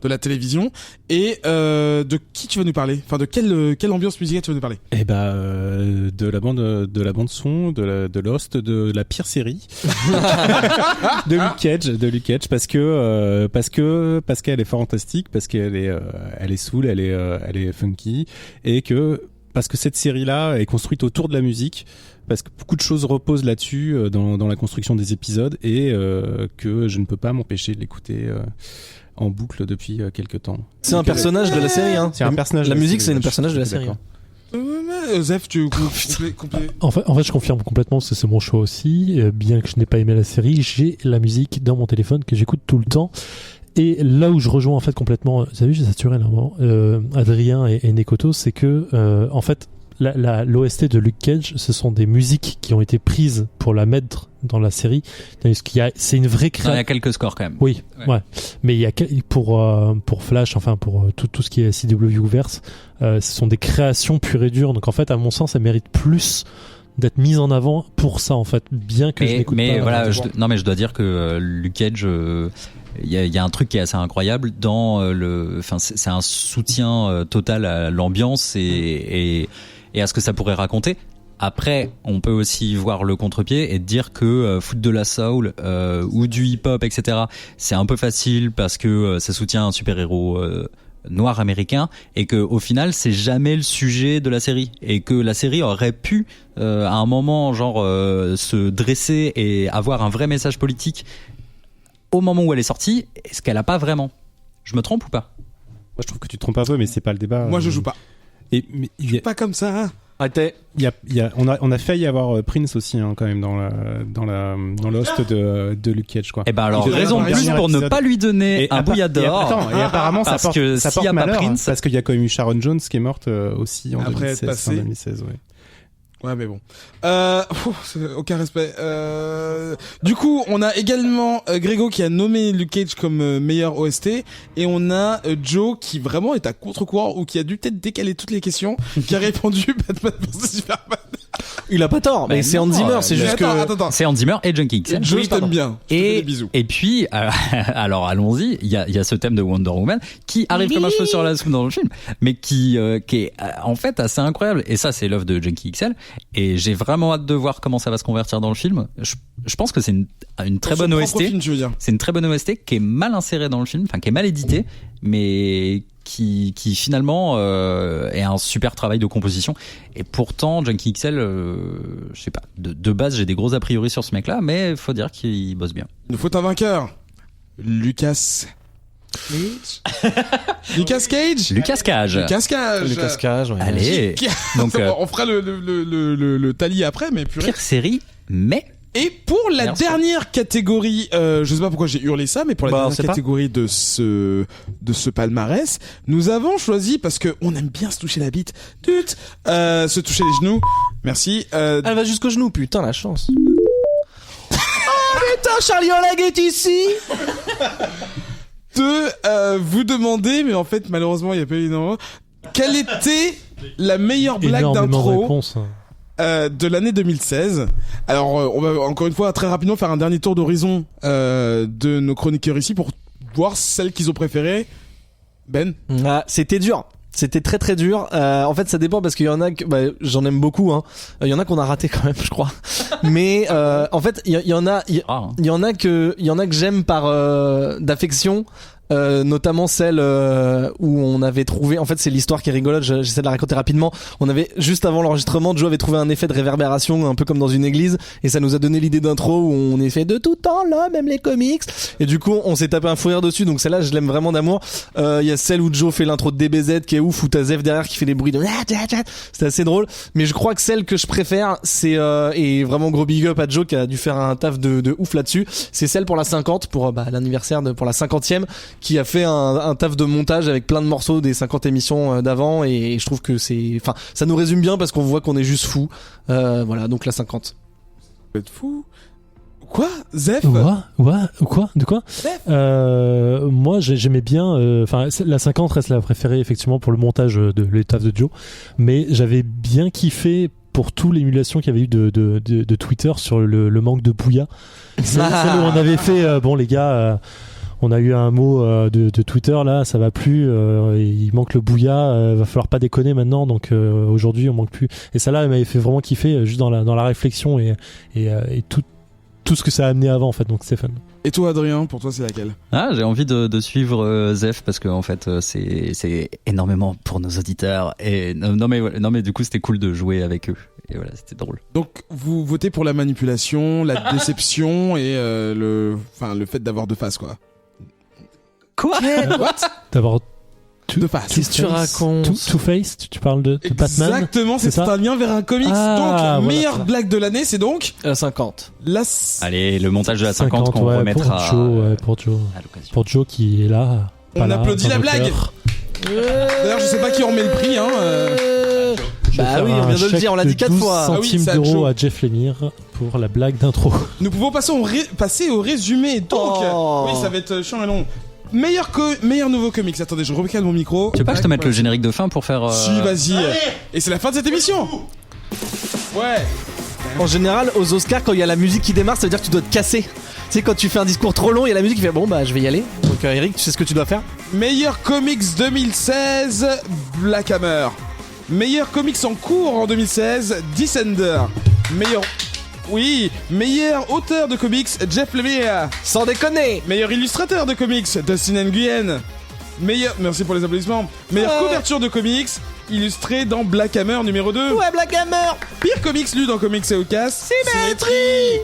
la télévision et de qui tu vas nous parler? Enfin, de quelle ambiance musicale tu vas nous parler? Eh de la bande son, de Lost, de la pire série, de Luke Cage, parce qu'elle est fantastique, parce qu'elle est soul, elle est funky, et parce que cette série-là est construite autour de la musique, parce que beaucoup de choses reposent là-dessus dans la construction des épisodes, et que je ne peux pas m'empêcher de l'écouter en boucle depuis quelques temps. C'est un personnage de la série, hein. C'est un personnage. La musique, c'est un personnage de la série. Zef, tu complet. En fait, je confirme complètement, parce que c'est mon choix aussi. Bien que je n'ai pas aimé la série, j'ai la musique dans mon téléphone que j'écoute tout le temps. Et là où je rejoins en fait complètement, vous avez vu, j'ai saturé là, Adrien et Nekoto, c'est que en fait l'OST de Luke Cage, ce sont des musiques qui ont été prises pour la mettre dans la série. C'est une vraie création. Il y a quelques scores quand même. Oui, ouais. Mais il y a pour Flash, enfin pour tout ce qui est CW-verse, ce sont des créations pures et dures. Donc en fait, à mon sens, ça mérite plus d'être mise en avant pour ça en fait, bien que je n'écoute pas. Mais voilà, je dois dire que Luke Cage, il y a un truc qui est assez incroyable dans c'est un soutien total à l'ambiance et à ce que ça pourrait raconter. Après, on peut aussi voir le contre-pied et dire que foutre de la soul ou du hip-hop, etc., c'est un peu facile parce que ça soutient un super-héros noir américain, et que au final c'est jamais le sujet de la série, et que la série aurait pu à un moment se dresser et avoir un vrai message politique au moment où elle est sortie, ce qu'elle a pas vraiment. Je me trompe ou pas? Moi je trouve que tu te trompes un peu, mais c'est pas le débat. Moi je joue pas. Mais pas comme ça. Hein. Arrêtez. On a failli avoir Prince aussi, hein, quand même, dans Lost de Luke Cage, quoi. Et ben alors, raison de plus pour ne pas lui donner un bouillat d'or. Et apparemment, ça porte malheur, Prince, parce qu'il y a quand même eu Sharon Jones qui est morte aussi en après 2016, ouais. Ouais, mais bon. Aucun respect. Du coup, on a également Grégo qui a nommé Luke Cage comme meilleur OST, et on a Joe qui vraiment est à contre-courant, ou qui a dû peut-être décaler toutes les questions, qui a répondu Batman vs Superman. Il a pas tort, mais c'est Hans Zimmer, c'est juste attends. C'est Hans Zimmer et Junkie XL. Joe, je t'aime bien. Et puis, alors allons-y, il y a ce thème de Wonder Woman qui arrive comme un cheveu sur la soupe dans le film, mais qui est en fait assez incroyable. Et ça, c'est l'œuvre de Junkie XL. Et j'ai vraiment hâte de voir comment ça va se convertir dans le film. Je pense que c'est une très bonne OST. Film, tu veux dire. C'est une très bonne OST qui est mal insérée dans le film, enfin qui est mal éditée, mais qui finalement est un super travail de composition. Et pourtant, Junkie XL, je sais pas, de base j'ai des gros a priori sur ce mec-là, mais faut dire qu'il bosse bien. Il nous faut un vainqueur. Lucas Cage. Ouais. Allez. Donc on fera le tally après, mais purée. Pire série, mais. Et pour la dernière catégorie, je sais pas pourquoi j'ai hurlé ça, mais pour la dernière catégorie de ce palmarès, nous avons choisi, parce que on aime bien se toucher la bite, se toucher les genoux. Merci. Elle va jusqu'au genou, putain, la chance. putain, Charlie Oleg est ici. De vous demander, mais en fait malheureusement il y a pas eu d'énormément. Quelle était la meilleure blague Énormément de d'intro réponses. de l'année 2016? Alors on va encore une fois très rapidement faire un dernier tour d'horizon de nos chroniqueurs ici pour voir celles qu'ils ont préférées. Ben, Ah, c'était dur. C'était très très dur. En fait, ça dépend parce qu'il y en a que j'en aime beaucoup. Hein. Il y en a qu'on a raté quand même, je crois. Mais en fait, il y en a que j'aime par d'affection. Notamment celle où on avait trouvé, en fait c'est l'histoire qui est rigolote, j'essaie de la raconter rapidement. On avait, juste avant l'enregistrement, Joe avait trouvé un effet de réverbération un peu comme dans une église, et ça nous a donné l'idée d'intro où on est fait de tout temps là, même les comics, et du coup on s'est tapé un fou rire dessus. Donc celle-là je l'aime vraiment d'amour. Il y a celle où Joe fait l'intro de DBZ qui est ouf, où t'as Zef derrière qui fait des bruits de c'était assez drôle. Mais je crois que celle que je préfère, c'est et vraiment gros big up à Joe qui a dû faire un taf de ouf là-dessus, c'est celle pour la 50, pour l'anniversaire pour la 50e, qui a fait un taf de montage avec plein de morceaux des 50 émissions d'avant, et je trouve que ça nous résume bien parce qu'on voit qu'on est juste fou. Voilà, donc la 50. vous êtes fou? Quoi, Zef? Quoi? De quoi? Moi, j'aimais bien. Enfin, la 50 reste la préférée effectivement pour le montage de l'étape de Joe, mais j'avais bien kiffé pour toute l'émulation qu'il y avait eu de Twitter sur le manque de Bouya. Celle où on avait fait bon les gars. On a eu un mot de Twitter là, ça va plus, il manque le Bouya, va falloir pas déconner maintenant, donc aujourd'hui on manque plus. Et ça là, elle m'avait fait vraiment kiffer juste dans la réflexion et tout ce que ça a amené avant en fait, donc Stéphane. Et toi Adrien, pour toi c'est laquelle? Ah, j'ai envie de suivre Zef parce que en fait c'est énormément pour nos auditeurs, et non mais du coup c'était cool de jouer avec eux, et voilà, c'était drôle. Donc vous votez pour la manipulation, la déception et le fait d'avoir deux faces quoi. Quoi? What? D'avoir deux faces. Qu'est-ce que tu racontes? Two-Face, tu parles de Batman? Exactement, c'est un lien vers un comics. Donc meilleure blague de l'année, c'est donc la 50. Allez, le montage de la 50 qu'on remettra pour Joe. À l'occasion. Pour Joe qui est là. On applaudit la blague. D'ailleurs, je sais pas qui en met le prix hein. Bah oui, on vient de le dire, on l'a dit 4 fois. 12 centimes d'euros à Jeff Lemire pour la blague d'intro. Nous pouvons passer au résumé. Donc, oui, ça va être chiant et long. Meilleur nouveau comics. Attendez, je recale mon micro. Tu veux pas que je te mette le générique de fin pour faire Si, vas-y. Et c'est la fin de cette émission. Ouais. En général, aux Oscars, quand il y a la musique qui démarre, ça veut dire que tu dois te casser. Tu sais, quand tu fais un discours trop long, il y a la musique qui fait bon bah je vais y aller. Donc Eric, tu sais ce que tu dois faire? Meilleur comics 2016, Black Hammer. Meilleur comics en cours en 2016, Descender. Meilleur auteur de comics, Jeff Lemire. Sans déconner. Meilleur illustrateur de comics, Dustin Nguyen. Merci pour les applaudissements. Meilleure couverture de comics, illustrée dans Black Hammer numéro 2. Ouais, Black Hammer. Pire comics lu dans Comics et Ocas, Symétrie.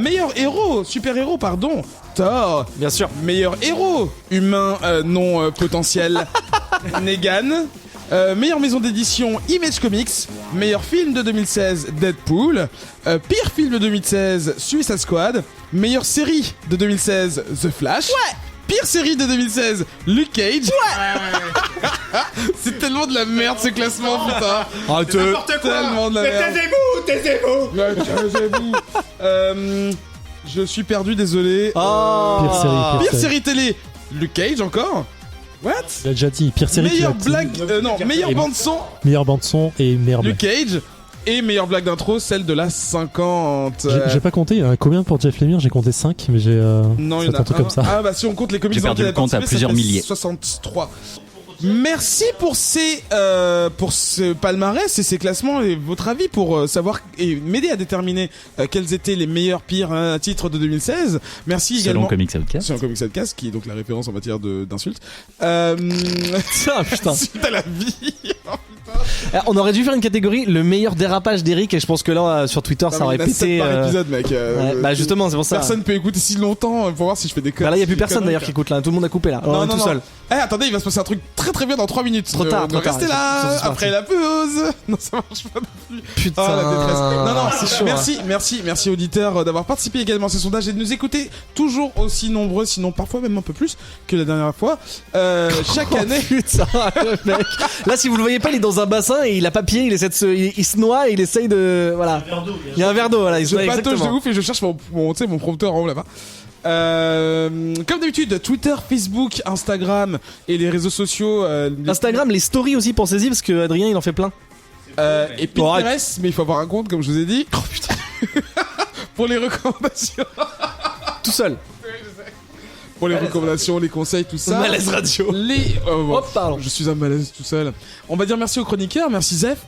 Meilleur héros, super-héros, pardon, Thor. Bien sûr. Meilleur héros, humain non potentiel, Negan. Meilleure maison d'édition, Image Comics. Meilleur film de 2016, Deadpool. Pire film de 2016, Suicide Squad. Meilleure série de 2016, The Flash. Ouais. Pire série de 2016, Luke Cage. Ouais. C'est tellement de la merde ce classement, putain. N'importe quoi. Tellement de la merde. Taisez-vous. Je suis perdu, désolé. Pire série télé, Luke Cage encore. What? Il a déjà dit pire série. Meilleure blague, meilleure bande son. Meilleure bande son et meilleure blague. Luke Cage. Et meilleure blague d'intro, celle de la 50. J'ai pas compté, combien pour Jeff Lemire? J'ai compté 5, mais j'ai. Non, il y en a un truc comme ça. Ah bah si on compte les comics, j'ai perdu le compte à plusieurs milliers. 63. Merci pour ce palmarès et ces classements et votre avis pour savoir et m'aider à déterminer quels étaient les meilleurs pires titres de 2016. Merci également. Selon Comics Outcast. Selon Comics Outcast, qui est donc la référence en matière d'insultes. Putain. Suite à la vie. On aurait dû faire une catégorie le meilleur dérapage d'Eric, et je pense que là sur Twitter ça aurait pété. Par épisode, mec. Bah justement, c'est pour ça. Personne peut écouter si longtemps pour voir si je fais des conneries. Bah là, il y a plus personne d'ailleurs qui écoute là. Tout le monde a coupé là. Non, on est tout seul. Attendez, il va se passer un truc très bien dans 3 minutes. Trop tard. Restez là après la pause. Non, ça marche pas non plus. Putain. Oh, la détresse. Non, c'est chaud. Merci auditeurs d'avoir participé également à ce sondage et de nous écouter toujours aussi nombreux, sinon parfois même un peu plus que la dernière fois. Chaque année. Putain, le mec. Là, si vous le voyez voyez pas, il est dans un bassin et il a pas pied, il essaie de il se noie et il essaye de, voilà. Il y a un verre d'eau, voilà. Je patauge de ouf et je cherche mon prompteur en haut là-bas. Comme d'habitude, Twitter, Facebook, Instagram et les réseaux sociaux. Instagram, les stories aussi, pensez-y parce que Adrien il en fait plein. Et Pinterest, mais il faut avoir un compte comme je vous ai dit. Oh putain. Pour les recommandations. Tout seul. Pour les recommandations, les conseils, tout ça. Malaise radio. Pardon. Je suis un malaise tout seul. On va dire merci aux chroniqueurs, merci Zef.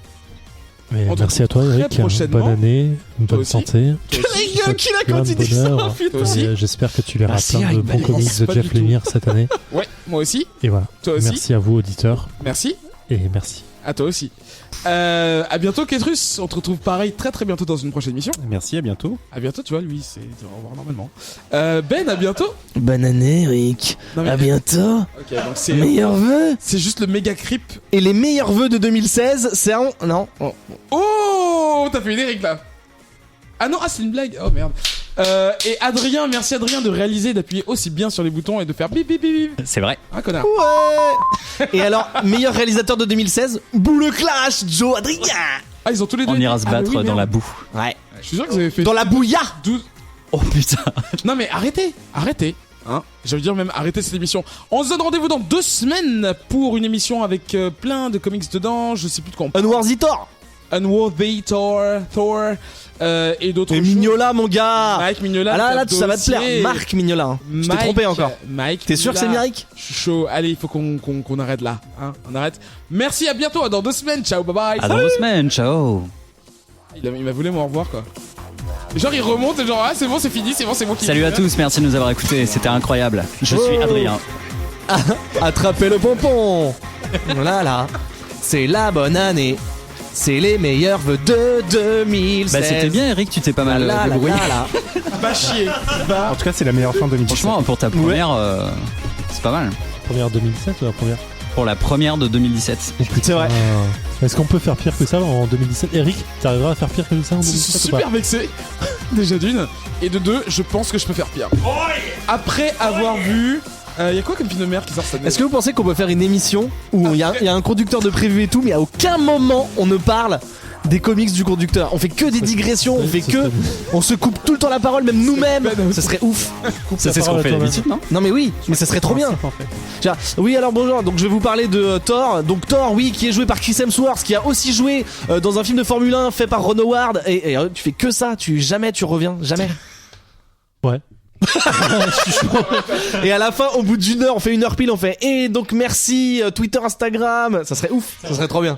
Mais merci à toi Eric, bonne année, bonne santé. Quelle gueule qu'il a quand il dit ça, putain. J'espère que tu verras plein de bons comics de Jeff Lemire cette année. Ouais, moi aussi. Et voilà. Toi aussi. Merci à vous auditeurs. Merci. Et merci. À toi aussi. À bientôt Ketrus, on te retrouve pareil très très bientôt dans une prochaine émission. Merci, à bientôt. À bientôt, tu vois, lui c'est au revoir normalement. Ben, à bientôt. Bonne année Eric. À bientôt. Ok, donc c'est meilleurs vœux. C'est juste le méga creep. Et les meilleurs vœux de 2016, c'est un non. Oh, t'as fait une Eric là. Ah non, c'est une blague. Oh merde. Et Adrien, merci Adrien de réaliser, d'appuyer aussi bien sur les boutons et de faire bip bip bip bip. C'est vrai. Ah connard. Ouais. Et alors, meilleur réalisateur de 2016, Boule Clash, Joe Adrien. Ah, ils ont tous les deux. On ira se battre dans la boue. Ouais. Je suis sûr que vous avez fait. Dans la bouilla. 12. Oh putain. Non mais arrêtez. Hein, je veux dire même arrêtez cette émission. On se donne rendez-vous dans 2 semaines pour une émission avec plein de comics dedans. Je sais plus de quoi on parle. Unworthy Thor, et d'autres. Et Mignola, mon gars. Mike Mignola. Ah là, ça va te plaire. Marc Mignola. Je t'ai trompé encore. Mike. T'es sûr que c'est Mike? Je suis chaud. Allez, il faut qu'on arrête là. Hein, on arrête. Merci, à bientôt. Dans 2 semaines. Ciao, bye bye. À dans 2 semaines. Ciao. Il m'a voulu m'au revoir quoi. Genre il remonte et genre ah c'est bon c'est fini, c'est bon c'est moi qui. Salut à tous, merci de nous avoir écoutés, c'était incroyable. Je suis Adrien. Attrapez le pompon. Voilà, c'est la bonne année. C'est les meilleurs vœux de 2016. Bah c'était bien Eric, tu t'es pas mal débrouillé. Va chier. En tout cas c'est la meilleure fin de 2017. Franchement pour ta première, c'est pas mal. Première 2017 ou la première? Pour la première de 2017. C'est vrai. Est-ce qu'on peut faire pire que ça en 2017? Eric, t'arriveras à faire pire que ça en 2017? Je suis super vexé. Déjà d'une. Et de deux, je pense que je peux faire pire. Après avoir vu. Y'a quoi comme film de merde qui sort cette année? Est-ce que vous pensez qu'on peut faire une émission où il y a un conducteur de prévu et tout, mais à aucun moment on ne parle des comics du conducteur? On fait que des digressions, on se coupe tout le temps la parole, même nous-mêmes. Ça serait ouf. Ça c'est ce qu'on fait d'habitude, non? Non mais oui, mais ça serait trop bien. Oui alors bonjour, donc je vais vous parler de Thor. Donc Thor, oui, qui est joué par Chris Hemsworth, qui a aussi joué dans un film de Formule 1 fait par Ron Howard. Et tu fais que ça, tu reviens, jamais. Ouais. Et à la fin, au bout d'1 heure, on fait 1 heure pile, on fait et donc merci Twitter, Instagram. Ça serait ouf, ça serait trop bien.